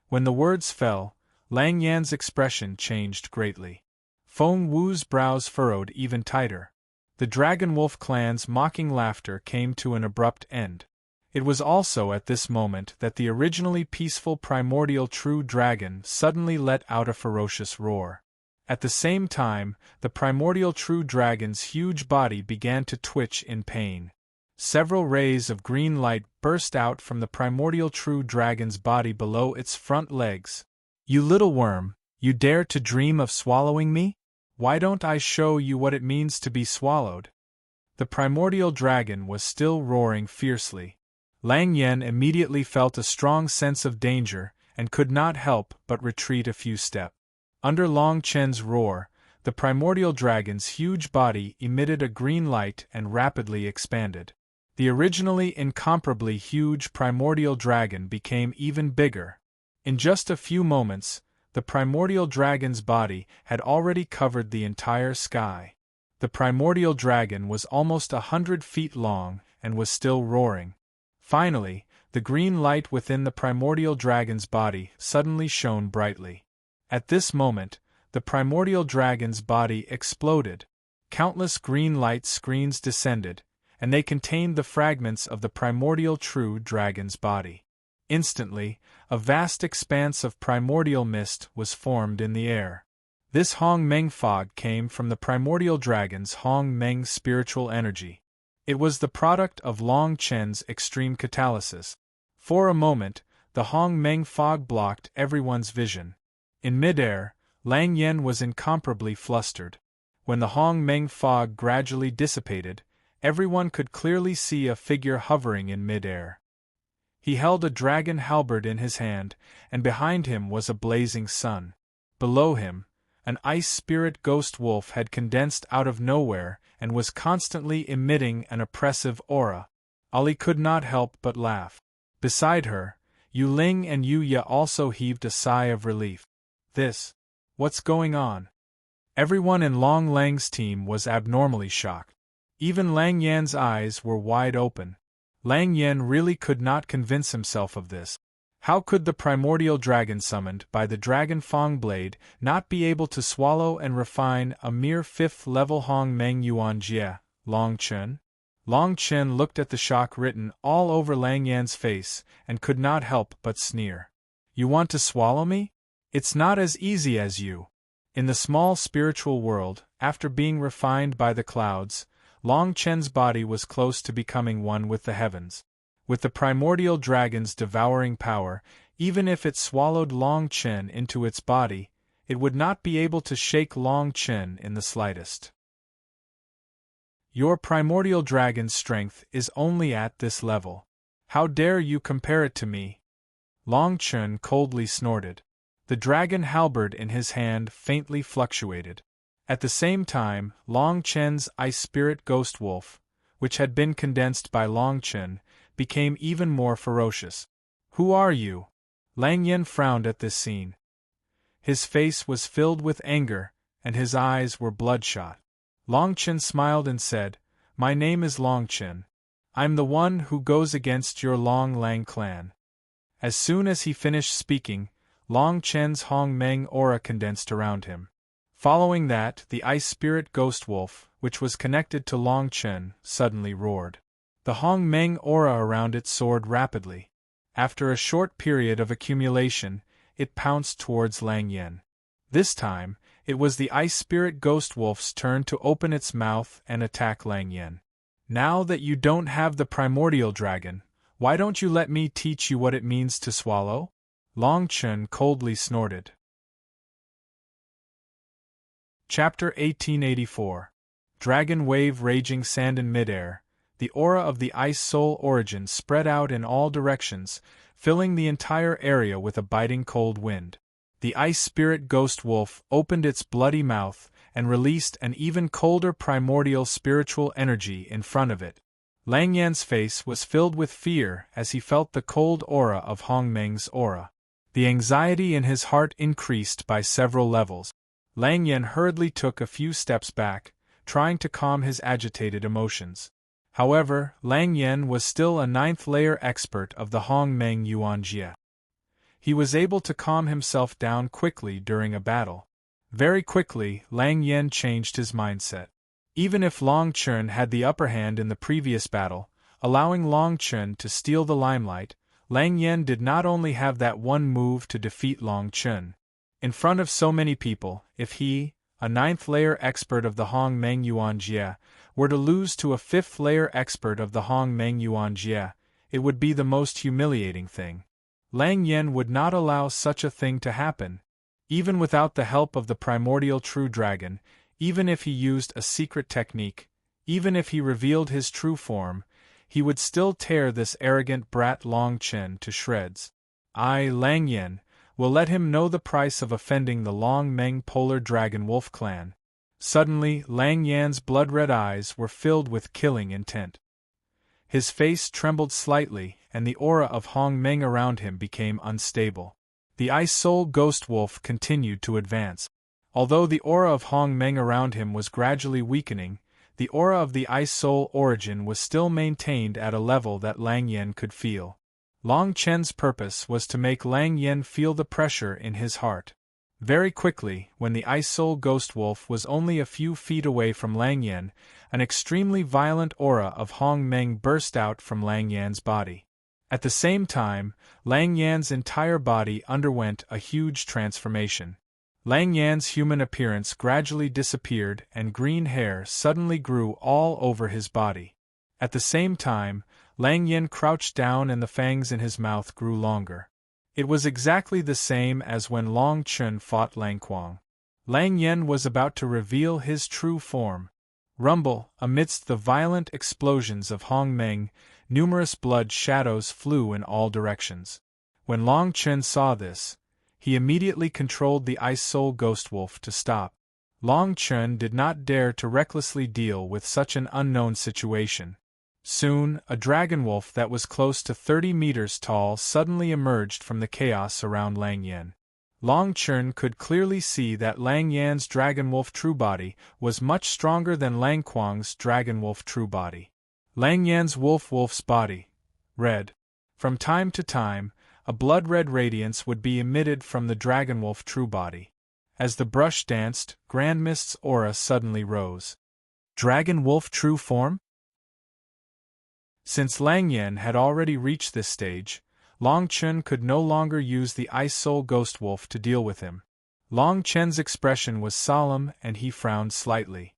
When the words fell, Lang Yan's expression changed greatly. Feng Wu's brows furrowed even tighter. The Dragon Wolf clan's mocking laughter came to an abrupt end. It was also at this moment that the originally peaceful primordial true dragon suddenly let out a ferocious roar. At the same time, the primordial true dragon's huge body began to twitch in pain. Several rays of green light burst out from the primordial true dragon's body below its front legs. "You little worm, you dare to dream of swallowing me? Why don't I show you what it means to be swallowed?" The primordial dragon was still roaring fiercely. Lang Yen immediately felt a strong sense of danger and could not help but retreat a few steps. Under Long Chen's roar, the primordial dragon's huge body emitted a green light and rapidly expanded. The originally incomparably huge primordial dragon became even bigger. In just a few moments, the primordial dragon's body had already covered the entire sky. The primordial dragon was almost 100 feet long and was still roaring. Finally, the green light within the primordial dragon's body suddenly shone brightly. At this moment, the primordial dragon's body exploded. Countless green light screens descended, and they contained the fragments of the primordial true dragon's body. Instantly, a vast expanse of primordial mist was formed in the air. This Hong Meng fog came from the primordial dragon's Hong Meng spiritual energy. It was the product of Long Chen's extreme catalysis. For a moment, the Hong Meng fog blocked everyone's vision. In midair, Lang Yen was incomparably flustered. When the Hong Meng fog gradually dissipated, everyone could clearly see a figure hovering in midair. He held a dragon halberd in his hand, and behind him was a blazing sun. Below him, an ice spirit ghost wolf had condensed out of nowhere and was constantly emitting an oppressive aura. Ali could not help but laugh. Beside her, Yu Ling and Yu Ya also heaved a sigh of relief. What's going on? Everyone in Long Lang's team was abnormally shocked. Even Lang Yan's eyes were wide open. Lang Yan really could not convince himself of this. How could the primordial dragon summoned by the Dragon Fang Blade not be able to swallow and refine a mere 5th-level Hong Meng Yuan Jie, Long Chen? Long Chen looked at the shock written all over Lang Yan's face and could not help but sneer. You want to swallow me? It's not as easy as you. In the small spiritual world, after being refined by the clouds, Long Chen's body was close to becoming one with the heavens. With the primordial dragon's devouring power, even if it swallowed Long Chen into its body, it would not be able to shake Long Chen in the slightest. Your primordial dragon's strength is only at this level. How dare you compare it to me? Long Chen coldly snorted. The dragon halberd in his hand faintly fluctuated. At the same time, Long Chen's ice spirit ghost wolf, which had been condensed by Long Chen, became even more ferocious. Who are you? Lang Yen frowned at this scene. His face was filled with anger, and his eyes were bloodshot. Long Chen smiled and said, My name is Long Chen. I'm the one who goes against your Long Lang clan. As soon as he finished speaking, Long Chen's Hong Meng aura condensed around him. Following that, the ice spirit ghost wolf, which was connected to Long Chen, suddenly roared. The Hong Meng aura around it soared rapidly. After a short period of accumulation, it pounced towards Lang Yen. This time, it was the ice spirit ghost wolf's turn to open its mouth and attack Lang Yen. Now that you don't have the primordial dragon, why don't you let me teach you what it means to swallow? Long Chen coldly snorted. Chapter 1884. Dragon Wave Raging Sand in Midair. The aura of the Ice Soul Origin spread out in all directions, filling the entire area with a biting cold wind. The Ice Spirit Ghost Wolf opened its bloody mouth and released an even colder primordial spiritual energy in front of it. Lang Yan's face was filled with fear as he felt the cold aura of Hong Meng's aura. The anxiety in his heart increased by several levels. Lang Yan hurriedly took a few steps back, trying to calm his agitated emotions. However, Lang Yan was still a 9th-layer expert of the Hong Meng Yuan Jie. He was able to calm himself down quickly during a battle. Very quickly, Lang Yan changed his mindset. Even if Long Chen had the upper hand in the previous battle, allowing Long Chen to steal the limelight, Lang Yan did not only have that one move to defeat Long Chen. In front of so many people, if he, a 9th-layer expert of the Hong Meng Yuan Jie, were to lose to a 5th-layer expert of the Hong Meng Yuan Jie, it would be the most humiliating thing. Lang Yen would not allow such a thing to happen. Even without the help of the primordial true dragon, even if he used a secret technique, even if he revealed his true form, he would still tear this arrogant brat Long Chen to shreds. I, Lang Yen, will let him know the price of offending the Long Meng Polar Dragon Wolf clan. Suddenly, Lang Yan's blood-red eyes were filled with killing intent. His face trembled slightly, and the aura of Hong Meng around him became unstable. The Ice Soul Ghost Wolf continued to advance. Although the aura of Hong Meng around him was gradually weakening, the aura of the Ice Soul Origin was still maintained at a level that Lang Yen could feel. Long Chen's purpose was to make Lang Yen feel the pressure in his heart. Very quickly, when the Ice Soul Ghost Wolf was only a few feet away from Lang Yen, an extremely violent aura of Hong Meng burst out from Lang Yan's body. At the same time, Lang Yan's entire body underwent a huge transformation. Lang Yan's human appearance gradually disappeared and green hair suddenly grew all over his body. At the same time, Lang Yan crouched down and the fangs in his mouth grew longer. It was exactly the same as when Long Chun fought Lang Quang. Lang Yan was about to reveal his true form. Rumble, amidst the violent explosions of Hong Meng, numerous blood shadows flew in all directions. When Long Chun saw this, he immediately controlled the Ice Soul Ghost Wolf to stop. Long Chun did not dare to recklessly deal with such an unknown situation. Soon, a dragon wolf that was close to 30 meters tall suddenly emerged from the chaos around Lang Yan. Long Chun could clearly see that Lang Yan's dragon wolf true body was much stronger than Lang Quang's dragon wolf true body. Lang Yan's wolf's body, red. From time to time, a blood-red radiance would be emitted from the dragon wolf true body. As the brush danced, Grand Mist's aura suddenly rose. Dragon wolf true form? Since Lang Yan had already reached this stage, Long Chun could no longer use the Ice Soul Ghost Wolf to deal with him. Long Chun's expression was solemn and he frowned slightly.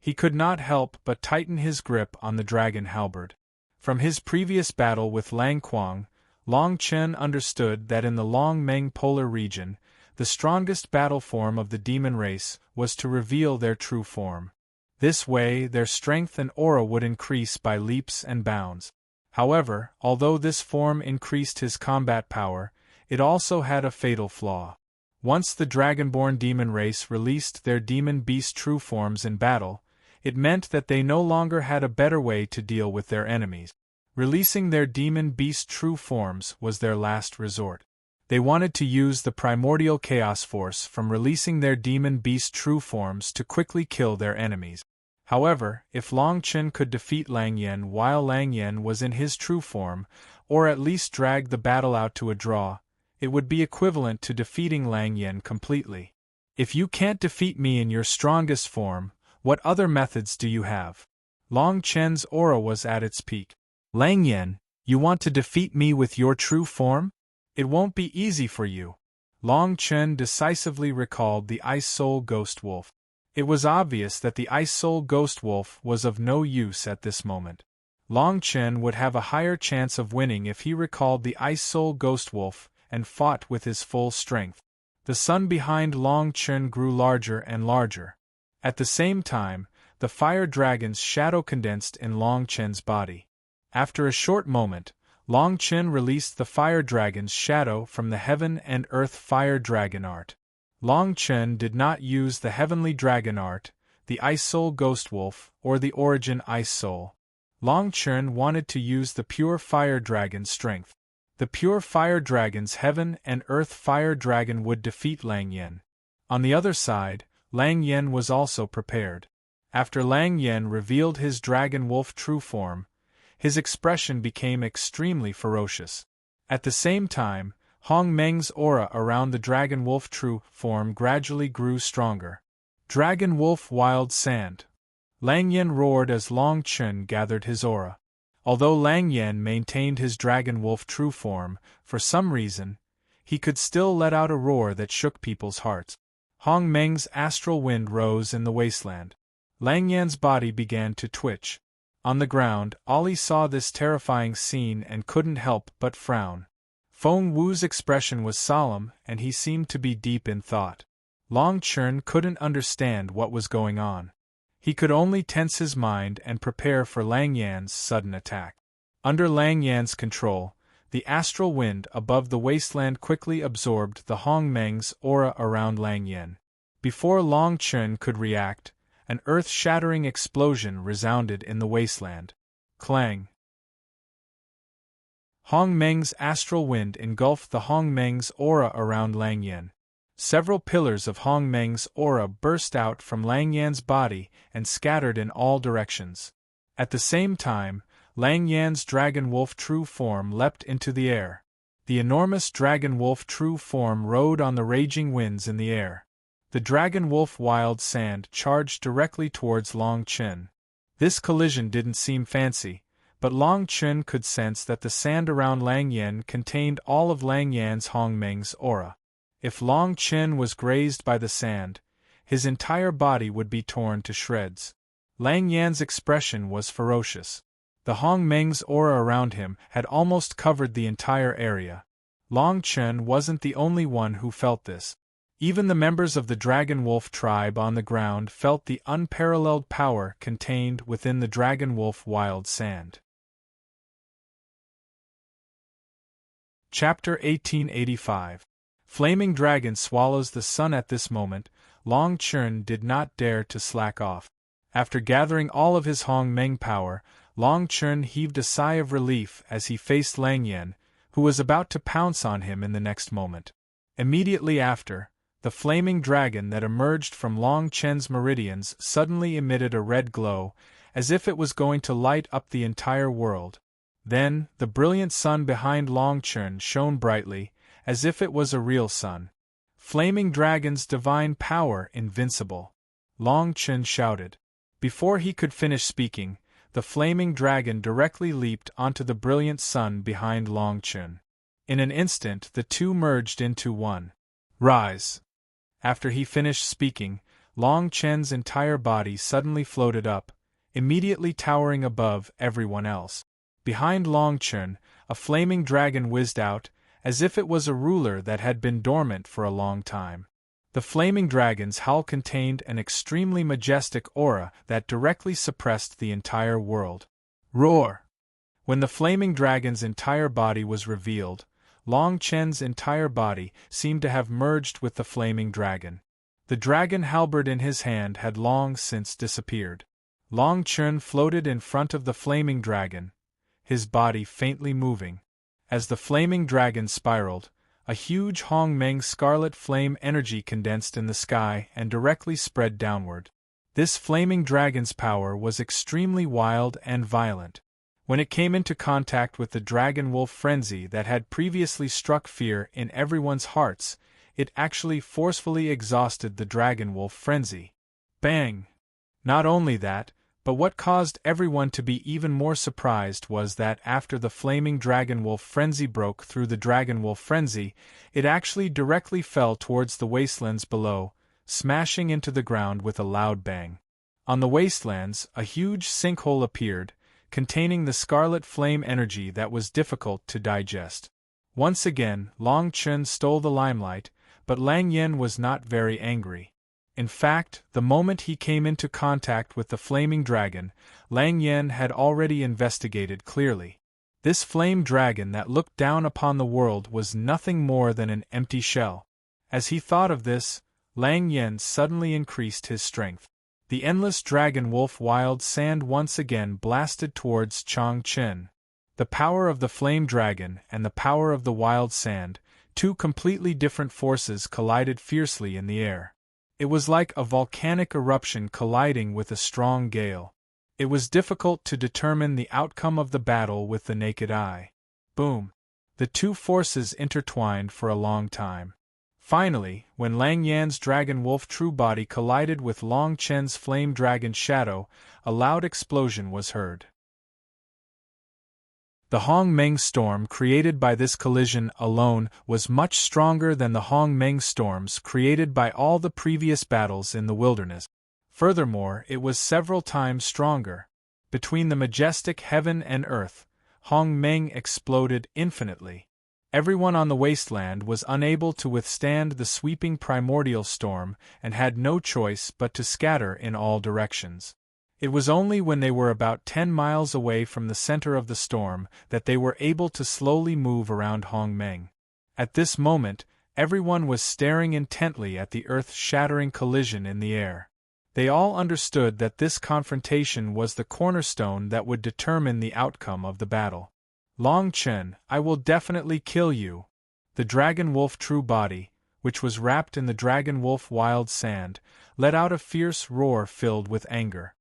He could not help but tighten his grip on the dragon halberd. From his previous battle with Lang Quang, Long Chun understood that in the Long Meng polar region, the strongest battle form of the demon race was to reveal their true form. This way, their strength and aura would increase by leaps and bounds. However, although this form increased his combat power, it also had a fatal flaw. Once the dragonborn demon race released their demon beast true forms in battle, it meant that they no longer had a better way to deal with their enemies. Releasing their demon beast true forms was their last resort. They wanted to use the primordial chaos force from releasing their demon beast true forms to quickly kill their enemies. However, if Long Chun could defeat Lang Yan while Lang Yan was in his true form, or at least drag the battle out to a draw, it would be equivalent to defeating Lang Yan completely. If you can't defeat me in your strongest form, what other methods do you have? Long Chun's aura was at its peak. Lang Yan, you want to defeat me with your true form? It won't be easy for you. Long Chun decisively recalled the Ice Soul Ghost Wolf. It was obvious that the Ice Soul Ghost Wolf was of no use at this moment. Long Chun would have a higher chance of winning if he recalled the Ice Soul Ghost Wolf and fought with his full strength. The sun behind Long Chun grew larger and larger. At the same time, the fire dragon's shadow condensed in Long Chun's body. After a short moment, Long Chun released the fire dragon's shadow from the heaven and earth fire dragon art. Long Chun did not use the heavenly dragon art, the Ice Soul Ghost Wolf, or the Origin Ice Soul. Long Chun wanted to use the pure fire dragon's strength. The pure fire dragon's heaven and earth fire dragon would defeat Lang Yan. On the other side, Lang Yan was also prepared. After Lang Yan revealed his dragon wolf true form, his expression became extremely ferocious. At the same time, Hong Meng's aura around the dragon wolf true form gradually grew stronger. Dragon wolf wild sand. Lang Yan roared as Long Chun gathered his aura. Although Lang Yan maintained his dragon wolf true form, for some reason, he could still let out a roar that shook people's hearts. Hong Meng's astral wind rose in the wasteland. Lang Yan's body began to twitch. On the ground, Ollie saw this terrifying scene and couldn't help but frown. Feng Wu's expression was solemn and he seemed to be deep in thought. Long Chun couldn't understand what was going on. He could only tense his mind and prepare for Lang Yan's sudden attack. Under Lang Yan's control, the astral wind above the wasteland quickly absorbed the Hong Meng's aura around Lang Yan. Before Long Chun could react, an earth-shattering explosion resounded in the wasteland. Clang! Hong Meng's astral wind engulfed the Hong Meng's aura around Lang Yan. Several pillars of Hong Meng's aura burst out from Lang Yan's body and scattered in all directions. At the same time, Lang Yan's dragon wolf true form leapt into the air. The enormous dragon wolf true form rode on the raging winds in the air. The dragon wolf wild sand charged directly towards Long Chun. This collision didn't seem fancy, but Long Chun could sense that the sand around Lang Yan contained all of Lang Yan's Hong Meng's aura. If Long Chen was grazed by the sand, his entire body would be torn to shreds. Lang Yan's expression was ferocious. The Hong Meng's aura around him had almost covered the entire area. Long Chen wasn't the only one who felt this. Even the members of the Dragon Wolf tribe on the ground felt the unparalleled power contained within the Dragon Wolf wild sand. Chapter 1885. Flaming Dragon swallows the sun. At this moment, Long Chen did not dare to slack off. After gathering all of his Hong Meng power, Long Chen heaved a sigh of relief as he faced Lang Yan, who was about to pounce on him in the next moment. Immediately after, the flaming dragon that emerged from Long Chen's meridians suddenly emitted a red glow, as if it was going to light up the entire world. Then, the brilliant sun behind Long Chen shone brightly, as if it was a real sun. Flaming Dragon's divine power invincible! Long Chen shouted. Before he could finish speaking, the flaming dragon directly leaped onto the brilliant sun behind Long Chen. In an instant the two merged into one. Rise! After he finished speaking, Long Chen's entire body suddenly floated up, immediately towering above everyone else. Behind Long Chen, a flaming dragon whizzed out, as if it was a ruler that had been dormant for a long time. The flaming dragon's howl contained an extremely majestic aura that directly suppressed the entire world. Roar! When the flaming dragon's entire body was revealed, Long Chen's entire body seemed to have merged with the flaming dragon. The dragon halberd in his hand had long since disappeared. Long Chen floated in front of the flaming dragon, his body faintly moving. As the flaming dragon spiraled, a huge Hong Meng scarlet flame energy condensed in the sky and directly spread downward. This flaming dragon's power was extremely wild and violent. When it came into contact with the Dragon Wolf frenzy that had previously struck fear in everyone's hearts, it actually forcefully exhausted the Dragon Wolf frenzy. Bang! Not only that, but what caused everyone to be even more surprised was that after the flaming Dragon Wolf frenzy broke through the Dragon Wolf frenzy, it actually directly fell towards the wastelands below, smashing into the ground with a loud bang. On the wastelands, a huge sinkhole appeared, containing the scarlet flame energy that was difficult to digest. Once again, Long Chen stole the limelight, but Lang Yan was not very angry. In fact, the moment he came into contact with the flaming dragon, Lang Yan had already investigated clearly. This flame dragon that looked down upon the world was nothing more than an empty shell. As he thought of this, Lang Yan suddenly increased his strength. The endless Dragon Wolf wild sand once again blasted towards Chang Chen. The power of the flame dragon and the power of the wild sand, two completely different forces, collided fiercely in the air. It was like a volcanic eruption colliding with a strong gale. It was difficult to determine the outcome of the battle with the naked eye. Boom! The two forces intertwined for a long time. Finally, when Lang Yan's Dragon Wolf true body collided with Long Chen's flame dragon shadow, a loud explosion was heard. The Hong Meng storm created by this collision alone was much stronger than the Hong Meng storms created by all the previous battles in the wilderness. Furthermore, it was several times stronger. Between the majestic heaven and earth, Hong Meng exploded infinitely. Everyone on the wasteland was unable to withstand the sweeping primordial storm and had no choice but to scatter in all directions. It was only when they were about 10 miles away from the center of the storm that they were able to slowly move around Hong Meng. At this moment, everyone was staring intently at the earth-shattering collision in the air. They all understood that this confrontation was the cornerstone that would determine the outcome of the battle. Long Chen, I will definitely kill you. The Dragon Wolf true body, which was wrapped in the Dragon Wolf wild sand, let out a fierce roar filled with anger.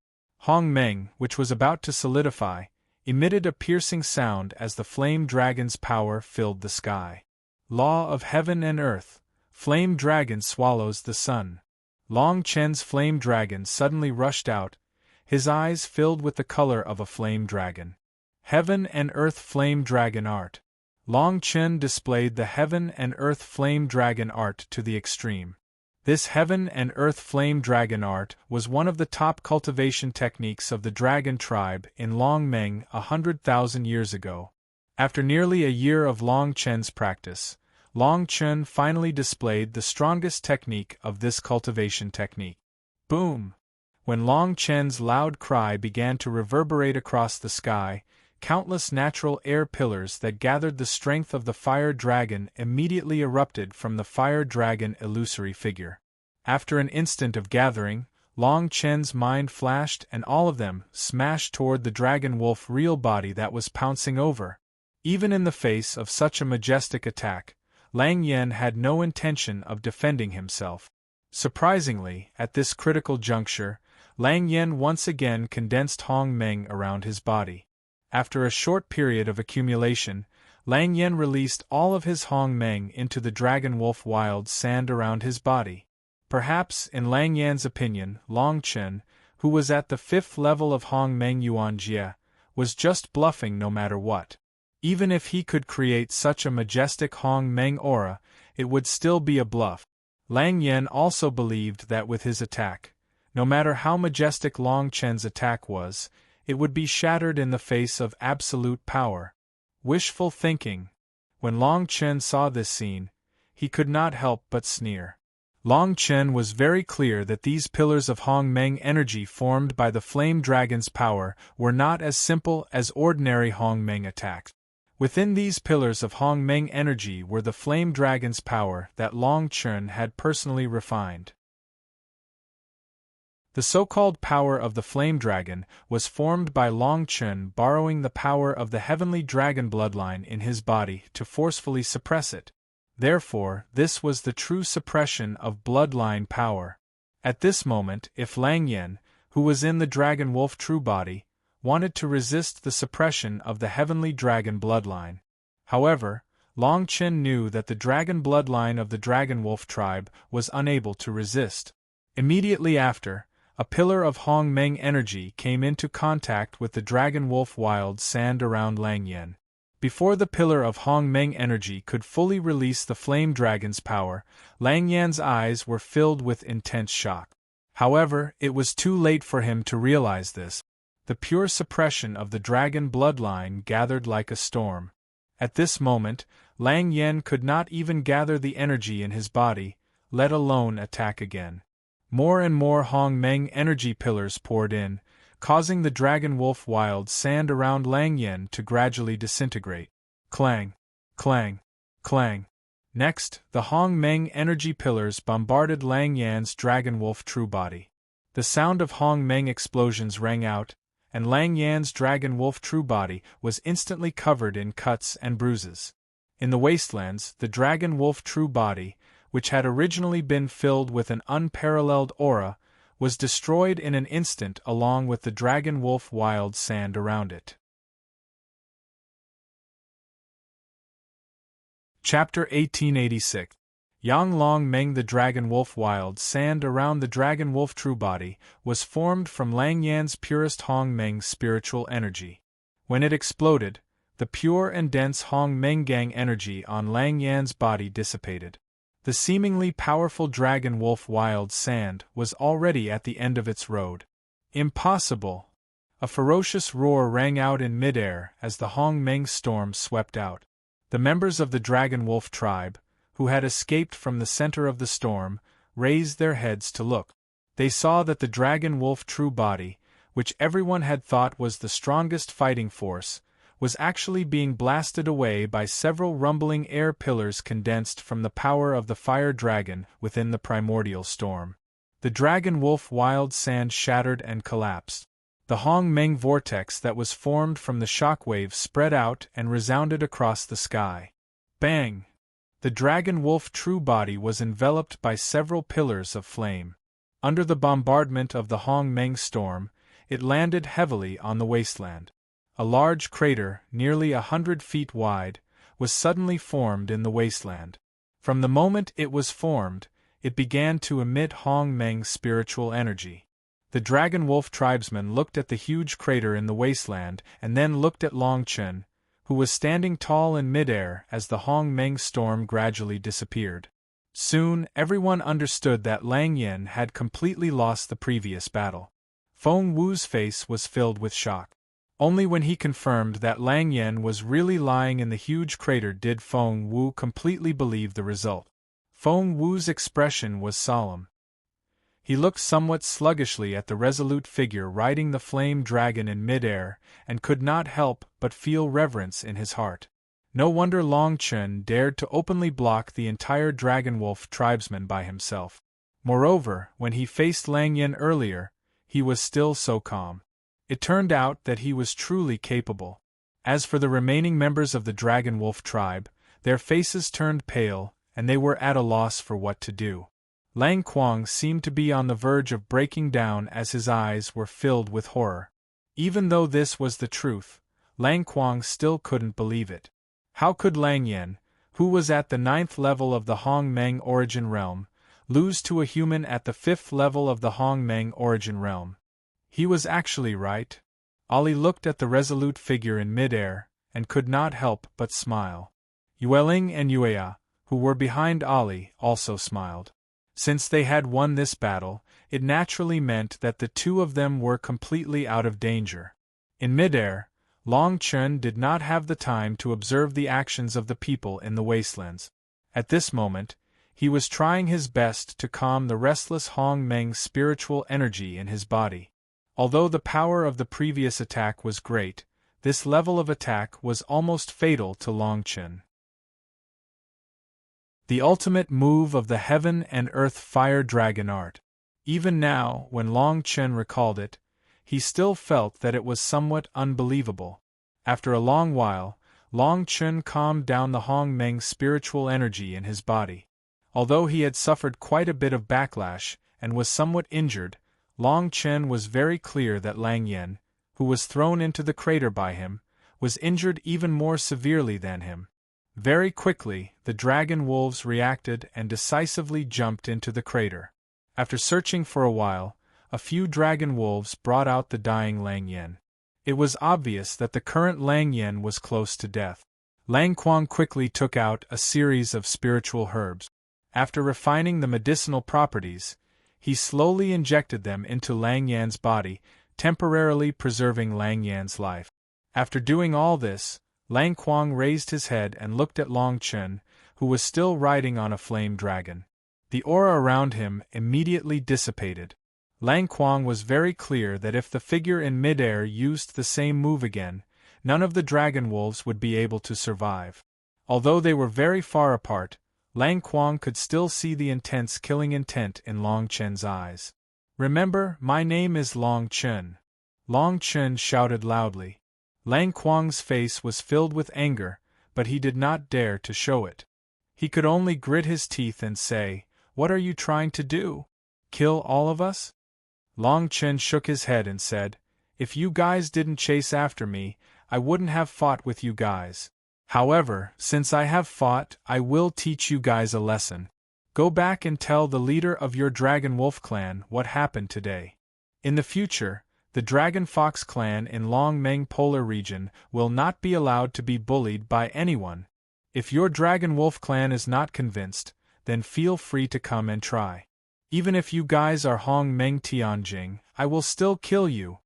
Hong Meng, which was about to solidify, emitted a piercing sound as the flame dragon's power filled the sky. Law of heaven and earth, flame dragon swallows the sun. Long Chen's flame dragon suddenly rushed out, his eyes filled with the color of a flame dragon. Heaven and earth flame dragon art. Long Chen displayed the heaven and earth flame dragon art to the extreme. This heaven and earth flame dragon art was one of the top cultivation techniques of the dragon tribe in Long Meng 100,000 years ago. After nearly a year of Long Chen's practice, Long Chen finally displayed the strongest technique of this cultivation technique. Boom! When Long Chen's loud cry began to reverberate across the sky, countless natural air pillars that gathered the strength of the fire dragon immediately erupted from the fire dragon illusory figure. After an instant of gathering, Long Chen's mind flashed and all of them smashed toward the dragon wolf real body that was pouncing over. Even in the face of such a majestic attack, Lang Yen had no intention of defending himself. Surprisingly, at this critical juncture, Lang Yen once again condensed Hong Meng around his body. After a short period of accumulation, Lang Yen released all of his Hong Meng into the dragon wolf wild sand around his body. Perhaps, in Lang Yan's opinion, Long Chen, who was at the 5th level of Hong Meng Yuan Jie, was just bluffing no matter what. Even if he could create such a majestic Hong Meng aura, it would still be a bluff. Lang Yen also believed that with his attack, no matter how majestic Long Chen's attack was, it would be shattered in the face of absolute power. Wishful thinking. When Long Chen saw this scene, he could not help but sneer. Long Chen was very clear that these pillars of Hong Meng energy formed by the flame dragon's power were not as simple as ordinary Hong Meng attacks. Within these pillars of Hong Meng energy were the flame dragon's power that Long Chen had personally refined. The so-called power of the flame dragon was formed by Long Chen borrowing the power of the heavenly dragon bloodline in his body to forcefully suppress it. Therefore, this was the true suppression of bloodline power. At this moment, if Lang Yen, who was in the dragon wolf true body, wanted to resist the suppression of the heavenly dragon bloodline. However, Long Chen knew that the dragon bloodline of the dragon wolf tribe was unable to resist. Immediately after, a pillar of Hong Meng energy came into contact with the dragon wolf wild sand around Lang Yen. Before the pillar of Hong Meng energy could fully release the flame dragon's power, Lang Yan's eyes were filled with intense shock. However, it was too late for him to realize this. The pure suppression of the dragon bloodline gathered like a storm. At this moment, Lang Yen could not even gather the energy in his body, let alone attack again. More and more Hong Meng energy pillars poured in, causing the dragon wolf wild sand around Lang Yen to gradually disintegrate. Clang! Clang! Clang! Next, the Hong Meng energy pillars bombarded Lang Yan's dragon wolf true body. The sound of Hong Meng explosions rang out, and Lang Yan's dragon wolf true body was instantly covered in cuts and bruises. In the wastelands, the dragon wolf true body, which had originally been filled with an unparalleled aura, was destroyed in an instant along with the dragon wolf wild sand around it. Chapter 1886. Yang Long Meng. The dragon wolf wild sand around the dragon wolf true body was formed from Lang Yan's purest Hong Meng spiritual energy. When it exploded, the pure and dense Hong Meng gang energy on Lang Yan's body dissipated. The seemingly powerful dragon wolf wild sand was already at the end of its road. Impossible! A ferocious roar rang out in midair as the Hong Meng storm swept out. The members of the dragon wolf tribe, who had escaped from the center of the storm, raised their heads to look. They saw that the dragon wolf true body, which everyone had thought was the strongest fighting force, was actually being blasted away by several rumbling air pillars condensed from the power of the fire dragon within the primordial storm. The dragon wolf wild sand shattered and collapsed. The Hong Meng vortex that was formed from the shockwave spread out and resounded across the sky. Bang! The dragon wolf true body was enveloped by several pillars of flame. Under the bombardment of the Hong Meng storm, it landed heavily on the wasteland. A large crater, nearly 100 feet wide, was suddenly formed in the wasteland. From the moment it was formed, it began to emit Hong Meng's spiritual energy. The dragon wolf tribesmen looked at the huge crater in the wasteland and then looked at Long Chen, who was standing tall in midair as the Hong Meng storm gradually disappeared. Soon, everyone understood that Lang Yen had completely lost the previous battle. Feng Wu's face was filled with shock. Only when he confirmed that Lang Yen was really lying in the huge crater did Feng Wu completely believe the result. Feng Wu's expression was solemn. He looked somewhat sluggishly at the resolute figure riding the flame dragon in midair, and could not help but feel reverence in his heart. No wonder Long Chen dared to openly block the entire Dragon Wolf tribesmen by himself. Moreover, when he faced Lang Yen earlier, he was still so calm. It turned out that he was truly capable. As for the remaining members of the Dragon Wolf tribe, their faces turned pale, and they were at a loss for what to do. Lang Quang seemed to be on the verge of breaking down as his eyes were filled with horror. Even though this was the truth, Lang Quang still couldn't believe it. How could Lang Yen, who was at the 9th level of the Hong Meng origin realm, lose to a human at the 5th level of the Hong Meng origin realm? He was actually right. Ali looked at the resolute figure in midair, and could not help but smile. Yueling and Yueya, who were behind Ali, also smiled. Since they had won this battle, it naturally meant that the two of them were completely out of danger. In midair, Long Chen did not have the time to observe the actions of the people in the wastelands. At this moment, he was trying his best to calm the restless Hong Meng spiritual energy in his body. Although the power of the previous attack was great, this level of attack was almost fatal to Long Chen. The ultimate move of the Heaven and Earth Fire Dragon art. Even now, when Long Chen recalled it, he still felt that it was somewhat unbelievable. After a long while, Long Chen calmed down the Hong Meng spiritual energy in his body. Although he had suffered quite a bit of backlash and was somewhat injured, Long Chen was very clear that Lang Yen, who was thrown into the crater by him, was injured even more severely than him. Very quickly, the dragon wolves reacted and decisively jumped into the crater. After searching for a while, a few dragon wolves brought out the dying Lang Yen. It was obvious that the current Lang Yen was close to death. Lang Quang quickly took out a series of spiritual herbs. After refining the medicinal properties, he slowly injected them into Lang Yan's body, temporarily preserving Lang Yan's life. After doing all this, Lang Quang raised his head and looked at Long Chen, who was still riding on a flame dragon. The aura around him immediately dissipated. Lang Quang was very clear that if the figure in midair used the same move again, none of the dragon wolves would be able to survive. Although they were very far apart, Lang Quang could still see the intense killing intent in Long Chen's eyes. "Remember, my name is Long Chen," Long Chen shouted loudly. Lang Quang's face was filled with anger, but he did not dare to show it. He could only grit his teeth and say, "What are you trying to do? Kill all of us?" Long Chen shook his head and said, "If you guys didn't chase after me, I wouldn't have fought with you guys. However, since I have fought, I will teach you guys a lesson. Go back and tell the leader of your Dragon Wolf clan what happened today. In the future, the Dragon Fox clan in Long Meng Polar region will not be allowed to be bullied by anyone. If your Dragon Wolf clan is not convinced, then feel free to come and try. Even if you guys are Hong Meng Tianjing, I will still kill you."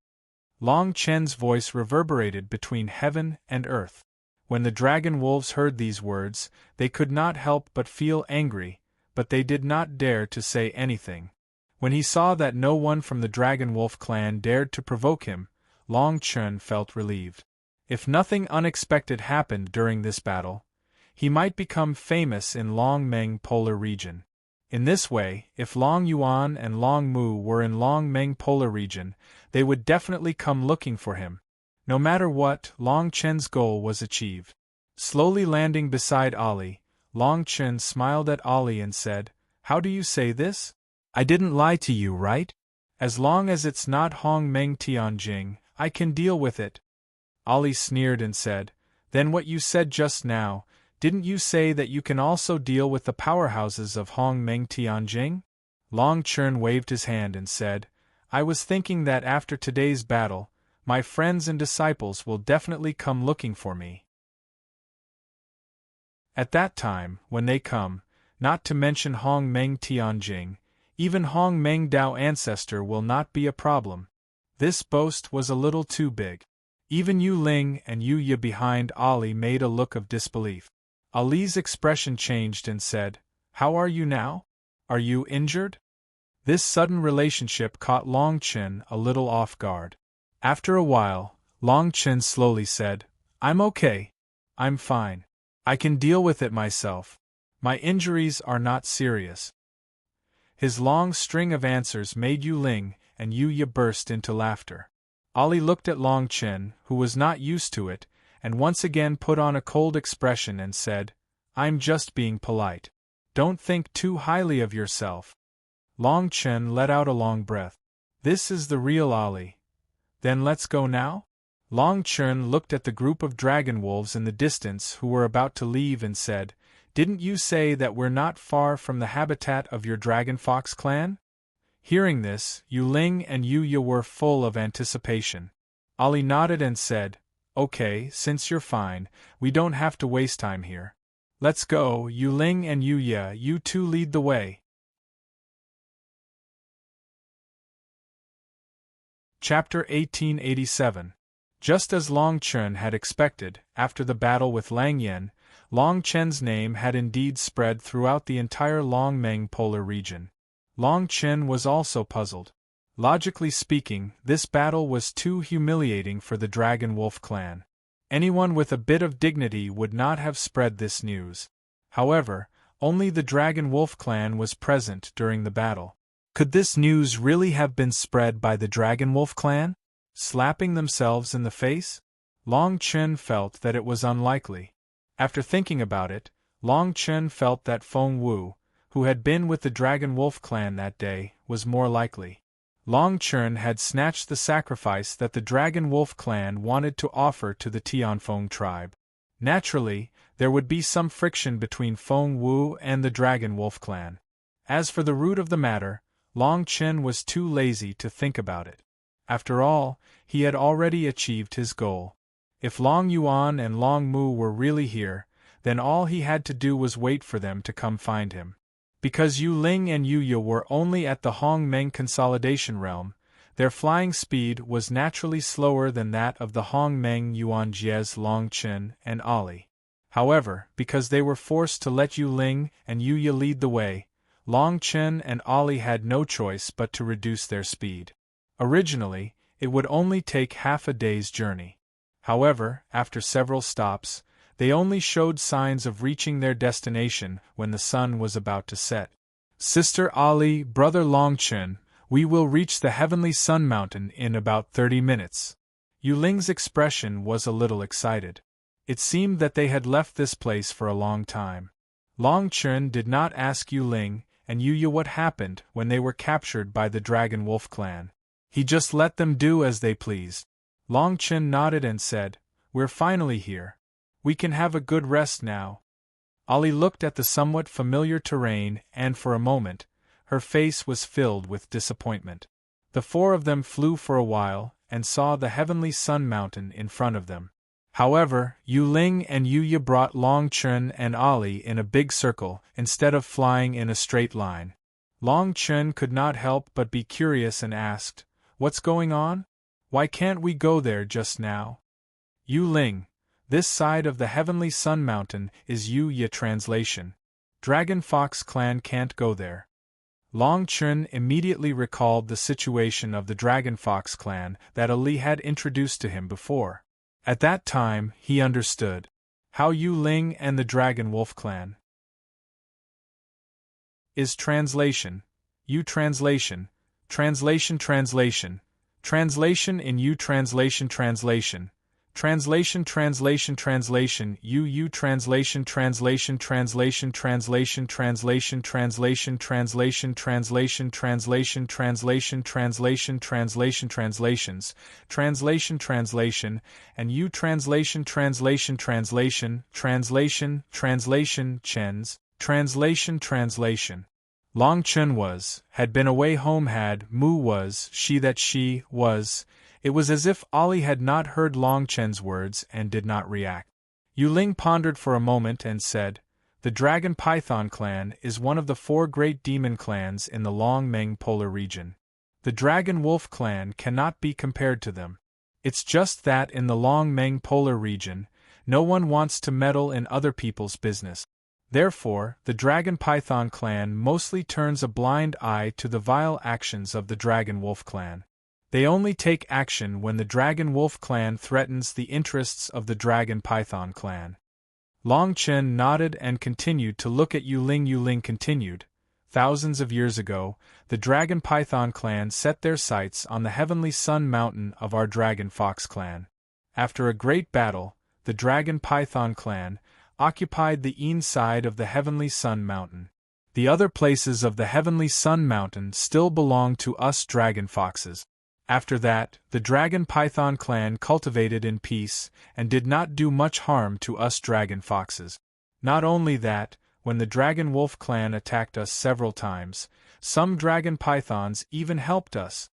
Long Chen's voice reverberated between heaven and earth. When the dragon wolves heard these words, they could not help but feel angry, but they did not dare to say anything. When he saw that no one from the Dragon Wolf clan dared to provoke him, Long Chen felt relieved. If nothing unexpected happened during this battle, he might become famous in Long Meng Polar region. In this way, if Long Yuan and Long Mu were in Long Meng Polar region, they would definitely come looking for him. No matter what, Long Chen's goal was achieved. Slowly landing beside Ali, Long Chen smiled at Ali and said, "How do you say this? I didn't lie to you, right? As long as it's not Hong Meng Tianjing, I can deal with it." Ali sneered and said, "Then what you said just now, didn't you say that you can also deal with the powerhouses of Hong Meng Tianjing?" Long Chen waved his hand and said, "I was thinking that after today's battle, my friends and disciples will definitely come looking for me. At that time, when they come, not to mention Hong Meng Tianjing, even Hong Meng Dao ancestor will not be a problem. This boast was a little too big. Even Yu Ling and Yu Ye behind Ali made a look of disbelief. Ali's expression changed and said, "How are you now? Are you injured?" This sudden relationship caught Long Chen a little off guard. After a while, Long Chen slowly said, "I'm okay. I'm fine. I can deal with it myself. My injuries are not serious." His long string of answers made Yu Ling and Yu Ye burst into laughter. Ali looked at Long Chen, who was not used to it, and once again put on a cold expression and said, "I'm just being polite. Don't think too highly of yourself." Long Chen let out a long breath. "This is the real Ali. Then let's go now?" Long Chen looked at the group of dragon wolves in the distance who were about to leave and said, "Didn't you say that we're not far from the habitat of your Dragon Fox clan?" Hearing this, Yu Ling and Yu Ye were full of anticipation. Ali nodded and said, "Okay, since you're fine, we don't have to waste time here. Let's go, Yu Ling and Yu Ye, you two lead the way." Chapter 1887. Just as Long Chen had expected, after the battle with Lang Yen, Long Chen's name had indeed spread throughout the entire Long Meng polar region. Long Chen was also puzzled. Logically speaking, this battle was too humiliating for the Dragon Wolf clan. Anyone with a bit of dignity would not have spread this news. However, only the Dragon Wolf clan was present during the battle. Could this news really have been spread by the Dragon Wolf clan? Slapping themselves in the face? Long Chen felt that it was unlikely. After thinking about it, Long Chen felt that Feng Wu, who had been with the Dragon Wolf clan that day, was more likely. Long Chen had snatched the sacrifice that the Dragon Wolf clan wanted to offer to the Tianfeng tribe. Naturally, there would be some friction between Feng Wu and the Dragon Wolf clan. As for the root of the matter, Long Chen was too lazy to think about it. After all, he had already achieved his goal. If Long Yuan and Long Mu were really here, then all he had to do was wait for them to come find him. Because Yu Ling and Yu Ye were only at the Hong Meng consolidation realm, their flying speed was naturally slower than that of the Hong Meng Yuan Jie's Long Chen and Ali. However, because they were forced to let Yu Ling and Yu Ye lead the way, Long Chen and Ali had no choice but to reduce their speed. Originally, it would only take half a day's journey. However, after several stops, they only showed signs of reaching their destination when the sun was about to set. "Sister Ali, brother Long Chen, we will reach the heavenly Sun Mountain in about 30 minutes. Yu Ling's expression was a little excited. It seemed that they had left this place for a long time. Long Chen did not ask Yu Ling and Yu Ye what happened when they were captured by the Dragon Wolf clan. He just let them do as they pleased. Long Chen nodded and said, "We're finally here. We can have a good rest now." Ali looked at the somewhat familiar terrain and for a moment, her face was filled with disappointment. The four of them flew for a while and saw the heavenly Sun Mountain in front of them. However, Yu Ling and Yu Ye brought Long Chen and Ali in a big circle instead of flying in a straight line. Long Chen could not help but be curious and asked, "What's going on? Why can't we go there just now?" Yu Ling, this side of the heavenly Sun Mountain is Yu Ye translation. Dragon Fox clan can't go there. Long Chen immediately recalled the situation of the Dragon Fox clan that Ali had introduced to him before. At that time, he understood. How Yu Ling and the Dragon Wolf clan is translation, Yu translation, translation translation, translation in Yu translation translation, translation translation translation Yu translation translation translation translation translation translation translation translation translation translation translation translation translations translation translation and Yu translation translation translation translation translation Chen's translation translation. Long Chen had been away home had Mu was she that she was. It was as if Ali had not heard Long Chen's words and did not react. Yu Ling pondered for a moment and said, The Dragon Python clan is one of the 4 great demon clans in the Long Meng polar region. The Dragon Wolf clan cannot be compared to them. It's just that in the Long Meng polar region, no one wants to meddle in other people's business. Therefore, the Dragon Python clan mostly turns a blind eye to the vile actions of the Dragon Wolf clan. They only take action when the Dragon Wolf clan threatens the interests of the Dragon Python clan. Long Chen nodded and continued to look at Yu Ling. Yu Ling continued, thousands of years ago, the Dragon Python clan set their sights on the heavenly sun mountain of our Dragon Fox clan. After a great battle, the Dragon Python clan occupied the east side of the heavenly sun mountain. The other places of the heavenly sun mountain still belong to us Dragon Foxes. After that, the Dragon Python clan cultivated in peace and did not do much harm to us Dragon Foxes. Not only that, when the Dragon Wolf clan attacked us several times, some Dragon Pythons even helped us.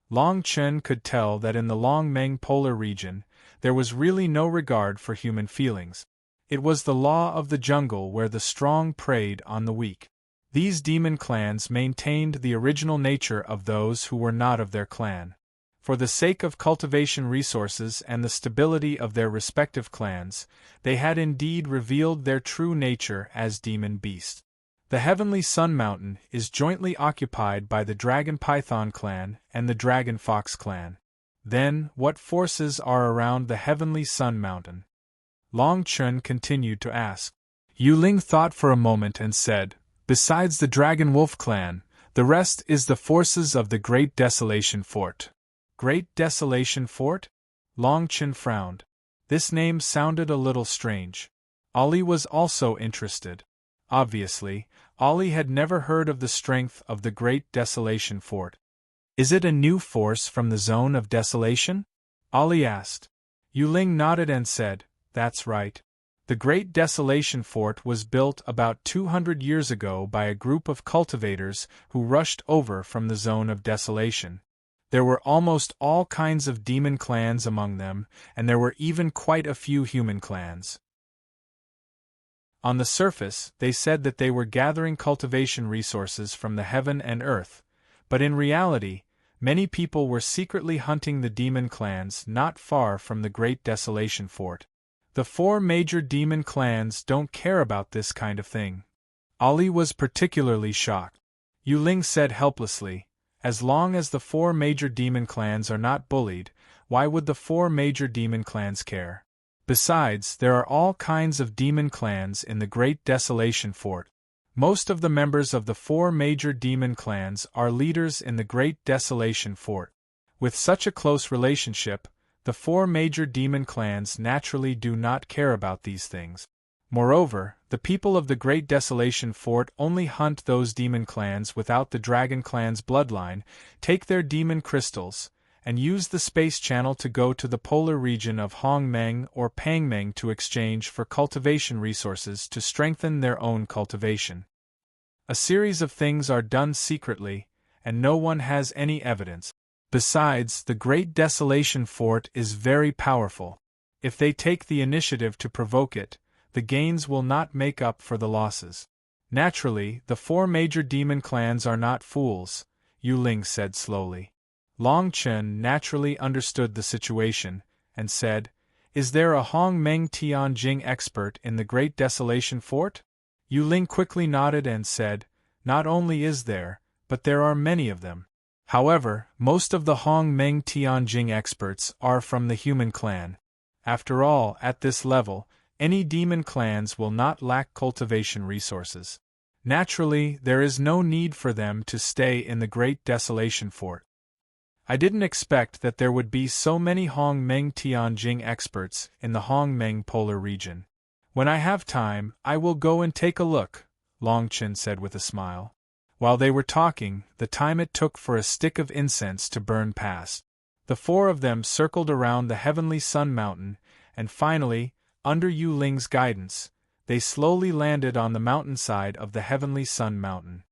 Long Chen could tell that in the Long Meng polar region, there was really no regard for human feelings. It was the law of the jungle where the strong preyed on the weak. These demon clans maintained the original nature of those who were not of their clan. For the sake of cultivation resources and the stability of their respective clans, they had indeed revealed their true nature as demon beasts. The Heavenly Sun Mountain is jointly occupied by the Dragon Python clan and the Dragon Fox clan. Then, what forces are around the Heavenly Sun Mountain? Long Chen continued to ask. Yu Ling thought for a moment and said, besides the Dragon Wolf clan, the rest is the forces of the Great Desolation Fort. Great Desolation Fort? Long Chen frowned. This name sounded a little strange. Ollie was also interested. Obviously, Ollie had never heard of the strength of the Great Desolation Fort. Is it a new force from the Zone of Desolation? Ollie asked. Yu Ling nodded and said, that's right. The Great Desolation Fort was built about 200 years ago by a group of cultivators who rushed over from the Zone of Desolation. There were almost all kinds of demon clans among them, and there were even quite a few human clans. On the surface, they said that they were gathering cultivation resources from the heaven and earth, but in reality, many people were secretly hunting the demon clans not far from the Great Desolation Fort. The 4 major demon clans don't care about this kind of thing. Ollie was particularly shocked. Yu Ling said helplessly, as long as the 4 major demon clans are not bullied, why would the 4 major demon clans care? Besides, there are all kinds of demon clans in the Great Desolation Fort. Most of the members of the 4 major demon clans are leaders in the Great Desolation Fort. With such a close relationship, the 4 major demon clans naturally do not care about these things. Moreover, the people of the Great Desolation Fort only hunt those demon clans without the Dragon clan's bloodline, take their demon crystals, and use the space channel to go to the polar region of Hongmeng or Pangmeng to exchange for cultivation resources to strengthen their own cultivation. A series of things are done secretly, and no one has any evidence. Besides, the Great Desolation Fort is very powerful. If they take the initiative to provoke it, the gains will not make up for the losses. Naturally, the 4 major demon clans are not fools, Yu Ling said slowly. Long Chen naturally understood the situation, and said, is there a Hongmeng Tianjing expert in the Great Desolation Fort? Yu Ling quickly nodded and said, not only is there, but there are many of them. However, most of the Hongmeng Tianjing experts are from the human clan. After all, at this level, any demon clans will not lack cultivation resources. Naturally, there is no need for them to stay in the Great Desolation Fort. I didn't expect that there would be so many Hongmeng Tianjing experts in the Hongmeng polar region. When I have time, I will go and take a look, Long Chen said with a smile. While they were talking, the time it took for a stick of incense to burn passed. The 4 of them circled around the Heavenly Sun Mountain, and finally, under Yu Ling's guidance, they slowly landed on the mountainside of the Heavenly Sun Mountain.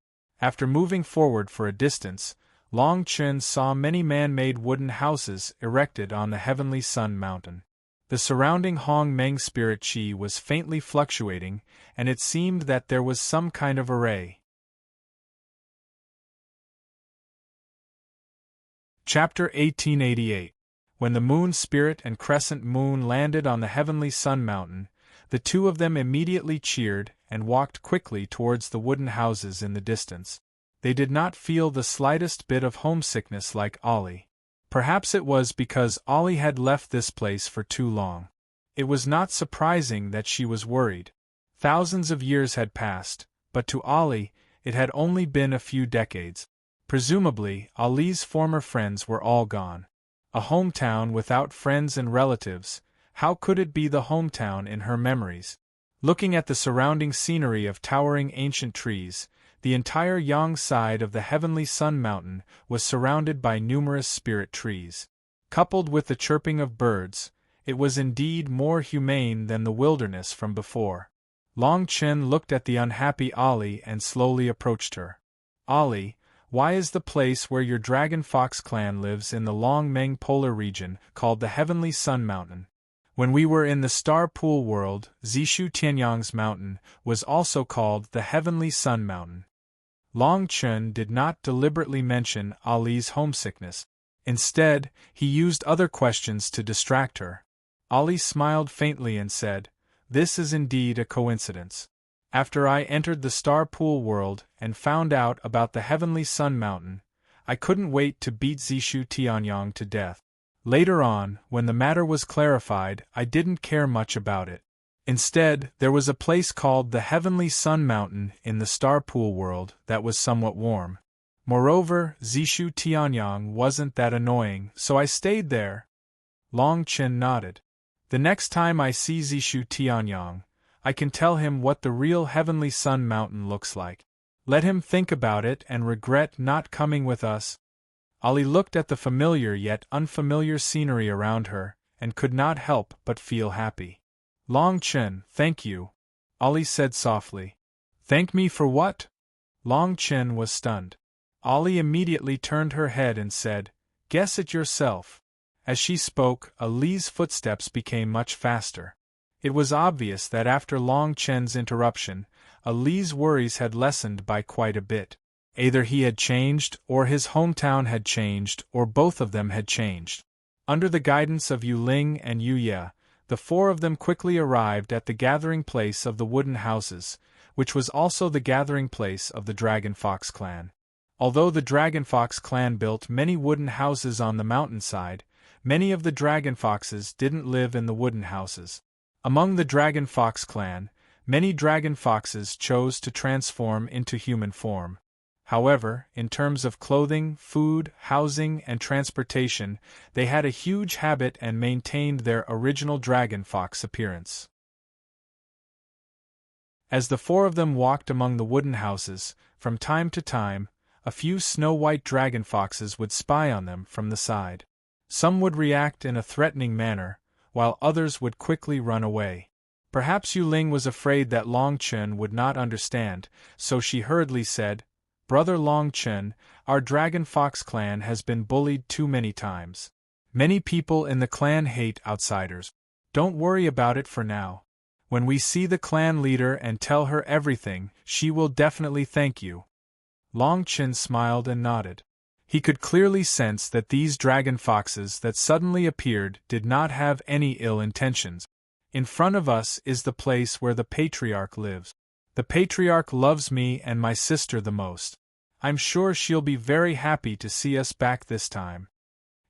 After moving forward for a distance, Long Chen saw many man-made wooden houses erected on the Heavenly Sun Mountain. The surrounding Hong Meng spirit chi was faintly fluctuating, and it seemed that there was some kind of array. Chapter 1888. When the moon spirit and crescent moon landed on the heavenly sun mountain, the two of them immediately cheered and walked quickly towards the wooden houses in the distance. They did not feel the slightest bit of homesickness like Ollie. Perhaps it was because Ollie had left this place for too long. It was not surprising that she was worried. Thousands of years had passed, but to Ollie, it had only been a few decades. Presumably, Ollie's former friends were all gone. A hometown without friends and relatives, how could it be the hometown in her memories? Looking at the surrounding scenery of towering ancient trees, the entire yang side of the heavenly sun mountain was surrounded by numerous spirit trees. Coupled with the chirping of birds, it was indeed more humane than the wilderness from before. Long Chen looked at the unhappy Ollie and slowly approached her. Ollie, why is the place where your Dragon Fox clan lives in the Long Meng polar region called the Heavenly Sun Mountain? When we were in the Star Pool world, Zishu Tianyang's mountain was also called the Heavenly Sun Mountain. Long Chen did not deliberately mention Ollie's homesickness. Instead, he used other questions to distract her. Ollie smiled faintly and said, "This is indeed a coincidence. After I entered the Star Pool world and found out about the Heavenly Sun Mountain, I couldn't wait to beat Zishu Tianyang to death. Later on, when the matter was clarified, I didn't care much about it. Instead, there was a place called the Heavenly Sun Mountain in the Star Pool world that was somewhat warm. Moreover, Zishu Tianyang wasn't that annoying, so I stayed there." Long Chen nodded. "The next time I see Zishu Tianyang, I can tell him what the real Heavenly Sun Mountain looks like. Let him think about it and regret not coming with us." Ollie looked at the familiar yet unfamiliar scenery around her, and could not help but feel happy. "Long Chen, thank you," Ollie said softly. "Thank me for what?" Long Chen was stunned. Ollie immediately turned her head and said, "Guess it yourself." As she spoke, Ali's footsteps became much faster. It was obvious that after Long Chen's interruption, Ali's worries had lessened by quite a bit. Either he had changed, or his hometown had changed, or both of them had changed. Under the guidance of Yu Ling and Yu Ye, the four of them quickly arrived at the gathering place of the wooden houses, which was also the gathering place of the Dragon Fox clan. Although the Dragon Fox clan built many wooden houses on the mountainside, many of the Dragon Foxes didn't live in the wooden houses. Among the Dragon Fox clan, many Dragon Foxes chose to transform into human form. However, in terms of clothing, food, housing, and transportation, they had a huge habit and maintained their original Dragon Fox appearance. As the four of them walked among the wooden houses, from time to time, a few snow-white Dragon Foxes would spy on them from the side. Some would react in a threatening manner, while others would quickly run away. Perhaps Yu Ling was afraid that Long Chen would not understand, so she hurriedly said, "Brother Long Chen, our Dragon Fox clan has been bullied too many times. Many people in the clan hate outsiders. Don't worry about it for now. When we see the clan leader and tell her everything, she will definitely thank you." Long Chen smiled and nodded. He could clearly sense that these Dragon Foxes that suddenly appeared did not have any ill intentions. "In front of us is the place where the Patriarch lives. The Patriarch loves me and my sister the most. I'm sure she'll be very happy to see us back this time."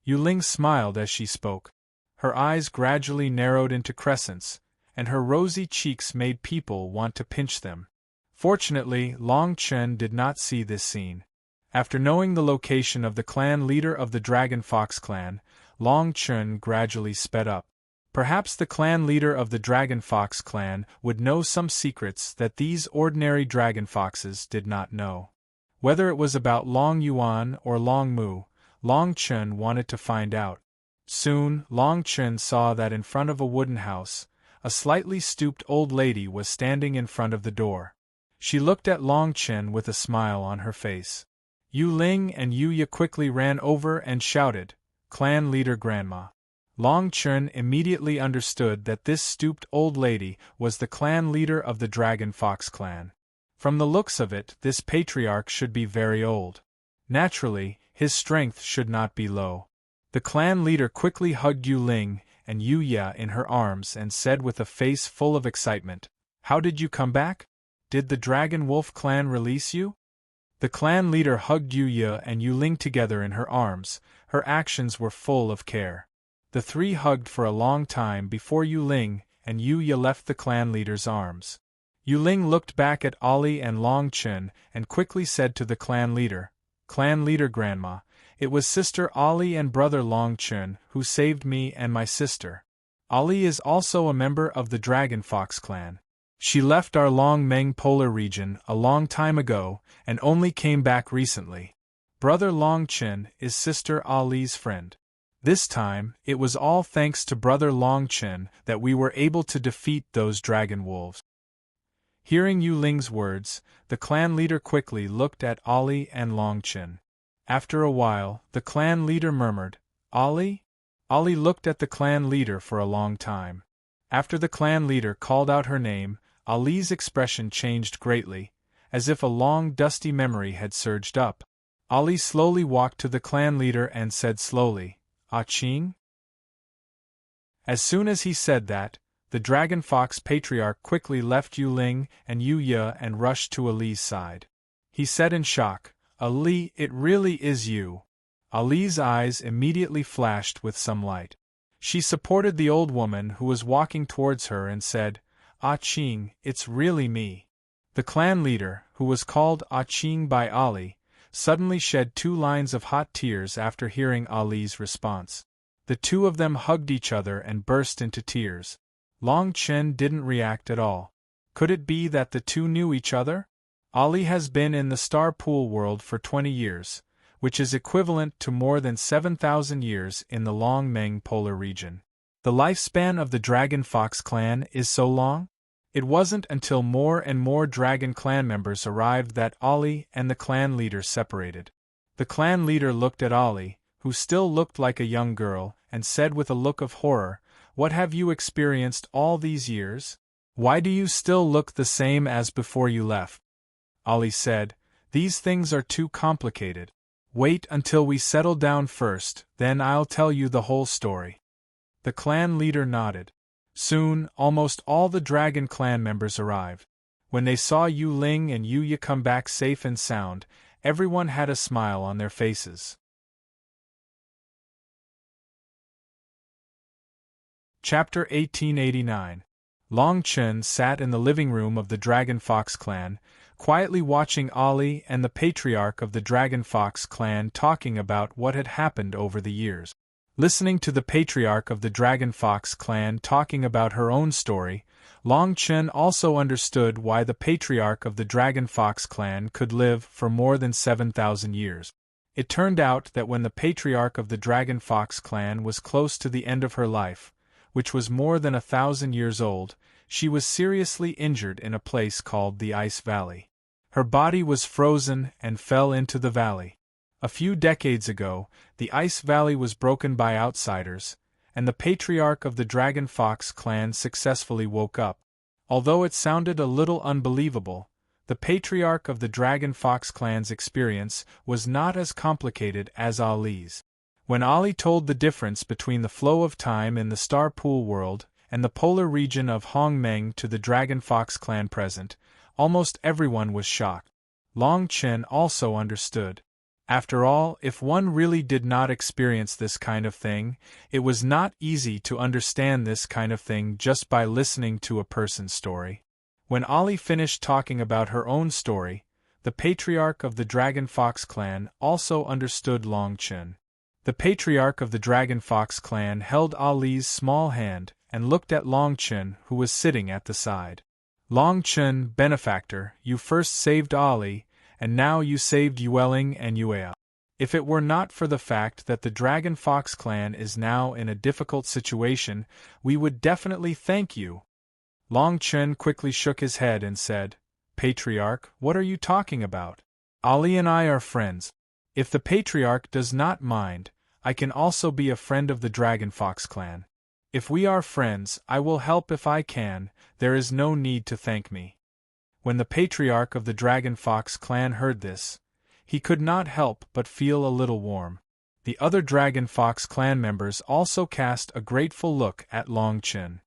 Yu Ling smiled as she spoke. Her eyes gradually narrowed into crescents, and her rosy cheeks made people want to pinch them. Fortunately, Long Chen did not see this scene. After knowing the location of the clan leader of the Dragon Fox clan, Long Chen gradually sped up. Perhaps the clan leader of the Dragon Fox clan would know some secrets that these ordinary Dragon Foxes did not know. Whether it was about Long Yuan or Long Mu, Long Chen wanted to find out. Soon, Long Chen saw that in front of a wooden house, a slightly stooped old lady was standing in front of the door. She looked at Long Chen with a smile on her face. Yu Ling and Yu Ye quickly ran over and shouted, "Clan leader Grandma!" Long Chun immediately understood that this stooped old lady was the clan leader of the Dragon Fox clan. From the looks of it, this patriarch should be very old. Naturally, his strength should not be low. The clan leader quickly hugged Yu Ling and Yu Ya in her arms and said with a face full of excitement, "How did you come back? Did the Dragon Wolf clan release you?" The clan leader hugged Yu Ya and Yu Ling together in her arms. Her actions were full of care. The three hugged for a long time before Yu Ling and Yu Ya left the clan leader's arms. Yu Ling looked back at Ali and Long Chun and quickly said to the clan leader, Grandma, it was Sister Ali and Brother Long Chun who saved me and my sister. Ali is also a member of the Dragon Fox clan. She left our Long Meng polar region a long time ago and only came back recently. Brother Long Chun is Sister Ali's friend. This time, it was all thanks to Brother Long Chun that we were able to defeat those dragon wolves. Hearing Yu Ling's words, the clan leader quickly looked at Ali and Long Chun. After a while, the clan leader murmured, "Ali?" Ali looked at the clan leader for a long time. After the clan leader called out her name, Ali's expression changed greatly, as if a long dusty memory had surged up. Ali slowly walked to the clan leader and said slowly, "Ah Ching?" As soon as he said that, the Dragon Fox patriarch quickly left Yu Ling and Yu Ya and rushed to Ali's side. He said in shock, "Ali, it really is you." Ali's eyes immediately flashed with some light. She supported the old woman who was walking towards her and said, "Ah Ching, it's really me." The clan leader, who was called Ah Ching by Ali, suddenly shed 2 lines of hot tears after hearing Ali's response. The two of them hugged each other and burst into tears. Long Chun didn't react at all. Could it be that the two knew each other? Ali has been in the Star Pool world for 20 years, which is equivalent to more than 7,000 years in the Long Meng polar region. The lifespan of the Dragon Fox clan is so long? It wasn't until more and more Dragon clan members arrived that Ali and the clan leader separated. The clan leader looked at Ali, who still looked like a young girl, and said with a look of horror, "What have you experienced all these years? Why do you still look the same as before you left?" Ali said, "These things are too complicated. Wait until we settle down first, then I'll tell you the whole story." The clan leader nodded. Soon, almost all the Dragon clan members arrived. When they saw Yu Ling and Yu Ya come back safe and sound, everyone had a smile on their faces. Chapter 1889. Long Chun sat in the living room of the Dragon Fox clan, quietly watching Ali and the patriarch of the Dragon Fox clan talking about what had happened over the years. Listening to the patriarch of the Dragon Fox clan talking about her own story, Long Chun also understood why the patriarch of the Dragon Fox clan could live for more than 7,000 years. It turned out that when the patriarch of the Dragon Fox clan was close to the end of her life, which was more than 1,000 years old, she was seriously injured in a place called the Ice Valley. Her body was frozen and fell into the valley. A few decades ago, the Ice Valley was broken by outsiders, and the patriarch of the Dragon Fox clan successfully woke up. Although it sounded a little unbelievable, the patriarch of the Dragon Fox clan's experience was not as complicated as Ali's. When Ali told the difference between the flow of time in the Star Pool world and the polar region of Hong Meng to the Dragon Fox clan present, almost everyone was shocked. Long Chun also understood. After all, if one really did not experience this kind of thing, it was not easy to understand this kind of thing just by listening to a person's story. When Ali finished talking about her own story, the patriarch of the Dragon Fox clan also understood Long Chun. The patriarch of the Dragon Fox clan held Ali's small hand and looked at Long Chun, who was sitting at the side. "Long Chun, benefactor, you first saved Ali, and now you saved Yueling and Yuea. If it were not for the fact that the Dragon Fox clan is now in a difficult situation, we would definitely thank you." Long Chun quickly shook his head and said, "Patriarch, what are you talking about? Ali and I are friends. If the patriarch does not mind, I can also be a friend of the Dragon Fox clan. If we are friends, I will help if I can, there is no need to thank me." When the patriarch of the Dragon Fox clan heard this, he could not help but feel a little warm. The other Dragon Fox clan members also cast a grateful look at Long Chen.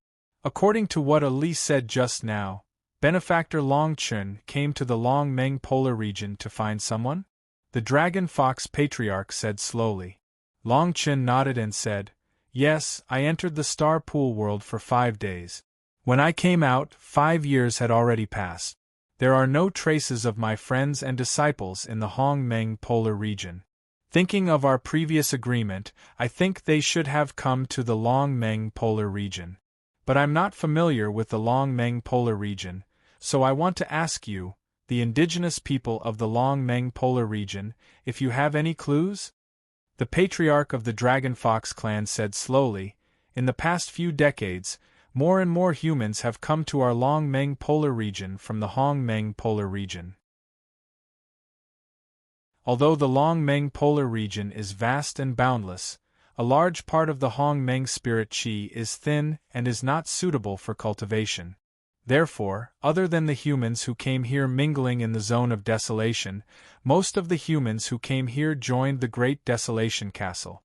According to what Ali said just now, benefactor Long Chen came to the Long Meng polar region to find someone? The Dragon Fox patriarch said slowly. Long Chen nodded and said, "Yes, I entered the Star Pool world for 5 days. When I came out, 5 years had already passed. There are no traces of my friends and disciples in the Hong Meng polar region. Thinking of our previous agreement, I think they should have come to the Long Meng polar region. But I'm not familiar with the Long Meng polar region, so I want to ask you, the indigenous people of the Long Meng polar region, if you have any clues?" The patriarch of the Dragon Fox clan said slowly, "In the past few decades, more and more humans have come to our Long Meng polar region from the Hong Meng polar region. Although the Long Meng polar region is vast and boundless, a large part of the Hong Meng spirit chi is thin and is not suitable for cultivation. Therefore, other than the humans who came here mingling in the zone of desolation, most of the humans who came here joined the Great Desolation Castle."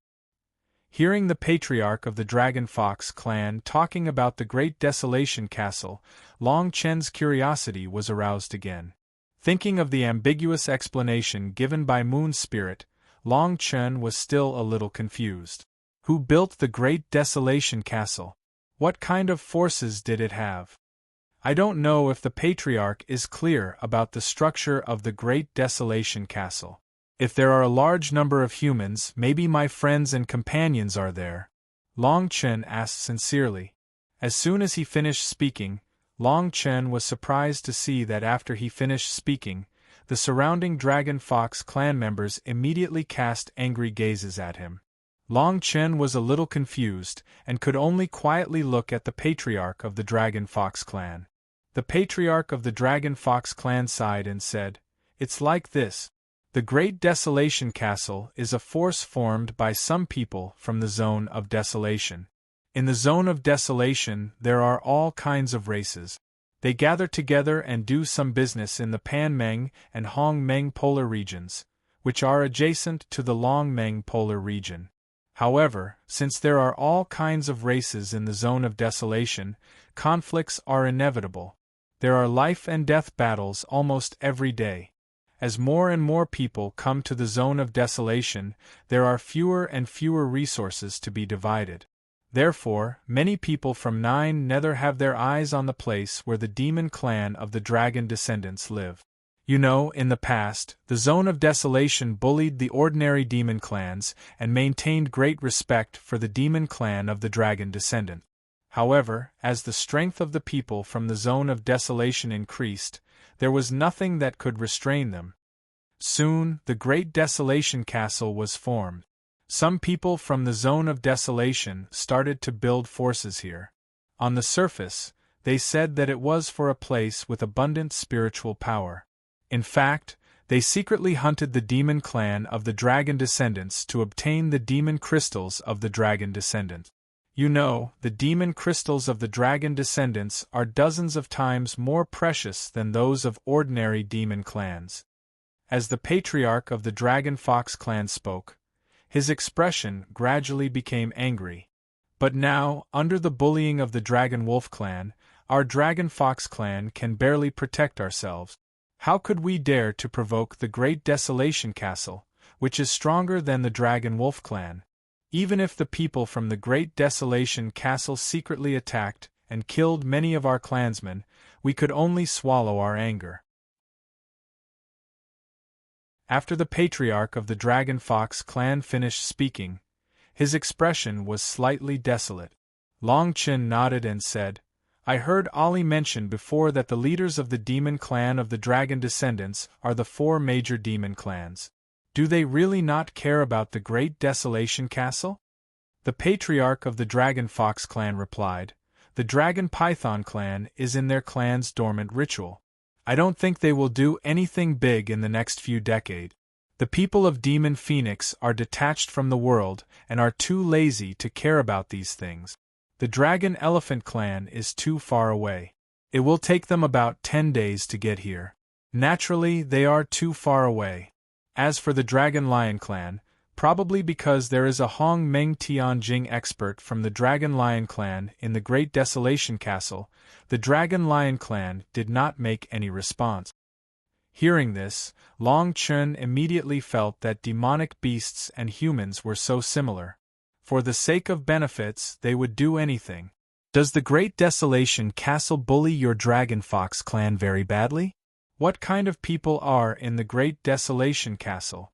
Hearing the patriarch of the Dragon Fox clan talking about the Great Desolation Castle, Long Chen's curiosity was aroused again. Thinking of the ambiguous explanation given by Moon Spirit, Long Chen was still a little confused. Who built the Great Desolation Castle? What kind of forces did it have? I don't know if the patriarch is clear about the structure of the Great Desolation Castle. If there are a large number of humans, maybe my friends and companions are there. Long Chen asked sincerely. As soon as he finished speaking, Long Chen was surprised to see that after he finished speaking, the surrounding Dragon Fox clan members immediately cast angry gazes at him. Long Chen was a little confused, and could only quietly look at the patriarch of the Dragon Fox clan. The patriarch of the Dragon Fox clan sighed and said, "It's like this. The Great Desolation Castle is a force formed by some people from the Zone of Desolation. In the Zone of Desolation there are all kinds of races. They gather together and do some business in the Pan Meng and Hong Meng polar regions, which are adjacent to the Long Meng polar region. However, since there are all kinds of races in the Zone of Desolation, conflicts are inevitable. There are life and death battles almost every day. As more and more people come to the Zone of Desolation, there are fewer and fewer resources to be divided. Therefore, many people from Nine Nether have their eyes on the place where the demon clan of the dragon descendants live. You know, in the past, the Zone of Desolation bullied the ordinary demon clans and maintained great respect for the demon clan of the dragon descendant. However, as the strength of the people from the Zone of Desolation increased, there was nothing that could restrain them. Soon, the Great Desolation Castle was formed. Some people from the Zone of Desolation started to build forces here. On the surface, they said that it was for a place with abundant spiritual power. In fact, they secretly hunted the demon clan of the dragon descendants to obtain the demon crystals of the dragon descendant. You know, the demon crystals of the dragon descendants are dozens of times more precious than those of ordinary demon clans. As the patriarch of the Dragon Fox clan spoke, his expression gradually became angry. But now, under the bullying of the Dragon Wolf clan, our Dragon Fox clan can barely protect ourselves. How could we dare to provoke the Great Desolation Castle, which is stronger than the Dragon Wolf clan? Even if the people from the Great Desolation Castle secretly attacked and killed many of our clansmen, we could only swallow our anger. After the patriarch of the Dragon Fox clan finished speaking, his expression was slightly desolate. Long Chen nodded and said, "I heard Ali mention before that the leaders of the demon clan of the dragon descendants are the 4 major demon clans. Do they really not care about the Great Desolation Castle?" The patriarch of the Dragon Fox clan replied, "The Dragon Python clan is in their clan's dormant ritual. I don't think they will do anything big in the next few decades. The people of Demon Phoenix are detached from the world and are too lazy to care about these things. The Dragon Elephant clan is too far away. It will take them about 10 days to get here. Naturally, they are too far away. As for the Dragon Lion clan, probably because there is a Hong Meng Tianjing expert from the Dragon Lion clan in the Great Desolation Castle, the Dragon Lion clan did not make any response. Hearing this, Long Chen immediately felt that demonic beasts and humans were so similar. For the sake of benefits, they would do anything. Does the Great Desolation Castle bully your Dragon Fox clan very badly? What kind of people are in the Great Desolation Castle?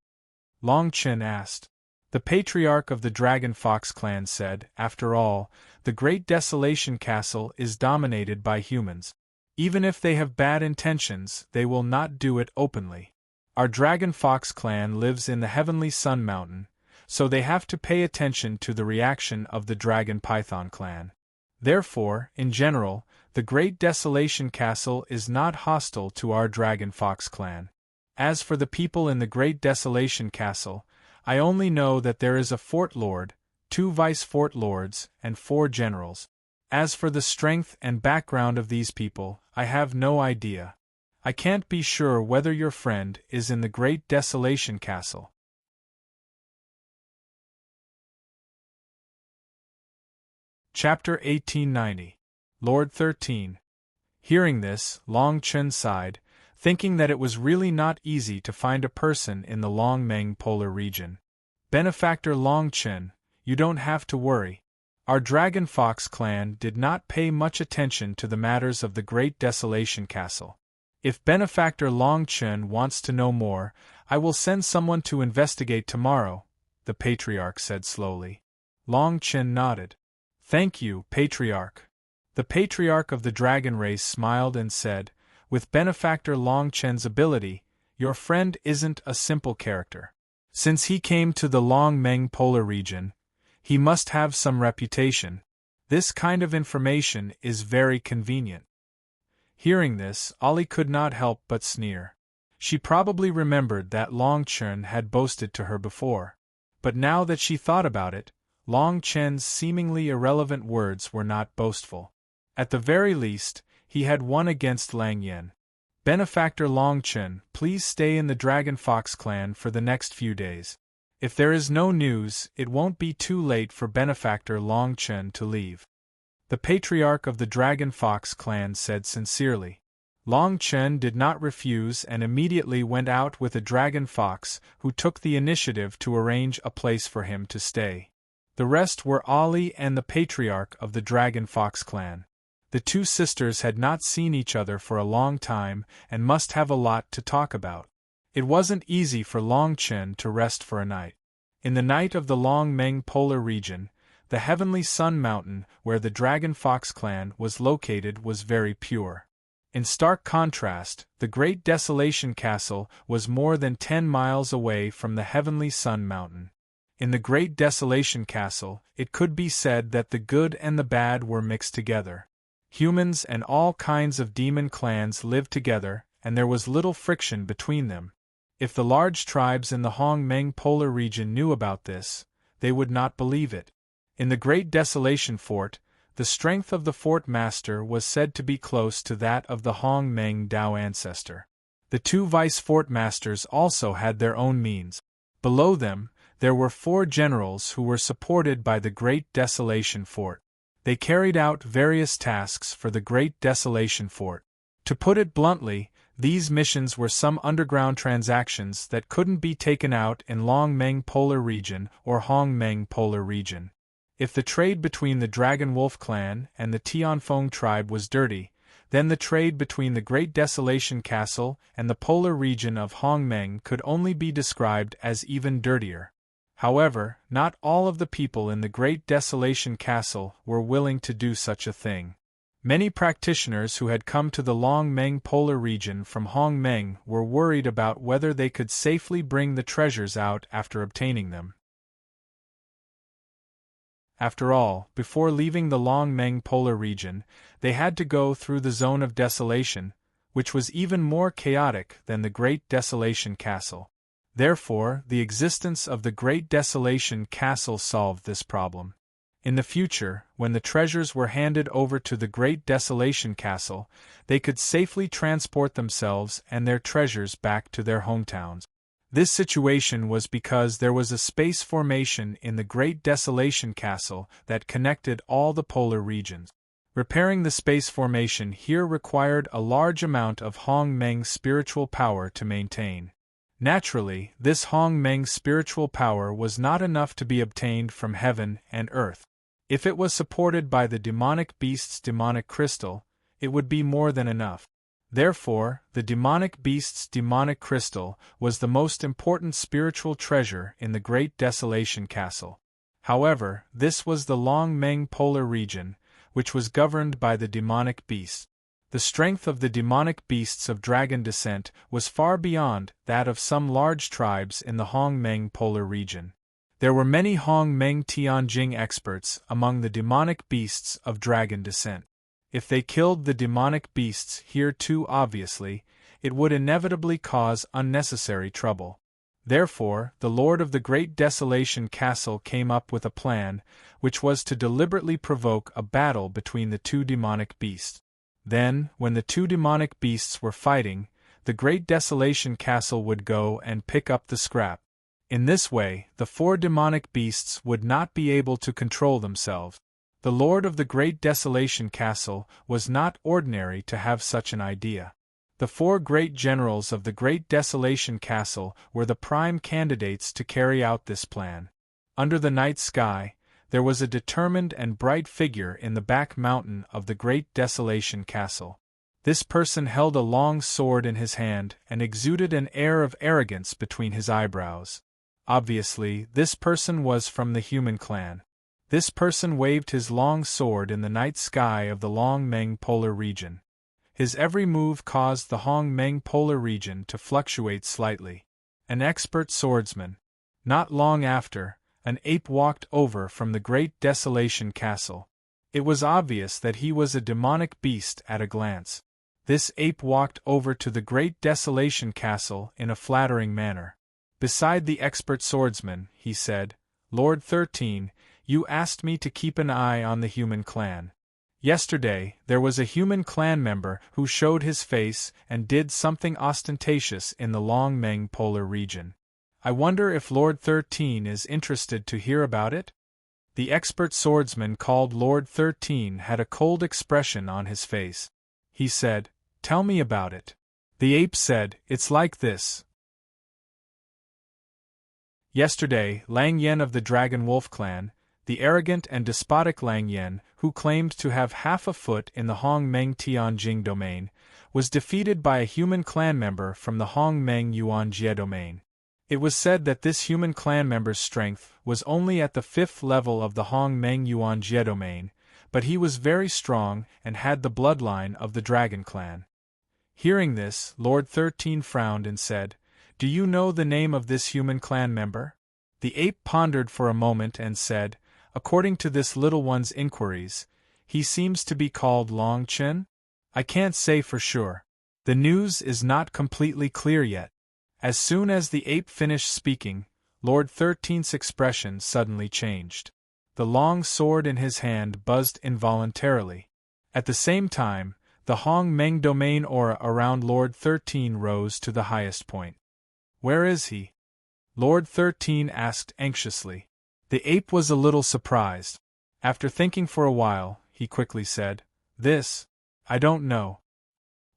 Long Chen asked. The patriarch of the Dragon Fox clan said, after all, the Great Desolation Castle is dominated by humans. Even if they have bad intentions, they will not do it openly. Our Dragon Fox clan lives in the Heavenly Sun Mountain, so they have to pay attention to the reaction of the Dragon Python clan. Therefore, in general, the Great Desolation Castle is not hostile to our Dragon Fox clan. As for the people in the Great Desolation Castle, I only know that there is a Fort Lord, 2 Vice Fort Lords, and 4 generals. As for the strength and background of these people, I have no idea. I can't be sure whether your friend is in the Great Desolation Castle. Chapter 1890. Lord 13. Hearing this, Long Chen sighed, thinking that it was really not easy to find a person in the Long Meng polar region. Benefactor Long Chen, you don't have to worry. Our Dragon Fox clan did not pay much attention to the matters of the Great Desolation Castle. If Benefactor Long Chen wants to know more, I will send someone to investigate tomorrow, the Patriarch said slowly. Long Chen nodded. Thank you, Patriarch. The Patriarch of the Dragon race smiled and said, with Benefactor Long Chen's ability, your friend isn't a simple character. Since he came to the Long Meng polar region, he must have some reputation. This kind of information is very convenient. Hearing this, Ollie could not help but sneer. She probably remembered that Long Chen had boasted to her before. But now that she thought about it, Long Chen's seemingly irrelevant words were not boastful. At the very least, he had won against Lang Yen. Benefactor Long Chen, please stay in the Dragon Fox clan for the next few days. If there is no news, it won't be too late for Benefactor Long Chen to leave. The Patriarch of the Dragon Fox clan said sincerely. Long Chen did not refuse and immediately went out with a Dragon Fox who took the initiative to arrange a place for him to stay. The rest were Ollie and the Patriarch of the Dragon Fox clan. The 2 sisters had not seen each other for a long time and must have a lot to talk about. It wasn't easy for Long Chen to rest for a night. In the night of the Long Meng polar region, the Heavenly Sun Mountain where the Dragon Fox clan was located was very pure. In stark contrast, the Great Desolation Castle was more than 10 miles away from the Heavenly Sun Mountain. In the Great Desolation Castle, it could be said that the good and the bad were mixed together. Humans and all kinds of demon clans lived together, and there was little friction between them. If the large tribes in the Hong Meng polar region knew about this, they would not believe it. In the Great Desolation Fort, the strength of the fort master was said to be close to that of the Hong Meng Dao ancestor. The 2 vice fort masters also had their own means. Below them, there were 4 generals who were supported by the Great Desolation Fort. They carried out various tasks for the Great Desolation Fort. To put it bluntly, these missions were some underground transactions that couldn't be taken out in Long Meng Polar Region or Hong Meng Polar Region. If the trade between the Dragon Wolf clan and the Tianfeng tribe was dirty, then the trade between the Great Desolation Castle and the polar region of Hong Meng could only be described as even dirtier. However, not all of the people in the Great Desolation Castle were willing to do such a thing. Many practitioners who had come to the Long Meng polar region from Hong Meng were worried about whether they could safely bring the treasures out after obtaining them. After all, before leaving the Long Meng polar region, they had to go through the Zone of Desolation, which was even more chaotic than the Great Desolation Castle. Therefore, the existence of the Great Desolation Castle solved this problem. In the future, when the treasures were handed over to the Great Desolation Castle, they could safely transport themselves and their treasures back to their hometowns. This situation was because there was a space formation in the Great Desolation Castle that connected all the polar regions. Repairing the space formation here required a large amount of Hong Meng spiritual power to maintain. Naturally, this Hong Meng spiritual power was not enough to be obtained from heaven and earth. If it was supported by the demonic beast's demonic crystal, it would be more than enough. Therefore, the demonic beast's demonic crystal was the most important spiritual treasure in the Great Desolation Castle. However, this was the Long Meng polar region, which was governed by the demonic beasts. The strength of the demonic beasts of dragon descent was far beyond that of some large tribes in the Hong Meng polar region. There were many Hong Meng Tianjing experts among the demonic beasts of dragon descent. If they killed the demonic beasts here too obviously, it would inevitably cause unnecessary trouble. Therefore, the Lord of the Great Desolation Castle came up with a plan, which was to deliberately provoke a battle between the two demonic beasts. Then, when the two demonic beasts were fighting, the Great Desolation Castle would go and pick up the scrap. In this way, the four demonic beasts would not be able to control themselves. The Lord of the Great Desolation Castle was not ordinary to have such an idea. The four great generals of the Great Desolation Castle were the prime candidates to carry out this plan. Under the night sky, there was a determined and bright figure in the back mountain of the Great Desolation Castle. This person held a long sword in his hand and exuded an air of arrogance between his eyebrows. Obviously, this person was from the human clan. This person waved his long sword in the night sky of the Long Meng polar region. His every move caused the Hong Meng polar region to fluctuate slightly. An expert swordsman. Not long after, an ape walked over from the Great Desolation Castle. It was obvious that he was a demonic beast at a glance. This ape walked over to the Great Desolation Castle in a flattering manner. Beside the expert swordsman, he said, "Lord 13, you asked me to keep an eye on the human clan. Yesterday, there was a human clan member who showed his face and did something ostentatious in the Long Meng polar region. I wonder if Lord 13 is interested to hear about it?" The expert swordsman called Lord 13 had a cold expression on his face. He said, "Tell me about it." The ape said, "It's like this. Yesterday, Lang Yen of the Dragon Wolf clan, the arrogant and despotic Lang Yen, who claimed to have half a foot in the Hong Meng Tianjing domain, was defeated by a human clan member from the Hong Meng Yuanjie domain. It was said that this human clan member's strength was only at the 5th level of the Hong Meng Yuanjie domain, but he was very strong and had the bloodline of the Dragon clan. Hearing this, Lord 13 frowned and said, "Do you know the name of this human clan member?" The ape pondered for a moment and said, "According to this little one's inquiries, he seems to be called Long Chen? I can't say for sure. The news is not completely clear yet." As soon as the ape finished speaking, Lord 13's expression suddenly changed. The long sword in his hand buzzed involuntarily. At the same time, the Hong Meng domain aura around Lord 13 rose to the highest point. "Where is he?" Lord 13 asked anxiously. The ape was a little surprised. After thinking for a while, he quickly said, I don't know."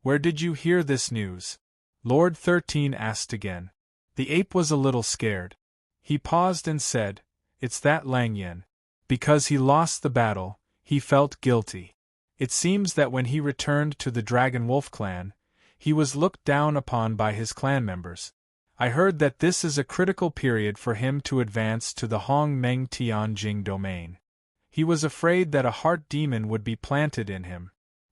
"Where did you hear this news?" Lord 13 asked again. The ape was a little scared. He paused and said, "It's that Lang Yen. Because he lost the battle, he felt guilty. It seems that when he returned to the Dragon Wolf clan, he was looked down upon by his clan members. I heard that this is a critical period for him to advance to the Hong Meng Tianjing domain. He was afraid that a heart demon would be planted in him.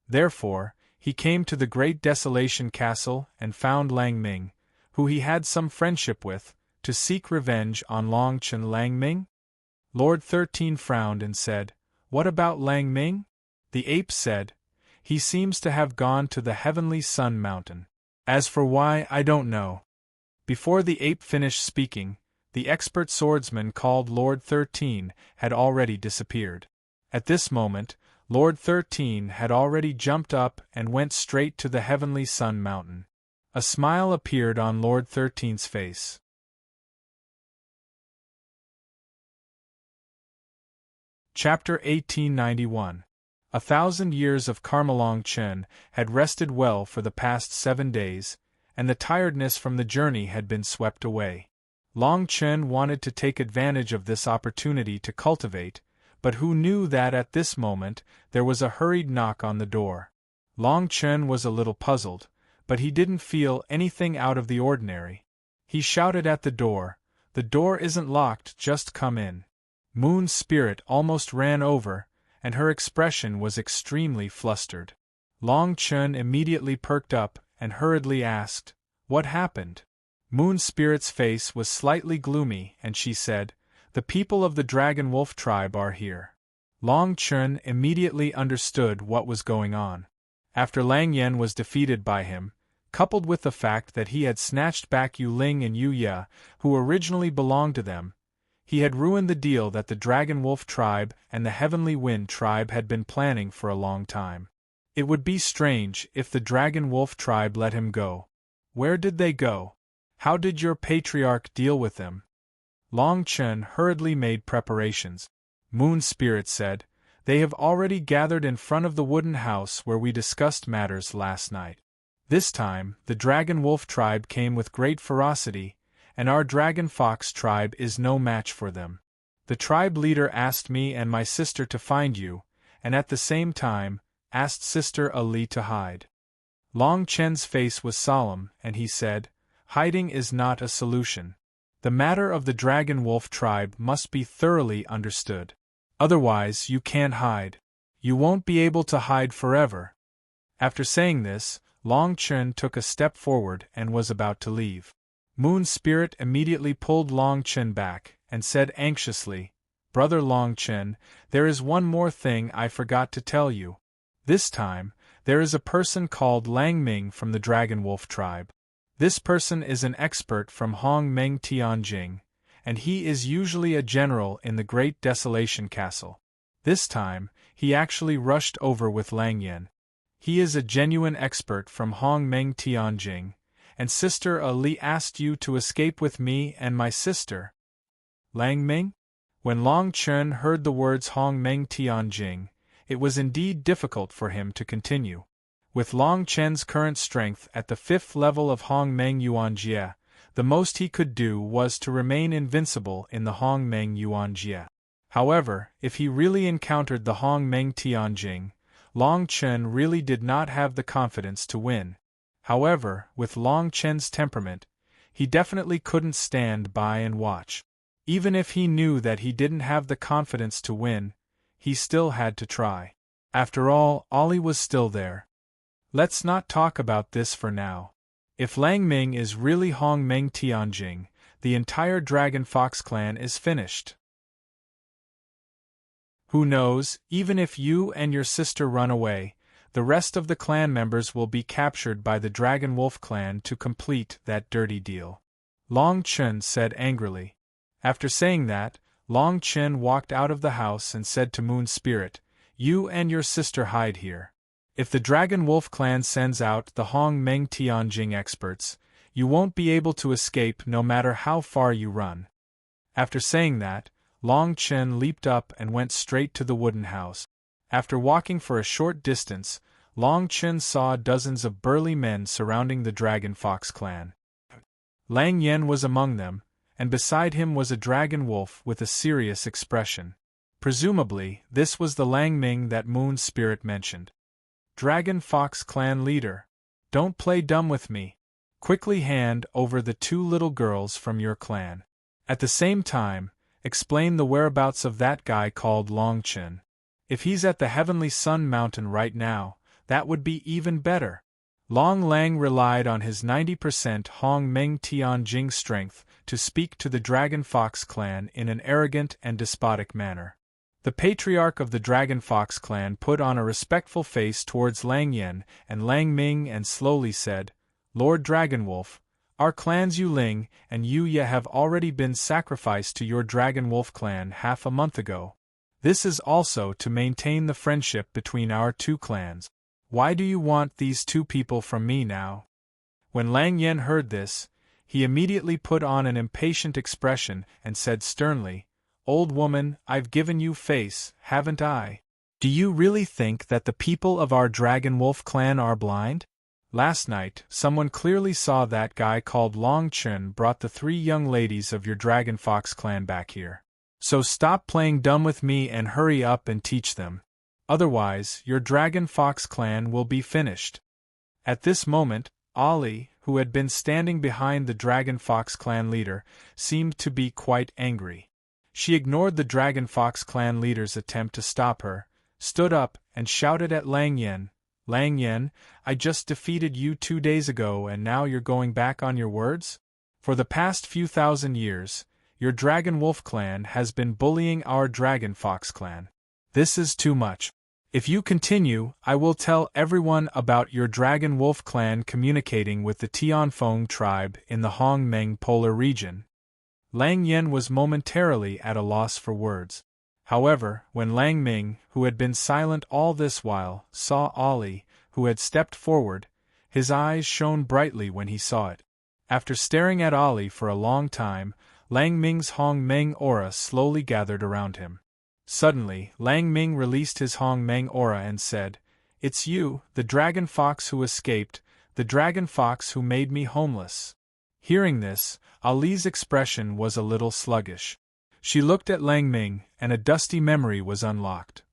Therefore, he came to the Great Desolation Castle and found Lang Ming, who he had some friendship with, to seek revenge on Long Chen Lang Ming?" Lord 13 frowned and said, "What about Lang Ming?" The ape said, "He seems to have gone to the Heavenly Sun Mountain. As for why, I don't know." Before the ape finished speaking, the expert swordsman called Lord 13 had already disappeared. At this moment, Lord 13 had already jumped up and went straight to the heavenly sun mountain. A smile appeared on Lord 13's face. Chapter 1891. 1,000 years of Karmalong Chen had rested well for the past 7 days, and the tiredness from the journey had been swept away. Long Chen wanted to take advantage of this opportunity to cultivate, but who knew that at this moment there was a hurried knock on the door. Long Chen was a little puzzled, but he didn't feel anything out of the ordinary. He shouted at the door, "The door isn't locked, just come in." Moon's spirit almost ran over, and her expression was extremely flustered. Long Chen immediately perked up and hurriedly asked, "What happened?" Moon's spirit's face was slightly gloomy, and she said, "The people of the Dragon Wolf tribe are here." Long Chen immediately understood what was going on. After Lang Yen was defeated by him, coupled with the fact that he had snatched back Yu Ling and Yu Ye, who originally belonged to them, he had ruined the deal that the Dragon Wolf tribe and the Heavenly Wind tribe had been planning for a long time. It would be strange if the Dragon Wolf tribe let him go. Where did they go? How did your patriarch deal with them? Long Chen hurriedly made preparations. Moon Spirit said, "They have already gathered in front of the wooden house where we discussed matters last night. This time, the Dragon Wolf tribe came with great ferocity, and our Dragon Fox tribe is no match for them. The tribe leader asked me and my sister to find you, and at the same time, asked Sister Ali to hide." Long Chen's face was solemn, and he said, "Hiding is not a solution. The matter of the Dragon Wolf tribe must be thoroughly understood. Otherwise, you can't hide. You won't be able to hide forever." After saying this, Long Chen took a step forward and was about to leave. Moon Spirit immediately pulled Long Chen back, and said anxiously, "Brother Long Chen, there is one more thing I forgot to tell you. This time, there is a person called Lang Ming from the Dragon Wolf tribe. This person is an expert from Hong Meng Tianjing, and he is usually a general in the Great Desolation Castle. This time, he actually rushed over with Lang Yen. He is a genuine expert from Hong Meng Tianjing, and Sister Ali asked you to escape with me and my sister." Lang Ming? When Long Chen heard the words Hong Meng Tianjing, it was indeed difficult for him to continue. With Long Chen's current strength at the 5th level of Hong Meng Yuanjie, the most he could do was to remain invincible in the Hong Meng Yuanjie. However, if he really encountered the Hong Meng Tianjing, Long Chen really did not have the confidence to win. However, with Long Chen's temperament, he definitely couldn't stand by and watch. Even if he knew that he didn't have the confidence to win, he still had to try. After all, Ollie was still there. Let's not talk about this for now. If Lang Ming is really Hong Meng Tianjing, the entire Dragon Fox clan is finished. Who knows, even if you and your sister run away, the rest of the clan members will be captured by the Dragon Wolf clan to complete that dirty deal. Long Chen said angrily. After saying that, Long Chen walked out of the house and said to Moon Spirit, "You and your sister hide here. If the Dragon Wolf clan sends out the Hong Meng Tianjing experts, you won't be able to escape no matter how far you run." After saying that, Long Chen leaped up and went straight to the wooden house. After walking for a short distance, Long Chen saw dozens of burly men surrounding the Dragon Fox clan. Lang Yen was among them, and beside him was a dragon wolf with a serious expression. Presumably, this was the Lang Ming that Moon Spirit mentioned. "Dragon Fox clan leader, don't play dumb with me. Quickly hand over the 2 little girls from your clan. At the same time, explain the whereabouts of that guy called Long Chen. If he's at the Heavenly Sun Mountain right now, that would be even better." Long Lang relied on his 90% Hong Meng Tianjing strength to speak to the Dragon Fox clan in an arrogant and despotic manner. The patriarch of the Dragon Fox clan put on a respectful face towards Lang Yen and Lang Ming and slowly said, "Lord Dragonwolf, Our clans Yu Ling and Yu Ye have already been sacrificed to your Dragon Wolf clan half a month ago. This is also to maintain the friendship between our two clans. Why do you want these two people from me now?" When Lang Yen heard this, he immediately put on an impatient expression and said sternly, "Old woman, I've given you face, haven't I? Do you really think that the people of our Dragon Wolf clan are blind? Last night, someone clearly saw that guy called Long Chun brought the 3 young ladies of your Dragon Fox clan back here. So stop playing dumb with me and hurry up and teach them. Otherwise, your Dragon Fox clan will be finished." At this moment, Ali, who had been standing behind the Dragon Fox clan leader, seemed to be quite angry. She ignored the Dragon Fox clan leader's attempt to stop her, stood up, and shouted at Lang Yen, "Lang Yen, I just defeated you 2 days ago and now you're going back on your words? For the past few thousand years, your Dragon Wolf clan has been bullying our Dragon Fox clan. This is too much. If you continue, I will tell everyone about your Dragon Wolf clan communicating with the Tianfeng tribe in the Hongmeng polar region." Lang Yen was momentarily at a loss for words. However, when Lang Ming, who had been silent all this while, saw Ali, who had stepped forward, his eyes shone brightly when he saw it. After staring at Ali for a long time, Lang Ming's Hongmeng aura slowly gathered around him. Suddenly, Lang Ming released his Hongmeng aura and said, "It's you, the Dragon Fox who escaped, the Dragon Fox who made me homeless." Hearing this, Ali's expression was a little sluggish. She looked at Lang Ming, and a dusty memory was unlocked.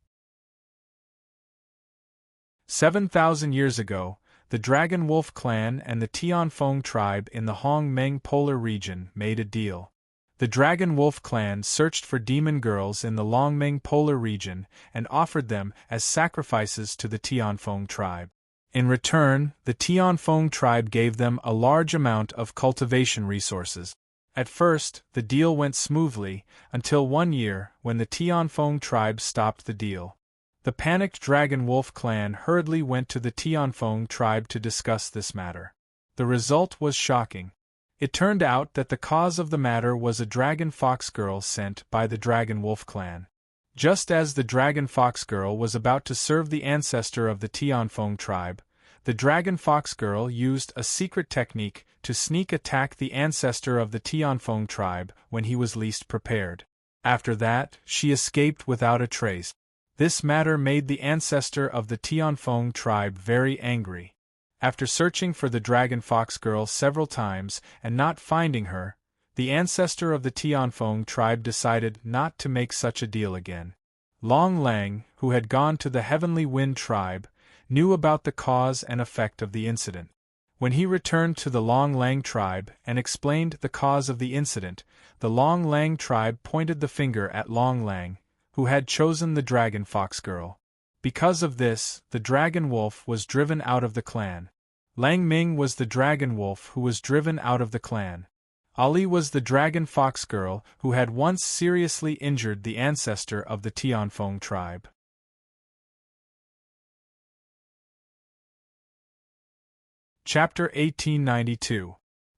7,000 years ago, the Dragon Wolf clan and the Tianfeng tribe in the Hongmeng polar region made a deal. The Dragon Wolf clan searched for demon girls in the Longmeng polar region and offered them as sacrifices to the Tianfeng tribe. In return, the Tianfeng tribe gave them a large amount of cultivation resources. At first, the deal went smoothly, until one year, when the Tianfeng tribe stopped the deal. The panicked Dragon Wolf clan hurriedly went to the Tianfeng tribe to discuss this matter. The result was shocking. It turned out that the cause of the matter was a Dragon Fox girl sent by the Dragon Wolf clan. Just as the Dragon Fox girl was about to serve the ancestor of the Tianfeng tribe, the Dragon Fox girl used a secret technique to sneak attack the ancestor of the Tianfeng tribe when he was least prepared. After that, she escaped without a trace. This matter made the ancestor of the Tianfeng tribe very angry. After searching for the Dragon Fox girl several times and not finding her, the ancestor of the Tianfeng tribe decided not to make such a deal again. Long Lang, who had gone to the Heavenly Wind tribe, knew about the cause and effect of the incident. When he returned to the Long Lang tribe and explained the cause of the incident, the Long Lang tribe pointed the finger at Long Lang, who had chosen the Dragon Fox girl. Because of this, the Dragon Wolf was driven out of the clan. Lang Ming was the Dragon Wolf who was driven out of the clan. Ali was the Dragon Fox girl who had once seriously injured the ancestor of the Tianfeng tribe. Chapter 1892.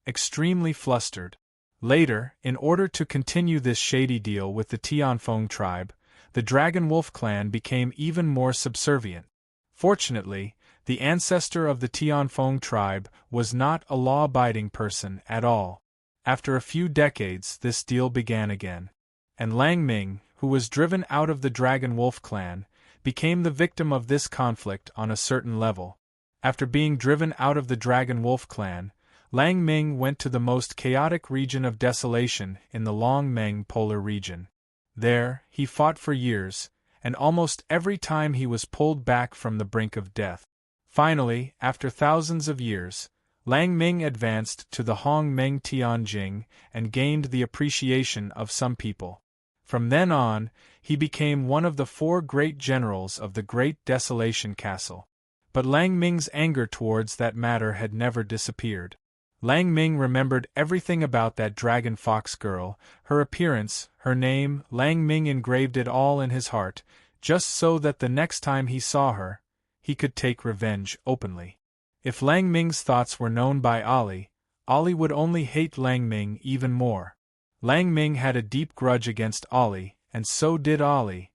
Extremely flustered. Later, in order to continue this shady deal with the Tianfeng tribe, the Dragon Wolf clan became even more subservient. Fortunately, the ancestor of the Tianfeng tribe was not a law-abiding person at all. After a few decades, this deal began again. And Lang Ming, who was driven out of the Dragon Wolf clan, became the victim of this conflict on a certain level. After being driven out of the Dragon Wolf clan, Lang Ming went to the most chaotic region of desolation in the Longmeng polar region. There, he fought for years, and almost every time he was pulled back from the brink of death. Finally, after thousands of years, Lang Ming advanced to the Hongmeng Tianjing and gained the appreciation of some people. From then on, he became one of the 4 great generals of the Great Desolation Castle. But Lang Ming's anger towards that matter had never disappeared. Lang Ming remembered everything about that Dragon Fox girl, her appearance, her name. Lang Ming engraved it all in his heart, just so that the next time he saw her, he could take revenge openly. If Lang Ming's thoughts were known by Ali, Ollie would only hate Lang Ming even more. Lang Ming had a deep grudge against Ollie, and so did Ollie.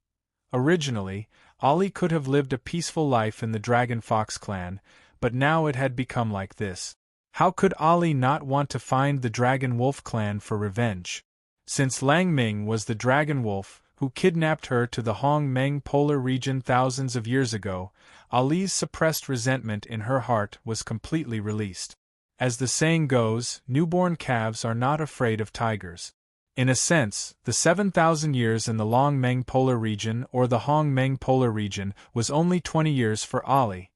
Originally, Ollie could have lived a peaceful life in the Dragon Fox clan, but now it had become like this. How could Ollie not want to find the Dragon Wolf clan for revenge? Since Lang Ming was the Dragon Wolf who kidnapped her to the Hong Meng polar region thousands of years ago, Ollie's suppressed resentment in her heart was completely released. As the saying goes, newborn calves are not afraid of tigers. In a sense, the 7,000 years in the Long Meng polar region or the Hong Meng polar region was only 20 years for Ollie.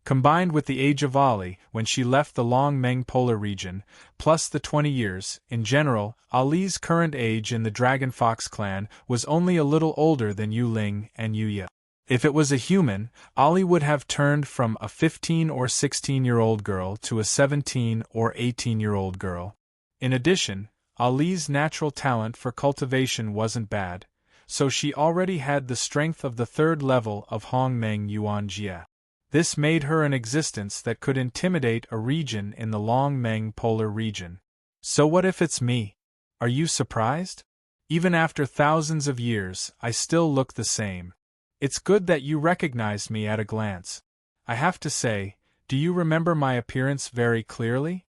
Combined with the age of Ollie when she left the Long Meng polar region, plus the 20 years, in general, Ollie's current age in the Dragon Fox clan was only a little older than Yu Ling and Yu Ye. If it was a human, Ollie would have turned from a 15 or 16-year-old girl to a 17 or 18-year-old girl. In addition, Ollie's natural talent for cultivation wasn't bad, so she already had the strength of the third level of Hong Meng Yuan Jie. This made her an existence that could intimidate a region in the Long Meng polar region. So what if it's me? Are you surprised? Even after thousands of years, I still look the same. It's good that you recognized me at a glance. I have to say, do you remember my appearance very clearly?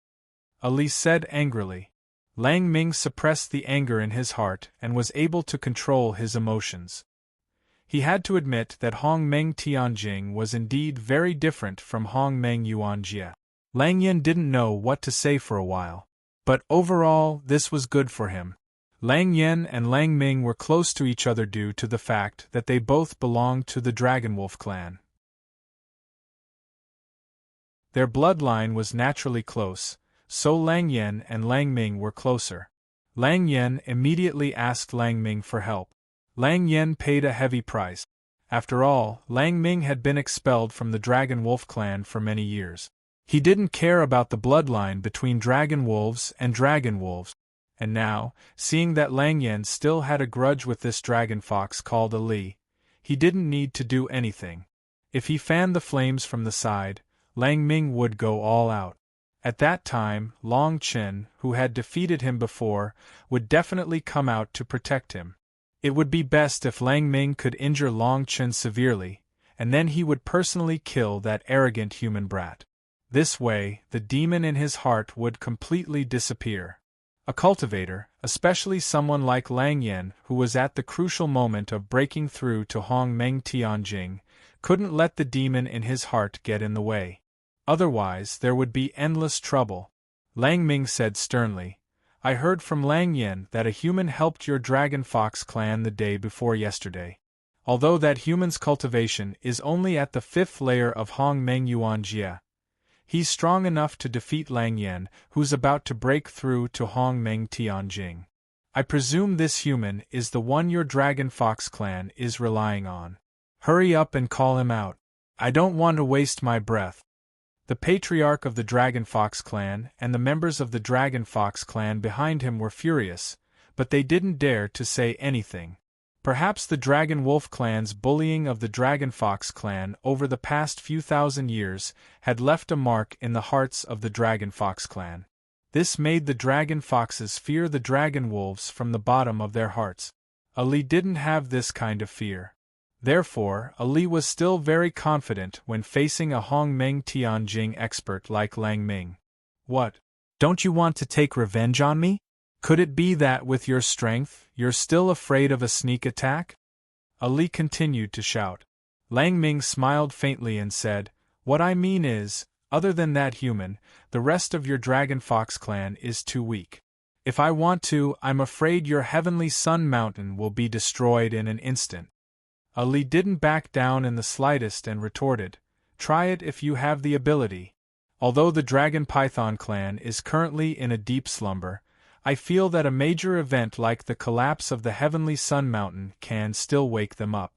Ali said angrily. Lang Ming suppressed the anger in his heart and was able to control his emotions. He had to admit that Hong Meng Tianjing was indeed very different from Hong Meng Yuanjie. Lang Yin didn't know what to say for a while. But overall, this was good for him. Lang Yin and Lang Ming were close to each other due to the fact that they both belonged to the Dragonwolf clan. Their bloodline was naturally close, so Lang Yin and Lang Ming were closer. Lang Yin immediately asked Lang Ming for help. Lang Yin paid a heavy price. After all, Lang Ming had been expelled from the Dragon Wolf clan for many years. He didn't care about the bloodline between dragon wolves and dragon wolves. And now, seeing that Lang Yin still had a grudge with this dragon fox called Ali, he didn't need to do anything. If he fanned the flames from the side, Lang Ming would go all out. At that time, Long Qin, who had defeated him before, would definitely come out to protect him. It would be best if Lang Ming could injure Long Qin severely, and then he would personally kill that arrogant human brat. This way, the demon in his heart would completely disappear. A cultivator, especially someone like Lang Yin who was at the crucial moment of breaking through to Hong Meng Tianjing, couldn't let the demon in his heart get in the way. Otherwise, there would be endless trouble. Lang Ming said sternly, I heard from Lang Yin that a human helped your Dragon Fox clan the day before yesterday. Although that human's cultivation is only at the 5th layer of Hong Meng Yuan Jie, he's strong enough to defeat Lang Yin, who's about to break through to Hong Meng Tianjing. I presume this human is the one your Dragon Fox clan is relying on. Hurry up and call him out. I don't want to waste my breath. The patriarch of the Dragon Fox clan and the members of the Dragon Fox clan behind him were furious, but they didn't dare to say anything. Perhaps the Dragon Wolf clan's bullying of the Dragon Fox clan over the past few thousand years had left a mark in the hearts of the Dragon Fox clan. This made the Dragon Foxes fear the Dragon Wolves from the bottom of their hearts. Ali didn't have this kind of fear. Therefore, Ali was still very confident when facing a Hong Meng Tianjing expert like Lang Ming. What? Don't you want to take revenge on me? Could it be that with your strength, you're still afraid of a sneak attack? Ali continued to shout. Lang Ming smiled faintly and said, What I mean is, other than that human, the rest of your Dragon Fox clan is too weak. If I want to, I'm afraid your Heavenly Sun Mountain will be destroyed in an instant. Ali didn't back down in the slightest and retorted, Try it if you have the ability. Although the Dragon Python clan is currently in a deep slumber, I feel that a major event like the collapse of the Heavenly Sun Mountain can still wake them up.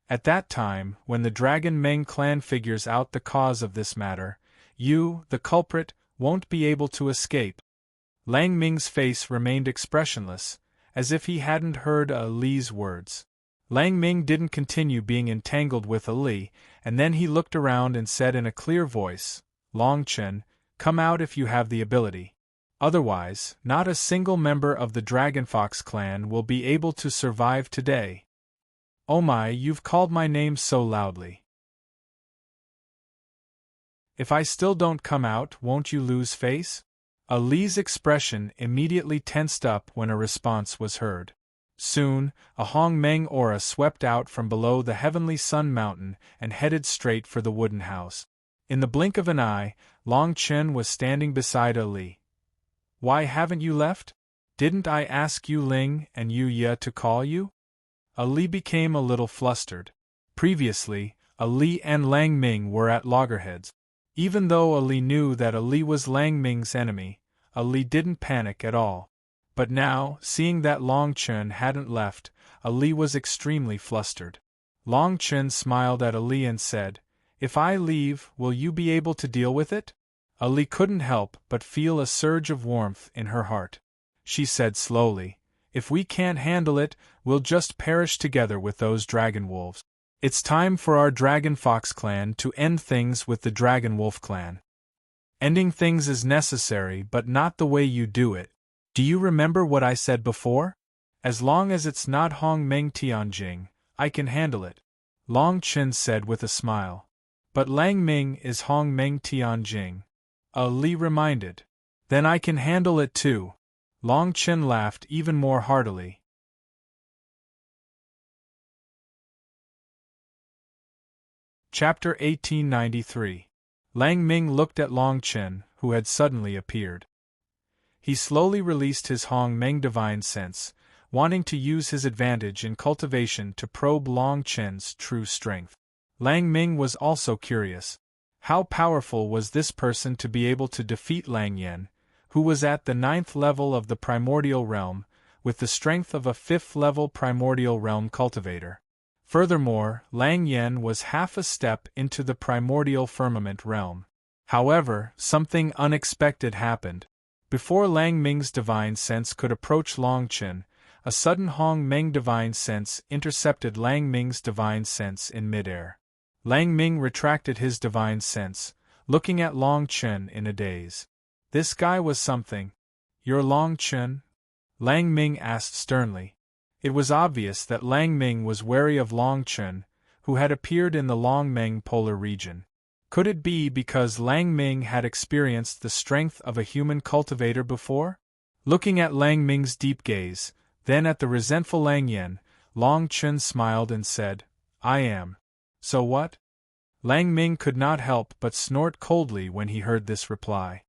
At that time, when the Dragon Meng clan figures out the cause of this matter, you, the culprit, won't be able to escape. Lang Ming's face remained expressionless, as if he hadn't heard Ali's words. Lang Ming didn't continue being entangled with Ali, and then he looked around and said in a clear voice, Long Chen, come out if you have the ability. Otherwise, not a single member of the Dragonfox clan will be able to survive today. Oh my, you've called my name so loudly. If I still don't come out, won't you lose face? Ali's expression immediately tensed up when a response was heard. Soon, a Hong Meng aura swept out from below the heavenly Sun Mountain and headed straight for the wooden house. In the blink of an eye, Long Chen was standing beside Ali. Why haven't you left? Didn't I ask Yu Ling and Yu Ye to call you? Ali became a little flustered. Previously, Ali and Lang Ming were at loggerheads. Even though Ali knew that Ali was Lang Ming's enemy, Ali didn't panic at all. But now, seeing that Long Chen hadn't left, Ali was extremely flustered. Long Chen smiled at Ali and said, "If I leave, will you be able to deal with it?" Ali couldn't help but feel a surge of warmth in her heart. She said slowly, "If we can't handle it, we'll just perish together with those dragon wolves. It's time for our Dragon Fox clan to end things with the Dragon Wolf clan. Ending things is necessary, but not the way you do it. Do you remember what I said before? As long as it's not Hong Meng Tianjing, I can handle it," Long Chen said with a smile. "But Lang Ming is Hong Meng Tianjing," Ali reminded. "Then I can handle it too." Long Chen laughed even more heartily. Chapter 1893. Lang Ming looked at Long Chen, who had suddenly appeared. He slowly released his Hong Meng divine sense, wanting to use his advantage in cultivation to probe Long Chen's true strength. Lang Ming was also curious. How powerful was this person to be able to defeat Lang Yan, who was at the 9th level of the primordial realm, with the strength of a 5th-level primordial realm cultivator? Furthermore, Lang Yan was half a step into the primordial firmament realm. However, something unexpected happened. Before Lang Ming's divine sense could approach Long Chen, a sudden Hong Meng divine sense intercepted Lang Ming's divine sense in midair. Lang Ming retracted his divine sense, looking at Long Chen in a daze. This guy was something. "You're Long Chen?" Lang Ming asked sternly. It was obvious that Lang Ming was wary of Long Chen, who had appeared in the Long Meng polar region. Could it be because Lang Ming had experienced the strength of a human cultivator before? Looking at Lang Ming's deep gaze, then at the resentful Lang Yan, Long Chen smiled and said, "I am." "So what?" Lang Ming could not help but snort coldly when he heard this reply.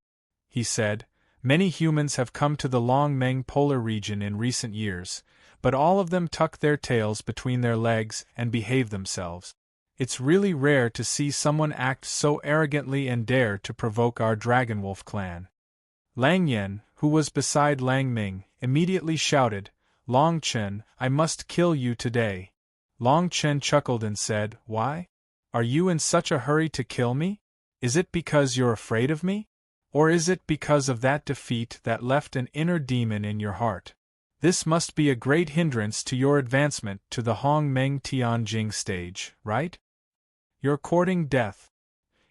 He said, "Many humans have come to the Long Meng polar region in recent years, but all of them tuck their tails between their legs and behave themselves. It's really rare to see someone act so arrogantly and dare to provoke our Dragonwolf clan." Lang Yan, who was beside Lang Ming, immediately shouted, "Long Chen, I must kill you today." Long Chen chuckled and said, "Why? Are you in such a hurry to kill me? Is it because you're afraid of me? Or is it because of that defeat that left an inner demon in your heart? This must be a great hindrance to your advancement to the Hong Meng Tianjing stage, right? You're courting death."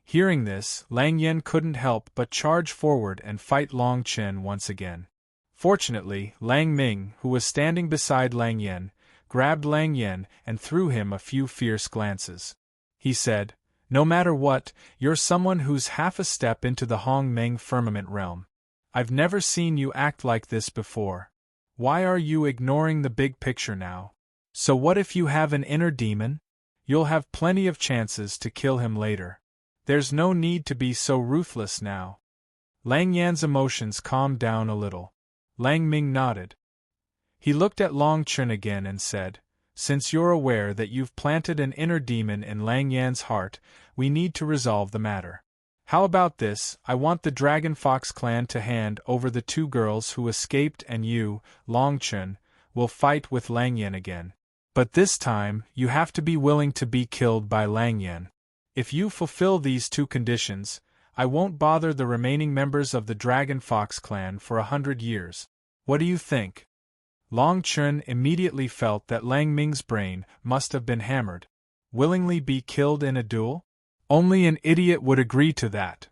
Hearing this, Lang Yan couldn't help but charge forward and fight Long Chen once again. Fortunately, Lang Ming, who was standing beside Lang Yan, grabbed Lang Yan and threw him a few fierce glances. He said, "No matter what, you're someone who's half a step into the Hong Meng firmament realm. I've never seen you act like this before. Why are you ignoring the big picture now? So what if you have an inner demon? You'll have plenty of chances to kill him later. There's no need to be so ruthless now." Lang Yan's emotions calmed down a little. Lang Ming nodded. He looked at Long Chen again and said, "Since you're aware that you've planted an inner demon in Lang Yan's heart, we need to resolve the matter. How about this? I want the Dragon Fox clan to hand over the 2 girls who escaped, and you, Long Chen, will fight with Lang Yan again. But this time, you have to be willing to be killed by Lang Yan. If you fulfill these 2 conditions, I won't bother the remaining members of the Dragon Fox clan for 100 years. What do you think?" Long Chen immediately felt that Lang Ming's brain must have been hammered. Willingly be killed in a duel? Only an idiot would agree to that.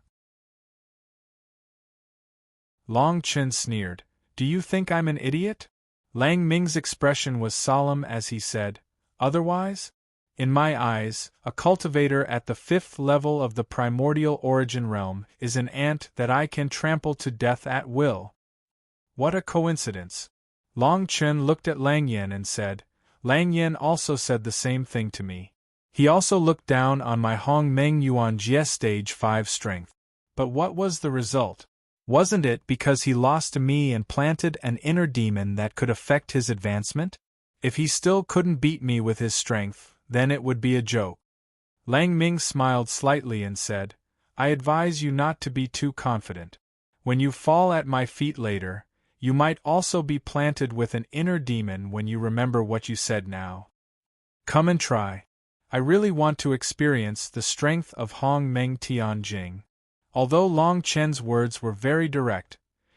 Long Chen sneered. Do you think I'm an idiot? Lang Ming's expression was solemn as he said, otherwise? In my eyes, a cultivator at the 5th level of the primordial origin realm is an ant that I can trample to death at will. What a coincidence. Long Chen looked at Lang Yen and said, Lang Yen also said the same thing to me. He also looked down on my Hong Meng Yuan Jie stage 5 strength. But what was the result? Wasn't it because he lost to me and planted an inner demon that could affect his advancement? If he still couldn't beat me with his strength, then it would be a joke. Lang Ming smiled slightly and said, I advise you not to be too confident. When you fall at my feet later, you might also be planted with an inner demon when you remember what you said now. Come and try. I really want to experience the strength of Hong Meng Tian Jing. Although Long Chen's words were very direct,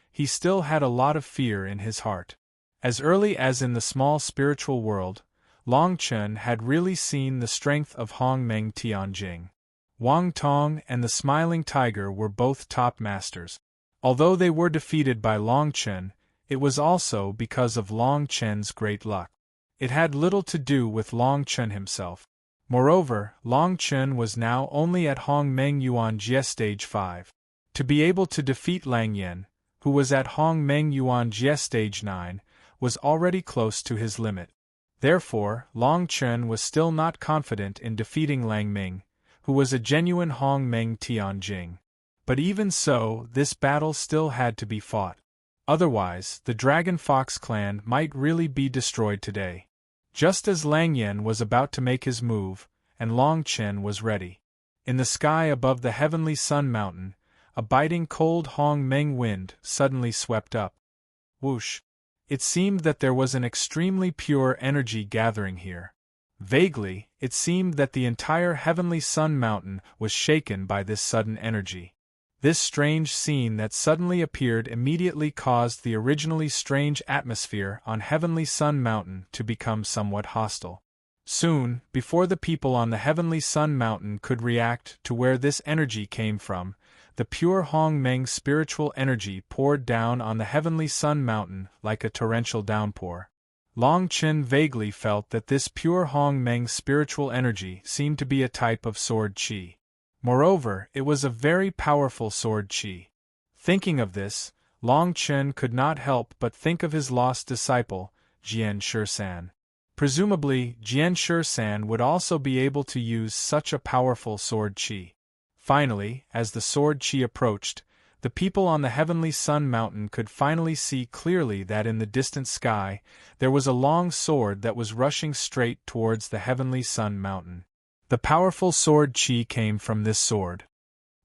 he still had a lot of fear in his heart. As early as in the small spiritual world, Long Chen had really seen the strength of Hong Meng Tian Jing. Wang Tong and the Smiling Tiger were both top masters. Although they were defeated by Long Chen, it was also because of Long Chen's great luck. It had little to do with Long Chen himself. Moreover, Long Chen was now only at Hong Meng Yuan Jie stage 5. To be able to defeat Lang Yen, who was at Hong Meng Yuan Jie stage 9, was already close to his limit. Therefore, Long Chen was still not confident in defeating Lang Ming, who was a genuine Hong Meng Tian Jing. But even so, this battle still had to be fought. Otherwise, the Dragon Fox clan might really be destroyed today. Just as Lang Yen was about to make his move, and Long Chen was ready. In the sky above the heavenly Sun Mountain, a biting cold Hong Meng wind suddenly swept up. Whoosh! It seemed that there was an extremely pure energy gathering here. Vaguely, it seemed that the entire heavenly Sun Mountain was shaken by this sudden energy. This strange scene that suddenly appeared immediately caused the originally strange atmosphere on Heavenly Sun Mountain to become somewhat hostile. Soon, before the people on the Heavenly Sun Mountain could react to where this energy came from, the pure Hong Meng spiritual energy poured down on the Heavenly Sun Mountain like a torrential downpour. Long Chen vaguely felt that this pure Hong Meng spiritual energy seemed to be a type of sword qi. Moreover, it was a very powerful sword qi. Thinking of this, Long Chen could not help but think of his lost disciple, Jian Shisan. Presumably, Jian Shisan would also be able to use such a powerful sword qi. Finally, as the sword qi approached, the people on the Heavenly Sun Mountain could finally see clearly that in the distant sky, there was a long sword that was rushing straight towards the Heavenly Sun Mountain. The powerful sword qi came from this sword.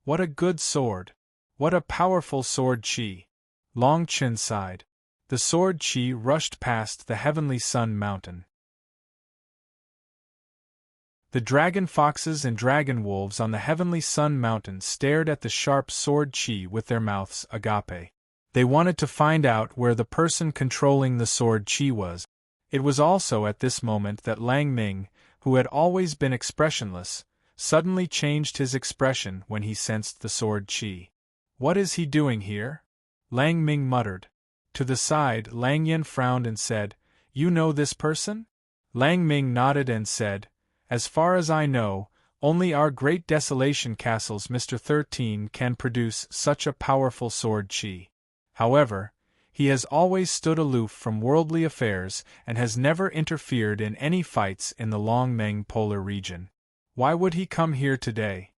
What a good sword! What a powerful sword qi! Long Chen sighed. The sword qi rushed past the Heavenly Sun Mountain. The dragon foxes and dragon wolves on the Heavenly Sun Mountain stared at the sharp sword qi with their mouths agape. They wanted to find out where the person controlling the sword qi was. It was also at this moment that Lang Ming, who had always been expressionless, suddenly changed his expression when he sensed the sword qi. What is he doing here? Lang Ming muttered. To the side, Lang Yen frowned and said, You know this person? Lang Ming nodded and said, As far as I know, only our Great Desolation Castle's Mr. 13 can produce such a powerful sword qi. However, he has always stood aloof from worldly affairs and has never interfered in any fights in the Long Meng polar region. Why would he come here today?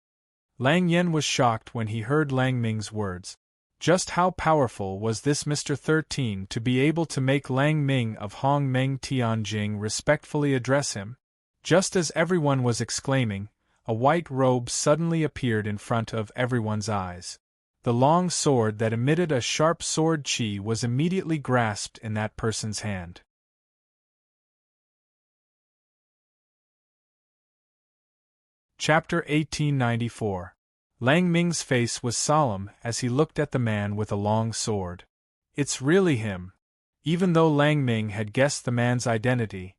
Lang Yen was shocked when he heard Lang Ming's words. Just how powerful was this Mr. 13 to be able to make Lang Ming of Hong Meng Tianjing respectfully address him? Just as everyone was exclaiming, a white robe suddenly appeared in front of everyone's eyes. The long sword that emitted a sharp sword qi was immediately grasped in that person's hand. Chapter 1894. Lang Ming's face was solemn as he looked at the man with a long sword. It's really him. Even though Lang Ming had guessed the man's identity,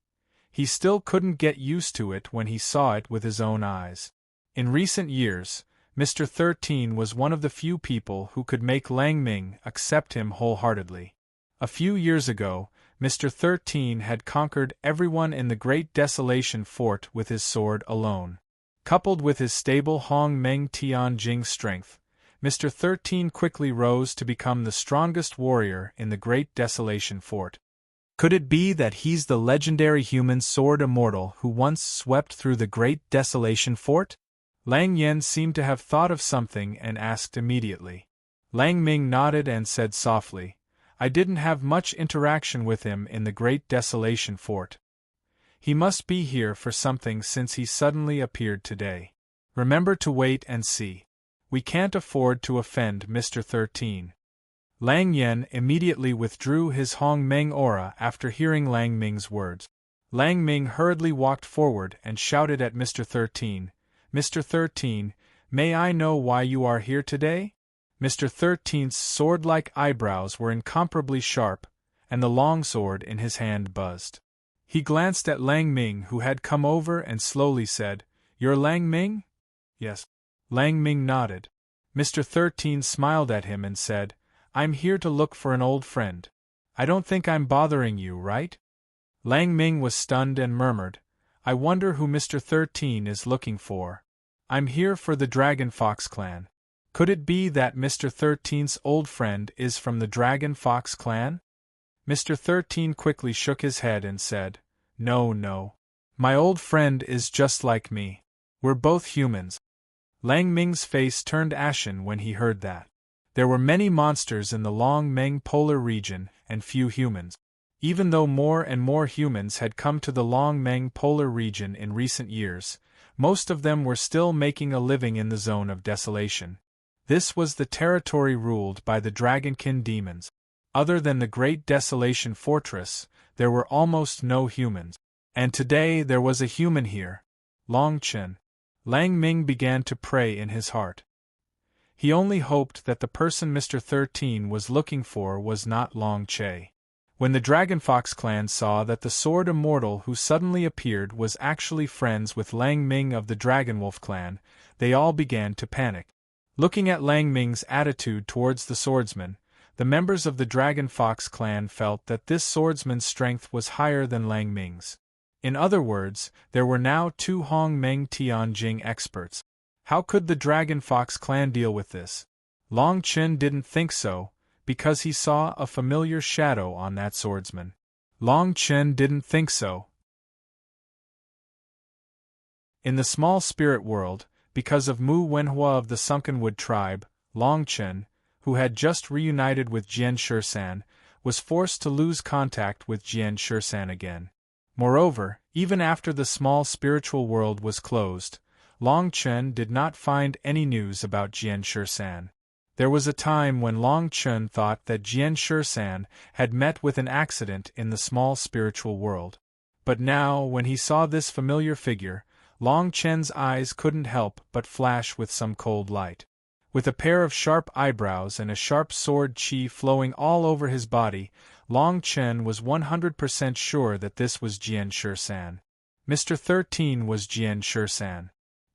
he still couldn't get used to it when he saw it with his own eyes. In recent years, Mr. 13 was one of the few people who could make Lang Ming accept him wholeheartedly. A few years ago, Mr. 13 had conquered everyone in the Great Desolation Fort with his sword alone. Coupled with his stable Hong Meng Tianjing strength, Mr. 13 quickly rose to become the strongest warrior in the Great Desolation Fort. Could it be that he's the legendary human sword immortal who once swept through the Great Desolation Fort? Lang Yen seemed to have thought of something and asked immediately. Lang Ming nodded and said softly, I didn't have much interaction with him in the Great Desolation Fort. He must be here for something since he suddenly appeared today. Remember to wait and see. We can't afford to offend Mr. 13. Lang Yen immediately withdrew his Hong Meng aura after hearing Lang Ming's words. Lang Ming hurriedly walked forward and shouted at Mr. 13, Mr. 13, may I know why you are here today? Mr. 13's sword-like eyebrows were incomparably sharp, and the long sword in his hand buzzed. He glanced at Lang Ming, who had come over, and slowly said, You're Lang Ming? Yes. Lang Ming nodded. Mr. 13 smiled at him and said, I'm here to look for an old friend. I don't think I'm bothering you, right? Lang Ming was stunned and murmured, I wonder who Mr. 13 is looking for. I'm here for the Dragon Fox clan. Could it be that Mr. 13's old friend is from the Dragon Fox clan? Mr. 13 quickly shook his head and said, No. My old friend is just like me. We're both humans. Lang Ming's face turned ashen when he heard that. There were many monsters in the Long Meng polar region and few humans. Even though more and more humans had come to the Long Meng polar region in recent years, most of them were still making a living in the Zone of Desolation. This was the territory ruled by the Dragonkin demons. Other than the Great Desolation Fortress, there were almost no humans. And today there was a human here. Long Chen. Lang Ming began to pray in his heart. He only hoped that the person Mr. 13 was looking for was not Long Che. When the Dragonfox clan saw that the sword immortal who suddenly appeared was actually friends with Lang Ming of the Dragonwolf clan, they all began to panic. Looking at Lang Ming's attitude towards the swordsman, the members of the Dragonfox clan felt that this swordsman's strength was higher than Lang Ming's. In other words, there were now two Hong Meng Tianjing experts. How could the Dragonfox clan deal with this? Long Chen didn't think so, because he saw a familiar shadow on that swordsman. Long Chen didn't think so. In the small spirit world, because of Mu Wenhua of the Sunkenwood tribe, Long Chen, who had just reunited with Jian Shisan, was forced to lose contact with Jian Shisan again. Moreover, even after the small spiritual world was closed, Long Chen did not find any news about Jian Shisan. There was a time when Long Chen thought that Jian Shisan had met with an accident in the small spiritual world. But now, when he saw this familiar figure, Long Chen's eyes couldn't help but flash with some cold light. With a pair of sharp eyebrows and a sharp sword qi flowing all over his body, Long Chen was 100% sure that this was Jian Shisan. Mr. 13 was Jian Shisan.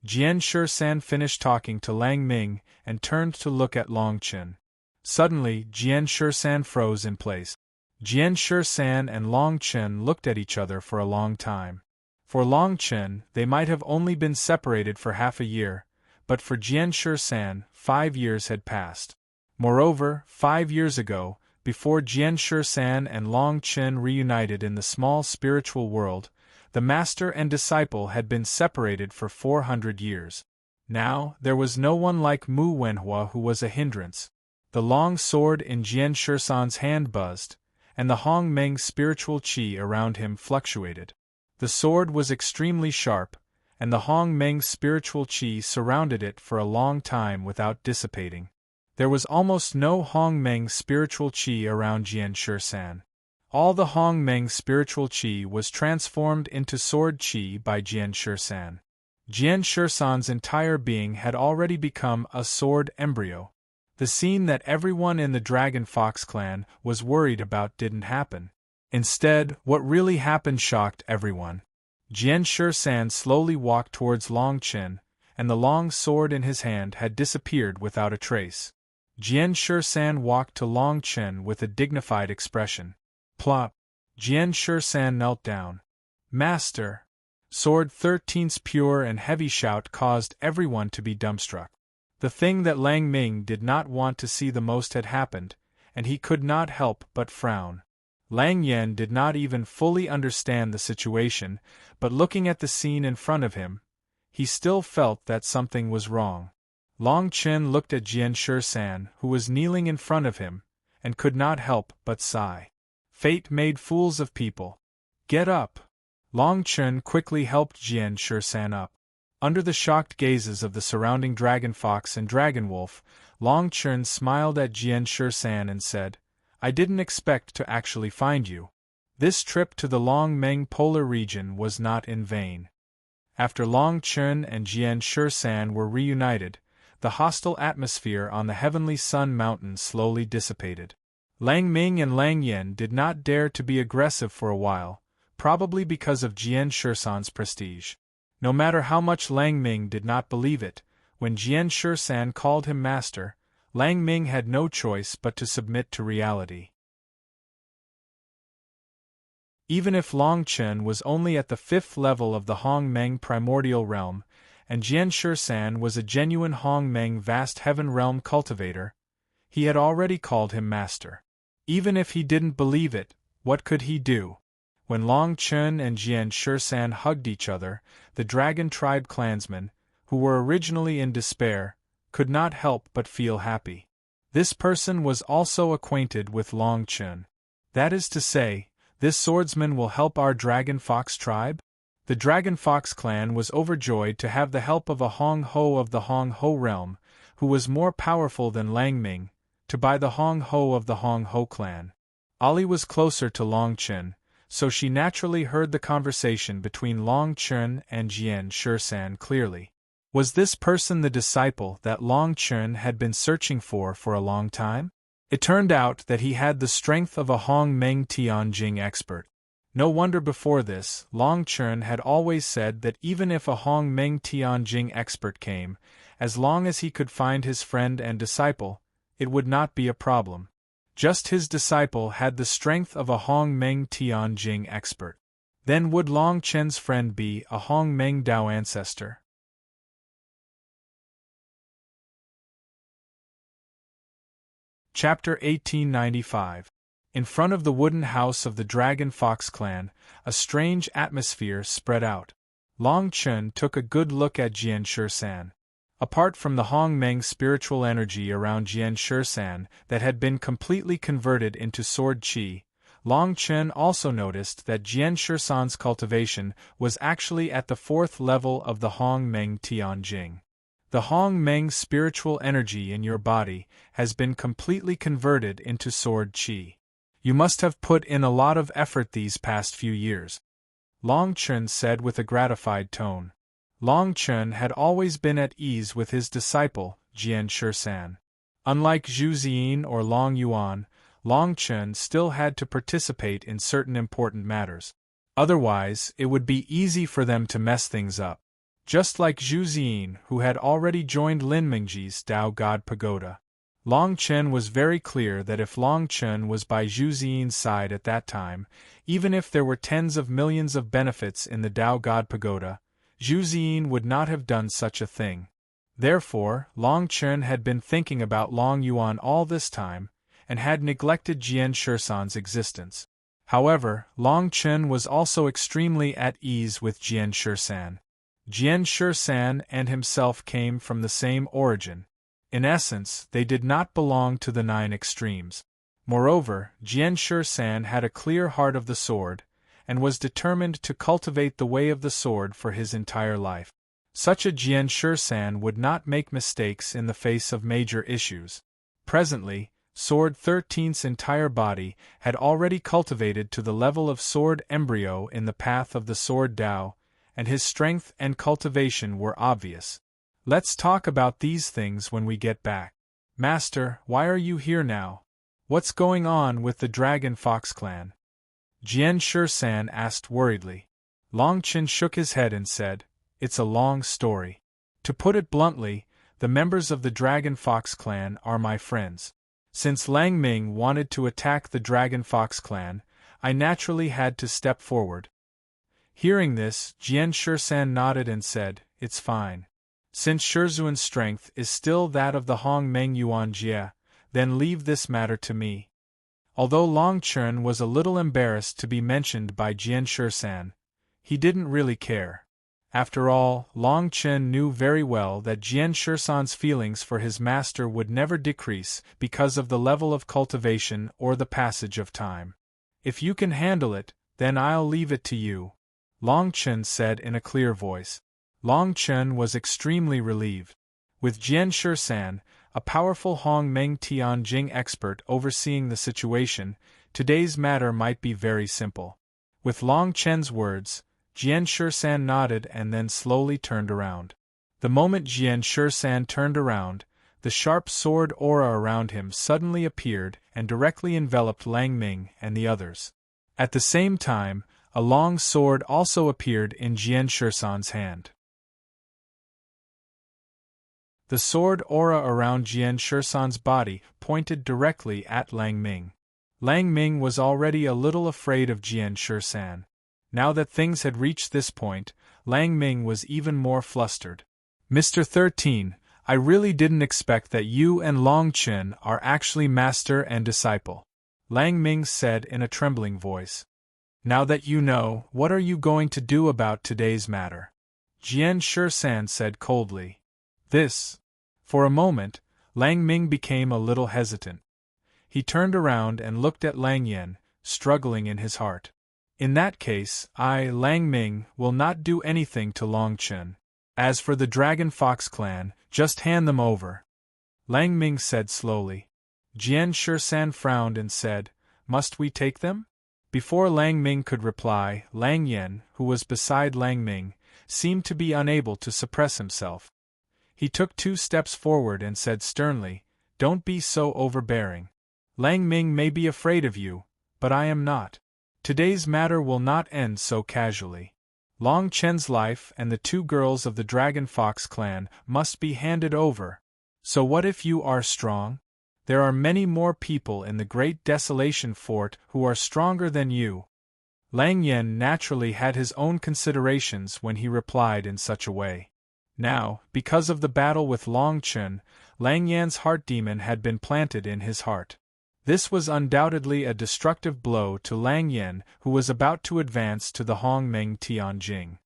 Jian Shisan finished talking to Lang Ming and turned to look at Long Chen. Suddenly, Jian Shisan froze in place. Jian Shisan and Long Chen looked at each other for a long time. For Long Chen, they might have only been separated for half a year, but for Jian Shisan, 5 years had passed. Moreover, 5 years ago, before Jian Shisan and Long Chen reunited in the small spiritual world, the master and disciple had been separated for 400 years. Now, there was no one like Mu Wenhua who was a hindrance. The long sword in Jian Shisan's hand buzzed, and the Hong Meng spiritual qi around him fluctuated. The sword was extremely sharp, and the Hong Meng spiritual qi surrounded it for a long time without dissipating. There was almost no Hong Meng spiritual qi around Jian Shisan. All the Hong Meng spiritual qi was transformed into sword qi by Jian Shisan. Jian Shisan's entire being had already become a sword embryo. The scene that everyone in the Dragon Fox clan was worried about didn't happen. Instead, what really happened shocked everyone. Jian Shisan slowly walked towards Long Chen, and the long sword in his hand had disappeared without a trace. Jian Shisan walked to Long Chen with a dignified expression. Plop! Jian Shisan knelt down. Master! Sword 13's pure and heavy shout caused everyone to be dumbstruck. The thing that Lang Ming did not want to see the most had happened, and he could not help but frown. Lang Yen did not even fully understand the situation, but looking at the scene in front of him, he still felt that something was wrong. Long Chen looked at Jian Shisan, who was kneeling in front of him, and could not help but sigh. Fate made fools of people. Get up! Long Chen quickly helped Jian Shisan up. Under the shocked gazes of the surrounding Dragon Fox and Dragon Wolf, Long Chen smiled at Jian Shisan and said, I didn't expect to actually find you. This trip to the Long Meng polar region was not in vain. After Long Chen and Jian Shisan were reunited, the hostile atmosphere on the Heavenly Sun Mountain slowly dissipated. Lang Ming and Lang Yen did not dare to be aggressive for a while, probably because of Jian Shisan's prestige. No matter how much Lang Ming did not believe it, when Jian Shisan called him master, Lang Ming had no choice but to submit to reality. Even if Long Chen was only at the 5th level of the Hong Meng primordial realm, and Jian Shisan was a genuine Hong Meng vast heaven realm cultivator, he had already called him master. Even if he didn't believe it, what could he do? When Long Chen and Jian Shisan hugged each other, the Dragon Tribe clansmen, who were originally in despair, could not help but feel happy. This person was also acquainted with Long Chen. That is to say, this swordsman will help our Dragon Fox tribe? The Dragon Fox clan was overjoyed to have the help of a Hong Ho of the Hong Ho realm, who was more powerful than Lang Ming, to buy the Hong Ho of the Hong Ho clan. Ali was closer to Long Chen, so she naturally heard the conversation between Long Chen and Jian Shisan clearly. Was this person the disciple that Long Chen had been searching for a long time? It turned out that he had the strength of a Hong Meng Tianjing expert. No wonder before this, Long Chen had always said that even if a Hong Meng Tianjing expert came, as long as he could find his friend and disciple, it would not be a problem. Just his disciple had the strength of a Hong Meng Tianjing expert. Then would Long Chen's friend be a Hong Meng Dao ancestor? Chapter 1895. In front of the wooden house of the Dragon Fox clan, a strange atmosphere spread out. Long Chen took a good look at Jian Shisan. Apart from the Hong Meng spiritual energy around Jian Shisan that had been completely converted into sword qi, Long Chen also noticed that Jian Shisan's cultivation was actually at the 4th level of the Hong Meng Tianjing. The Hong Meng spiritual energy in your body has been completely converted into sword qi. You must have put in a lot of effort these past few years, Long Chen said with a gratified tone. Long Chen had always been at ease with his disciple, Jian Shisan. Unlike Zhu Ziyin or Long Yuan, Long Chen still had to participate in certain important matters. Otherwise, it would be easy for them to mess things up. Just like Zhu Ziyin, who had already joined Lin Mingji's Tao God Pagoda. Long Chen was very clear that if Long Chen was by Zhu Ziyin's side at that time, even if there were tens of millions of benefits in the Tao God Pagoda, Zhu Ziyin would not have done such a thing. Therefore, Long Chen had been thinking about Long Yuan all this time, and had neglected Jian Shisan's existence. However, Long Chen was also extremely at ease with Jian Shisan. Jian Shisan and himself came from the same origin. In essence, they did not belong to the 9 extremes. Moreover, Jian Shisan had a clear heart of the sword, and was determined to cultivate the way of the sword for his entire life. Such a Jian Shisan would not make mistakes in the face of major issues. Presently, Sword 13's entire body had already cultivated to the level of sword embryo in the path of the sword Tao, and his strength and cultivation were obvious. Let's talk about these things when we get back. Master, why are you here now? What's going on with the Dragon Fox clan? Jian Shisan asked worriedly. Long Chen shook his head and said, It's a long story. To put it bluntly, the members of the Dragon Fox clan are my friends. Since Lang Ming wanted to attack the Dragon Fox clan, I naturally had to step forward. Hearing this, Jian Shisan nodded and said, "It's fine. Since Shizuan's strength is still that of the Hong Meng Yuan Jie, then leave this matter to me." Although Long Chen was a little embarrassed to be mentioned by Jian Shisan, he didn't really care. After all, Long Chen knew very well that Jian Shisan's feelings for his master would never decrease because of the level of cultivation or the passage of time. "If you can handle it, then I'll leave it to you," Long Chen said in a clear voice. Long Chen was extremely relieved. With Jian Shisan, a powerful Hong Meng Tianjing expert overseeing the situation, today's matter might be very simple. With Long Chen's words, Jian Shisan nodded and then slowly turned around. The moment Jian Shisan turned around, the sharp sword aura around him suddenly appeared and directly enveloped Lang Ming and the others. At the same time, a long sword also appeared in Jian Shisan's hand. The sword aura around Jian Shisan's body pointed directly at Lang Ming. Lang Ming was already a little afraid of Jian Shisan. Now that things had reached this point, Lang Ming was even more flustered. "Mr. 13, I really didn't expect that you and Long Chen are actually master and disciple," Lang Ming said in a trembling voice. "Now that you know, what are you going to do about today's matter?" Jian Shisan said coldly. For a moment, Lang Ming became a little hesitant. He turned around and looked at Lang Yen, struggling in his heart. "In that case, I, Lang Ming, will not do anything to Long Chen. As for the Dragon Fox clan, just hand them over," Lang Ming said slowly. Jian Shisan frowned and said, "Must we take them?" Before Lang Ming could reply, Lang Yen, who was beside Lang Ming, seemed to be unable to suppress himself. He took 2 steps forward and said sternly, "Don't be so overbearing. Lang Ming may be afraid of you, but I am not. Today's matter will not end so casually. Long Chen's life and the 2 girls of the Dragon Fox clan must be handed over. So what if you are strong? There are many more people in the Great Desolation Fort who are stronger than you." Lang Yen naturally had his own considerations when he replied in such a way. Now, because of the battle with Long Chen, Lang Yan's heart demon had been planted in his heart. This was undoubtedly a destructive blow to Lang Yen, who was about to advance to the Hong Meng Tianjing.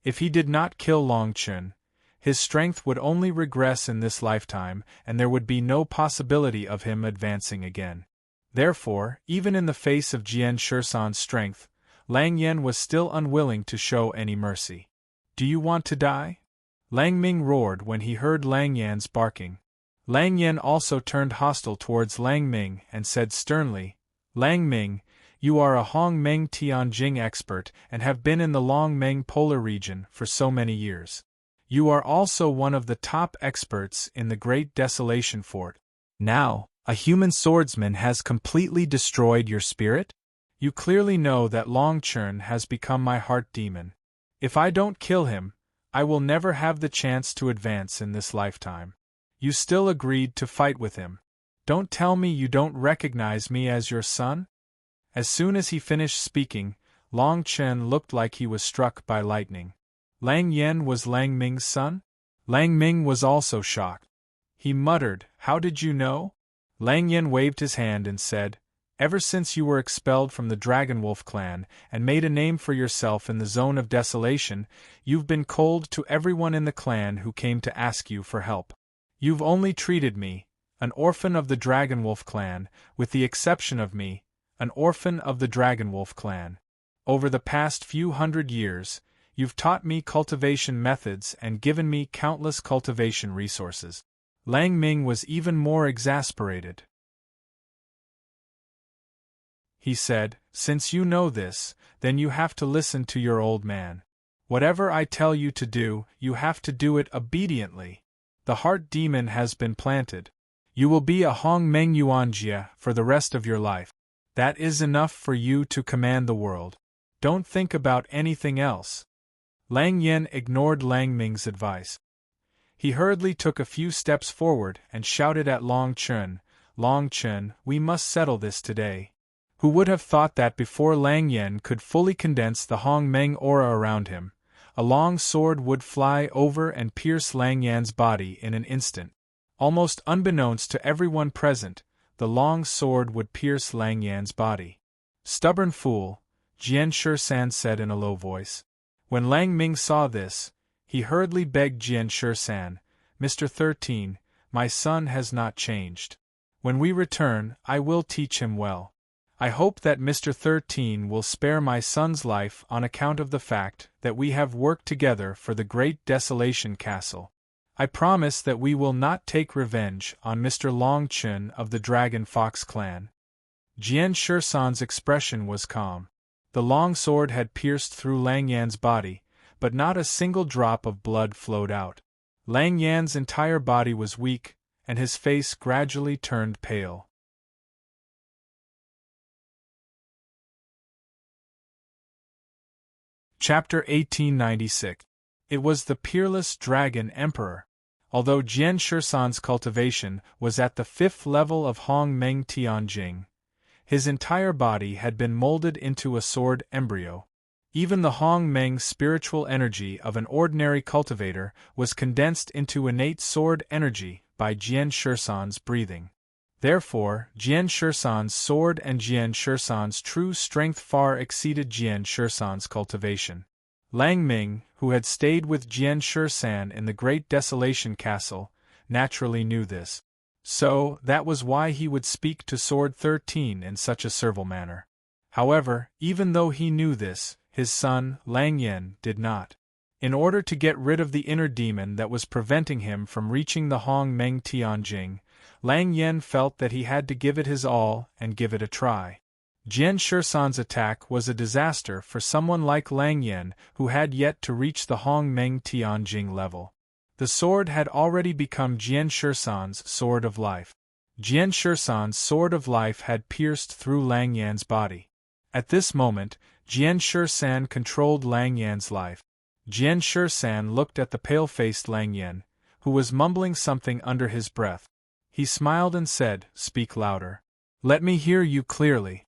If he did not kill Long Chen, his strength would only regress in this lifetime, and there would be no possibility of him advancing again. Therefore, even in the face of Jian Shisan's strength, Lang Yen was still unwilling to show any mercy. "Do you want to die?" Lang Ming roared when he heard Lang Yan's barking. Lang Yen also turned hostile towards Lang Ming and said sternly, "Lang Ming, you are a Hong Meng Tianjing expert and have been in the Long Meng polar region for so many years. You are also one of the top experts in the Great Desolation Fort. Now, a human swordsman has completely destroyed your spirit? You clearly know that Long Chen has become my heart demon. If I don't kill him, I will never have the chance to advance in this lifetime. You still agreed to fight with him. Don't tell me you don't recognize me as your son?" As soon as he finished speaking, Long Chen looked like he was struck by lightning. Lang Yen was Lang Ming's son? Lang Ming was also shocked. He muttered, "How did you know?" Lang Yen waved his hand and said, "Ever since you were expelled from the Dragonwolf clan and made a name for yourself in the Zone of Desolation, you've been cold to everyone in the clan who came to ask you for help. You've only treated me, an orphan of the Dragonwolf clan, with the exception of me, an orphan of the Dragonwolf clan. Over the past few hundred years, you've taught me cultivation methods and given me countless cultivation resources." Lang Ming was even more exasperated. He said, "Since you know this, then you have to listen to your old man. Whatever I tell you to do, you have to do it obediently. The heart demon has been planted. You will be a Hong Meng Yuanjia for the rest of your life. That is enough for you to command the world. Don't think about anything else." Lang Yen ignored Lang Ming's advice. He hurriedly took a few steps forward and shouted at Long Chen, "Long Chen, we must settle this today." Who would have thought that before Lang Yen could fully condense the Hong Meng aura around him, a long sword would fly over and pierce Lang Yan's body in an instant. Almost unbeknownst to everyone present, the long sword would pierce Lang Yan's body. "Stubborn fool," Jian Shisan said in a low voice. When Lang Ming saw this, he hurriedly begged Jian Shisan, "Mr. 13, my son has not changed. When we return, I will teach him well. I hope that Mr. 13 will spare my son's life on account of the fact that we have worked together for the Great Desolation Castle. I promise that we will not take revenge on Mr. Long Chen of the Dragon Fox clan." Jian Shisan's expression was calm. The long sword had pierced through Lang Yan's body, but not a single drop of blood flowed out. Lang Yan's entire body was weak, and his face gradually turned pale. Chapter 1896. It was the peerless Dragon Emperor. Although Jian Shisan's cultivation was at the 5th level of Hong Meng Tianjing, his entire body had been molded into a sword embryo. Even the Hong Meng spiritual energy of an ordinary cultivator was condensed into innate sword energy by Jian Shisan's breathing. Therefore, Jian Shisan's sword and Jian Shisan's true strength far exceeded Jian Shisan's cultivation. Lang Ming, who had stayed with Jian Shisan in the Great Desolation Castle, naturally knew this. So, that was why he would speak to Sword 13 in such a servile manner. However, even though he knew this, his son, Lang Yen, did not. In order to get rid of the inner demon that was preventing him from reaching the Hong Meng Tianjing, Lang Yen felt that he had to give it his all and give it a try. Jian Shisan's attack was a disaster for someone like Lang Yen who had yet to reach the Hong Meng Tianjing level. The sword had already become Jian Shisan's sword of life. Jian Shisan's sword of life had pierced through Lang Yan's body. At this moment, Jian Shisan controlled Lang Yan's life. Jian Shisan looked at the pale-faced Lang Yan, who was mumbling something under his breath. He smiled and said, "Speak louder. Let me hear you clearly."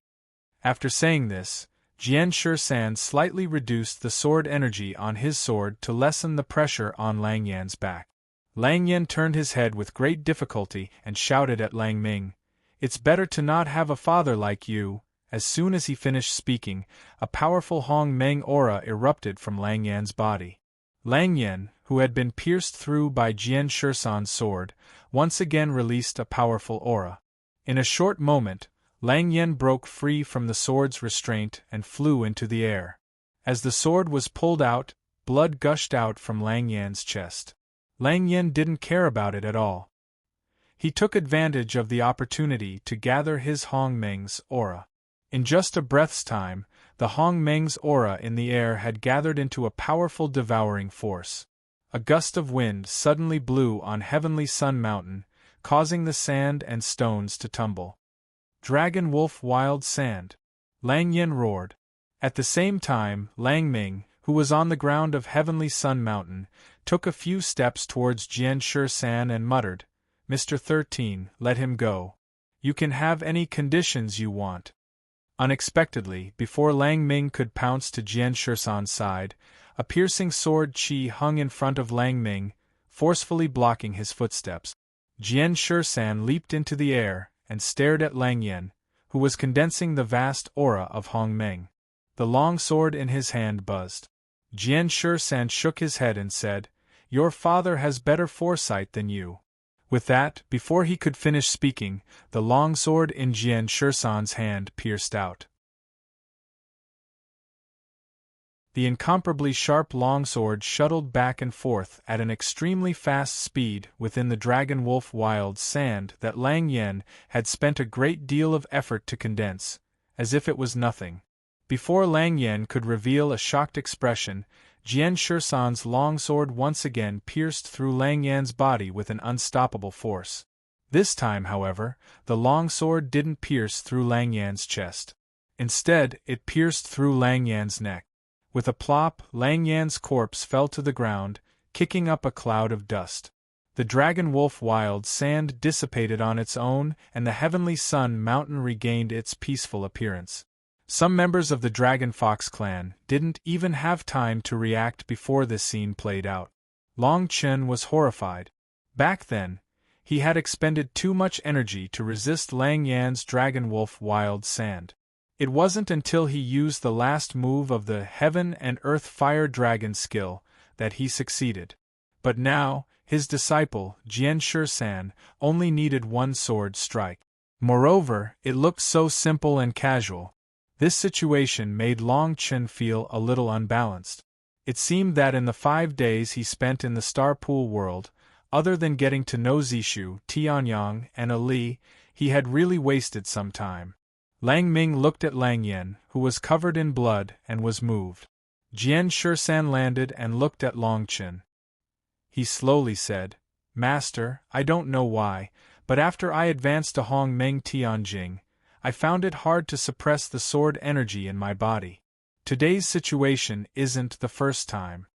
After saying this, Jian Shisan slightly reduced the sword energy on his sword to lessen the pressure on Lang Yan's back. Lang Yan turned his head with great difficulty and shouted at Lang Ming, "It's better to not have a father like you." As soon as he finished speaking, a powerful Hong Meng aura erupted from Lang Yan's body. Lang Yan, who had been pierced through by Jian Shisan's sword, once again released a powerful aura. In a short moment, Lang Yan broke free from the sword's restraint and flew into the air. As the sword was pulled out, blood gushed out from Lang Yan's chest. Lang Yan didn't care about it at all. He took advantage of the opportunity to gather his Hong Meng's aura. In just a breath's time, the Hong Meng's aura in the air had gathered into a powerful devouring force. A gust of wind suddenly blew on Heavenly Sun Mountain, causing the sand and stones to tumble. "Dragon Wolf Wild Sand!" Lang Yen roared. At the same time, Lang Ming, who was on the ground of Heavenly Sun Mountain, took a few steps towards Jian Shisan and muttered, "Mr. 13, let him go. You can have any conditions you want." Unexpectedly, before Lang Ming could pounce to Jian Shisan's side, a piercing sword chi hung in front of Lang Ming, forcefully blocking his footsteps. Jian Shisan leaped into the air and stared at Lang Yen, who was condensing the vast aura of Hong Meng. The long sword in his hand buzzed. Jian Shisan shook his head and said, "Your father has better foresight than you." With that, before he could finish speaking, the long sword in Jian Shisan's hand pierced out. The incomparably sharp longsword shuttled back and forth at an extremely fast speed within the Dragon Wolf Wild Sand that Lang Yen had spent a great deal of effort to condense, as if it was nothing. Before Lang Yen could reveal a shocked expression, Jian Shisan's longsword once again pierced through Lang Yan's body with an unstoppable force. This time, however, the longsword didn't pierce through Lang Yan's chest. Instead, it pierced through Lang Yan's neck. With a plop, Lang Yan's corpse fell to the ground, kicking up a cloud of dust. The Dragon Wolf Wild Sand dissipated on its own, and the Heavenly Sun Mountain regained its peaceful appearance. Some members of the Dragon Fox clan didn't even have time to react before this scene played out. Long Chen was horrified. Back then, he had expended too much energy to resist Lang Yan's Dragon Wolf Wild Sand. It wasn't until he used the last move of the Heaven and Earth Fire Dragon skill that he succeeded. But now, his disciple, Jian Shisan, only needed one sword strike. Moreover, it looked so simple and casual. This situation made Long Chen feel a little unbalanced. It seemed that in the 5 days he spent in the Star Pool world, other than getting to know Zishu, Tianyang, and Ali, he had really wasted some time. Lang Ming looked at Lang Yan, who was covered in blood, and was moved. Jian Shisan landed and looked at Long Chen. He slowly said, "Master, I don't know why, but after I advanced to Hong Meng Tianjing, I found it hard to suppress the sword energy in my body. Today's situation isn't the first time."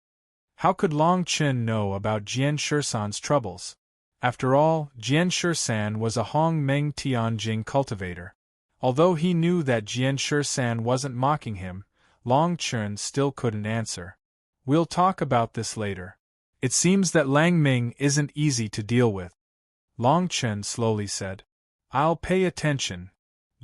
How could Long Chen know about Jian Shisan's troubles? After all, Jian Shisan was a Hong Meng Tianjing cultivator. Although he knew that Jian Shisan wasn't mocking him, Long Chen still couldn't answer. "We'll talk about this later. It seems that Lang Ming isn't easy to deal with," Long Chen slowly said. "I'll pay attention,"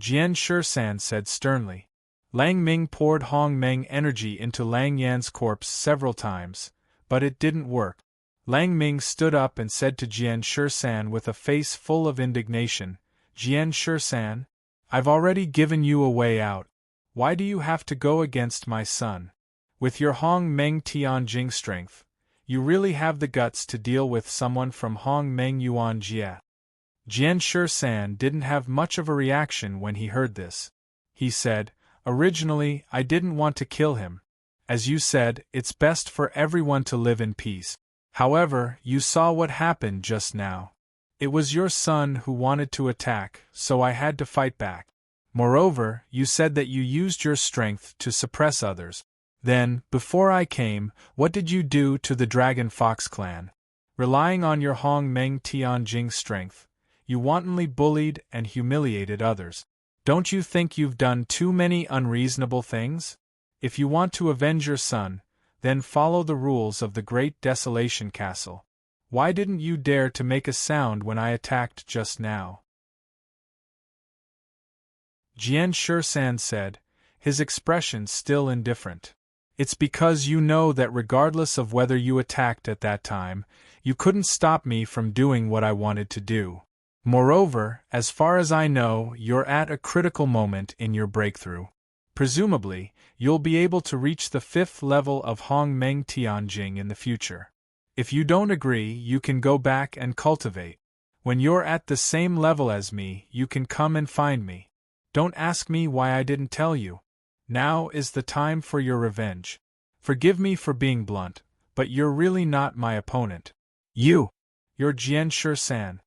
Jian Shisan said sternly. Lang Ming poured Hong Meng energy into Lang Yan's corpse several times, but it didn't work. Lang Ming stood up and said to Jian Shisan with a face full of indignation, "Jian Shisan, I've already given you a way out. Why do you have to go against my son? With your Hong Meng Tianjing strength, you really have the guts to deal with someone from Hong Meng Yuan Jia." Jian Shisan didn't have much of a reaction when he heard this. He said, "Originally, I didn't want to kill him. As you said, it's best for everyone to live in peace. However, you saw what happened just now. It was your son who wanted to attack, so I had to fight back. Moreover, you said that you used your strength to suppress others. Then, before I came, what did you do to the Dragon Fox clan? Relying on your Hong Meng Tianjing strength, you wantonly bullied and humiliated others. Don't you think you've done too many unreasonable things? If you want to avenge your son, then follow the rules of the Great Desolation Castle. Why didn't you dare to make a sound when I attacked just now?" Jian Shisan said, his expression still indifferent. "It's because you know that regardless of whether you attacked at that time, you couldn't stop me from doing what I wanted to do. Moreover, as far as I know, you're at a critical moment in your breakthrough. Presumably, you'll be able to reach the 5th level of Hong Meng Tianjing in the future. If you don't agree, you can go back and cultivate. When you're at the same level as me, you can come and find me. Don't ask me why I didn't tell you. Now is the time for your revenge. Forgive me for being blunt, but you're really not my opponent. You're Jian Shisan."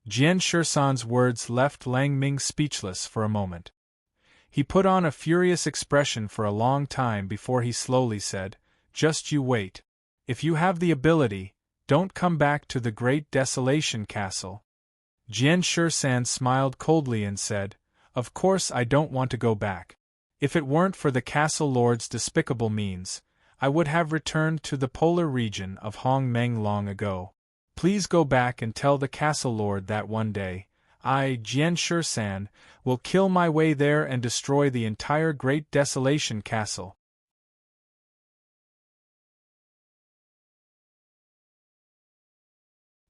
Jian Shisan's words left Lang Ming speechless for a moment. He put on a furious expression for a long time before he slowly said, "Just you wait. If you have the ability, don't come back to the Great Desolation Castle." Jian Shisan smiled coldly and said, "Of course I don't want to go back. If it weren't for the Castle Lord's despicable means, I would have returned to the polar region of Hong Meng long ago. Please go back and tell the Castle Lord that one day, I, Jian Shisan, will kill my way there and destroy the entire Great Desolation Castle."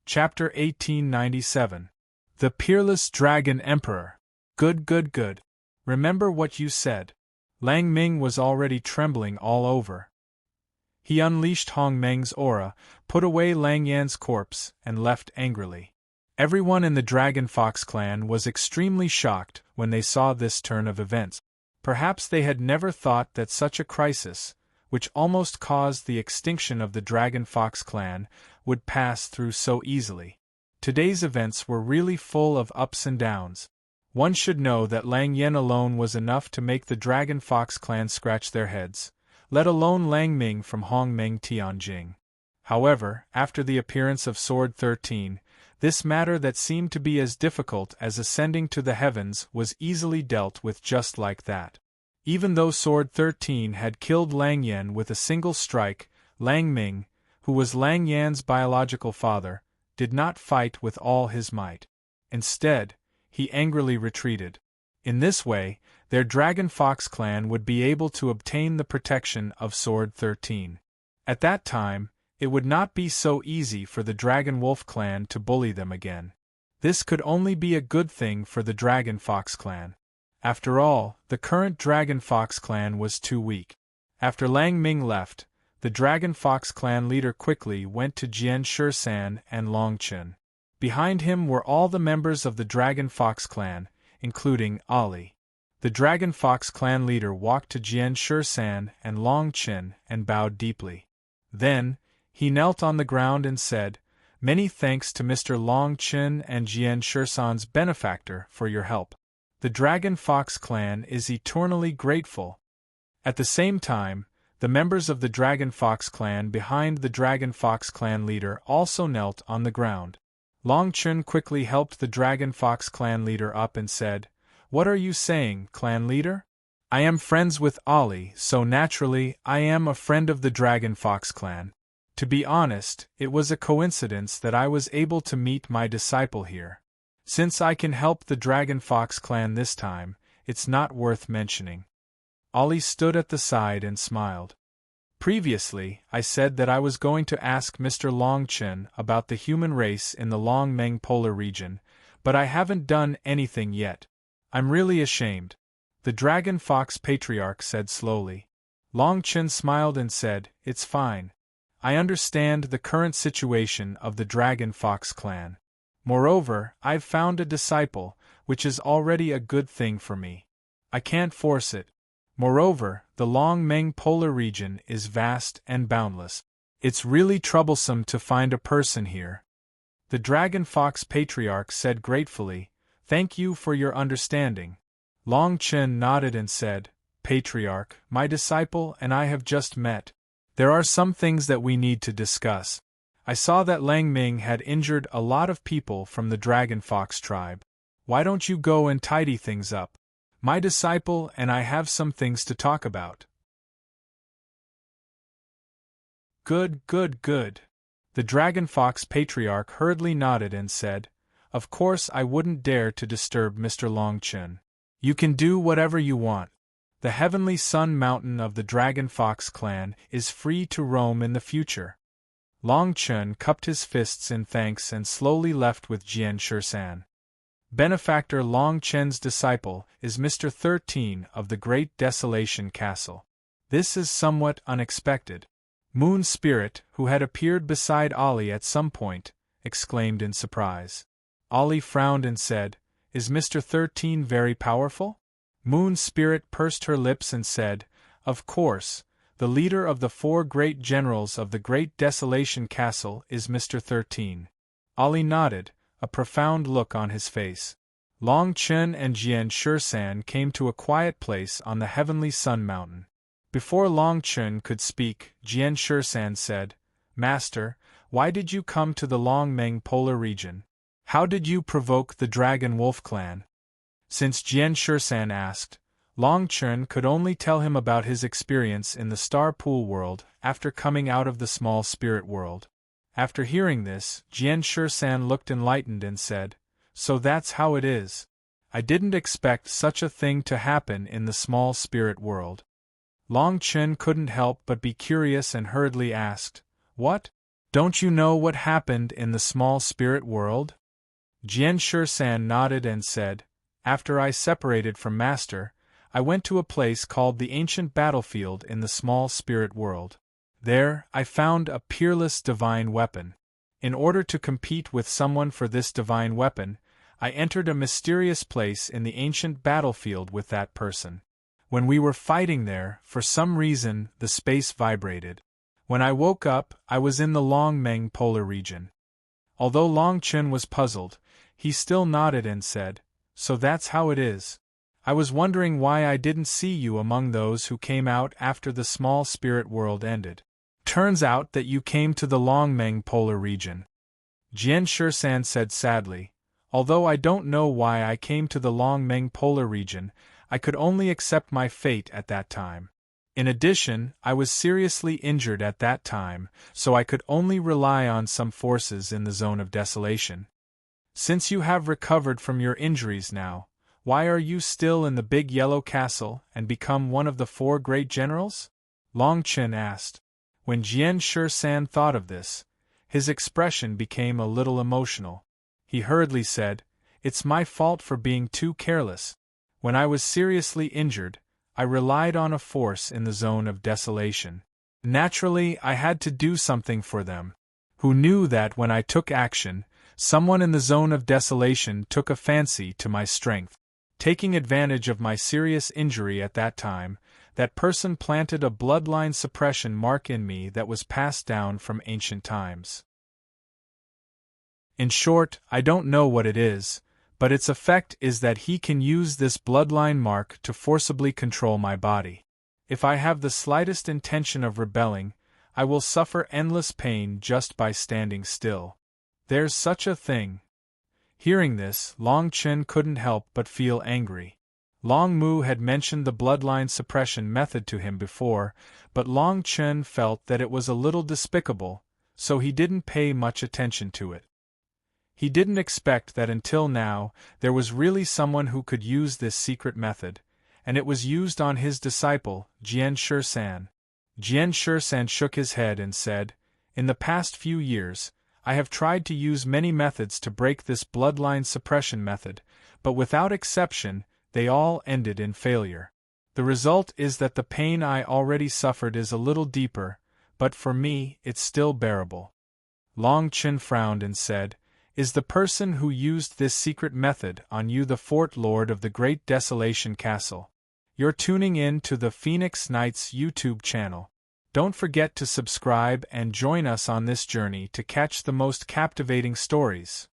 Chapter 1897. The Peerless Dragon Emperor. Good. Remember what you said. Lang Ming was already trembling all over. He unleashed Hong Meng's aura, put away Lang Yan's corpse, and left angrily. Everyone in the Dragon Fox clan was extremely shocked when they saw this turn of events. Perhaps they had never thought that such a crisis, which almost caused the extinction of the Dragon Fox clan, would pass through so easily. Today's events were really full of ups and downs. One should know that Lang Yan alone was enough to make the Dragon Fox clan scratch their heads, let alone Lang Ming from Hong Meng Tianjing. However, after the appearance of Sword 13, this matter that seemed to be as difficult as ascending to the heavens was easily dealt with just like that. Even though Sword 13 had killed Lang Yan with a single strike, Lang Ming, who was Lang Yan's biological father, did not fight with all his might. Instead, he angrily retreated. In this way, their Dragon Fox clan would be able to obtain the protection of Sword 13. At that time, it would not be so easy for the Dragon Wolf clan to bully them again. This could only be a good thing for the Dragon Fox clan. After all, the current Dragon Fox clan was too weak. After Lang Ming left, the Dragon Fox clan leader quickly went to Jian Shisan and Long Chen. Behind him were all the members of the Dragon Fox clan, including Ali. The Dragon Fox clan leader walked to Jian Shisan and Long Chen and bowed deeply. Then, he knelt on the ground and said, "Many thanks to Mr. Long Chen and Jian Shisan's benefactor for your help. The Dragon Fox clan is eternally grateful." At the same time, the members of the Dragon Fox clan behind the Dragon Fox clan leader also knelt on the ground. Long Chen quickly helped the Dragon Fox clan leader up and said, "What are you saying, clan leader? I am friends with Ali, so naturally I am a friend of the Dragon Fox clan. To be honest, it was a coincidence that I was able to meet my disciple here. Since I can help the Dragon Fox clan this time, it's not worth mentioning." Ali stood at the side and smiled. "Previously, I said that I was going to ask Mr. Long Chen about the human race in the Long Meng polar region, but I haven't done anything yet. I'm really ashamed," the Dragon Fox patriarch said slowly. Long Chen smiled and said, "It's fine. I understand the current situation of the Dragon Fox clan. Moreover, I've found a disciple, which is already a good thing for me. I can't force it. Moreover, the Long Meng polar region is vast and boundless. It's really troublesome to find a person here." The Dragon Fox patriarch said gratefully, "Thank you for your understanding." Long Chen nodded and said, "Patriarch, my disciple and I have just met. There are some things that we need to discuss. I saw that Lang Ming had injured a lot of people from the Dragon Fox tribe. Why don't you go and tidy things up? My disciple and I have some things to talk about." "Good. The Dragon Fox patriarch hurriedly nodded and said, "Of course I wouldn't dare to disturb Mr. Long Chen. You can do whatever you want. The Heavenly Sun Mountain of the Dragon Fox clan is free to roam in the future." Long Chen cupped his fists in thanks and slowly left with Jian Shisan. Benefactor Long Chen's disciple is Mr. 13 of the Great Desolation Castle. This is somewhat unexpected. Moon Spirit, who had appeared beside Ali at some point, exclaimed in surprise. Ali frowned and said, "Is Mr. 13 very powerful?" Moon Spirit pursed her lips and said, "Of course, the leader of the 4 great generals of the Great Desolation Castle is Mr. 13. Ali nodded, a profound look on his face. Long Chen and Jian Shisan came to a quiet place on the Heavenly Sun Mountain. Before Long Chen could speak, Jian Shisan said, "Master, why did you come to the Long Meng polar region? How did you provoke the Dragon Wolf clan?" Since Jian Shisan asked, Long Chen could only tell him about his experience in the Star Pool world after coming out of the small spirit world. After hearing this, Jian Shisan looked enlightened and said, "So that's how it is. I didn't expect such a thing to happen in the small spirit world." Long Chen couldn't help but be curious and hurriedly asked, "What? Don't you know what happened in the small spirit world?" Jian Shisan nodded and said, "After I separated from Master, I went to a place called the Ancient Battlefield in the small spirit world. There, I found a peerless divine weapon. In order to compete with someone for this divine weapon, I entered a mysterious place in the ancient battlefield with that person. When we were fighting there, for some reason, the space vibrated. When I woke up, I was in the Long Meng polar region." Although Long Chen was puzzled, he still nodded and said, "So that's how it is. I was wondering why I didn't see you among those who came out after the small spirit world ended." turns out that you came to the Longmeng polar region. Jian Shisan said sadly. Although I don't know why I came to the Longmeng polar region, I could only accept my fate at that time. In addition, I was seriously injured at that time, so I could only rely on some forces in the zone of desolation. Since you have recovered from your injuries now, why are you still in the big yellow castle and become one of the 4 great generals? Long Chen asked. When Jian Shisan thought of this, his expression became a little emotional. He hurriedly said, "It's my fault for being too careless. When I was seriously injured, I relied on a force in the zone of desolation. Naturally, I had to do something for them, who knew that when I took action, someone in the zone of desolation took a fancy to my strength. Taking advantage of my serious injury at that time, that person planted a bloodline suppression mark in me that was passed down from ancient times. In short, I don't know what it is, but its effect is that he can use this bloodline mark to forcibly control my body. If I have the slightest intention of rebelling, I will suffer endless pain just by standing still. There's such a thing." Hearing this, Long Chen couldn't help but feel angry. Long Mu had mentioned the bloodline suppression method to him before, but Long Chen felt that it was a little despicable, so he didn't pay much attention to it. He didn't expect that until now, there was really someone who could use this secret method, and it was used on his disciple, Jian Shisan. Jian Shisan shook his head and said, "In the past few years, I have tried to use many methods to break this bloodline suppression method, but without exception, they all ended in failure. The result is that the pain I already suffered is a little deeper, but for me, it's still bearable." Long Chen frowned and said, "Is the person who used this secret method on you the Fort Lord of the Great Desolation Castle? You're tuning in to the Phoenix Knights YouTube channel. Don't forget to subscribe and join us on this journey to catch the most captivating stories.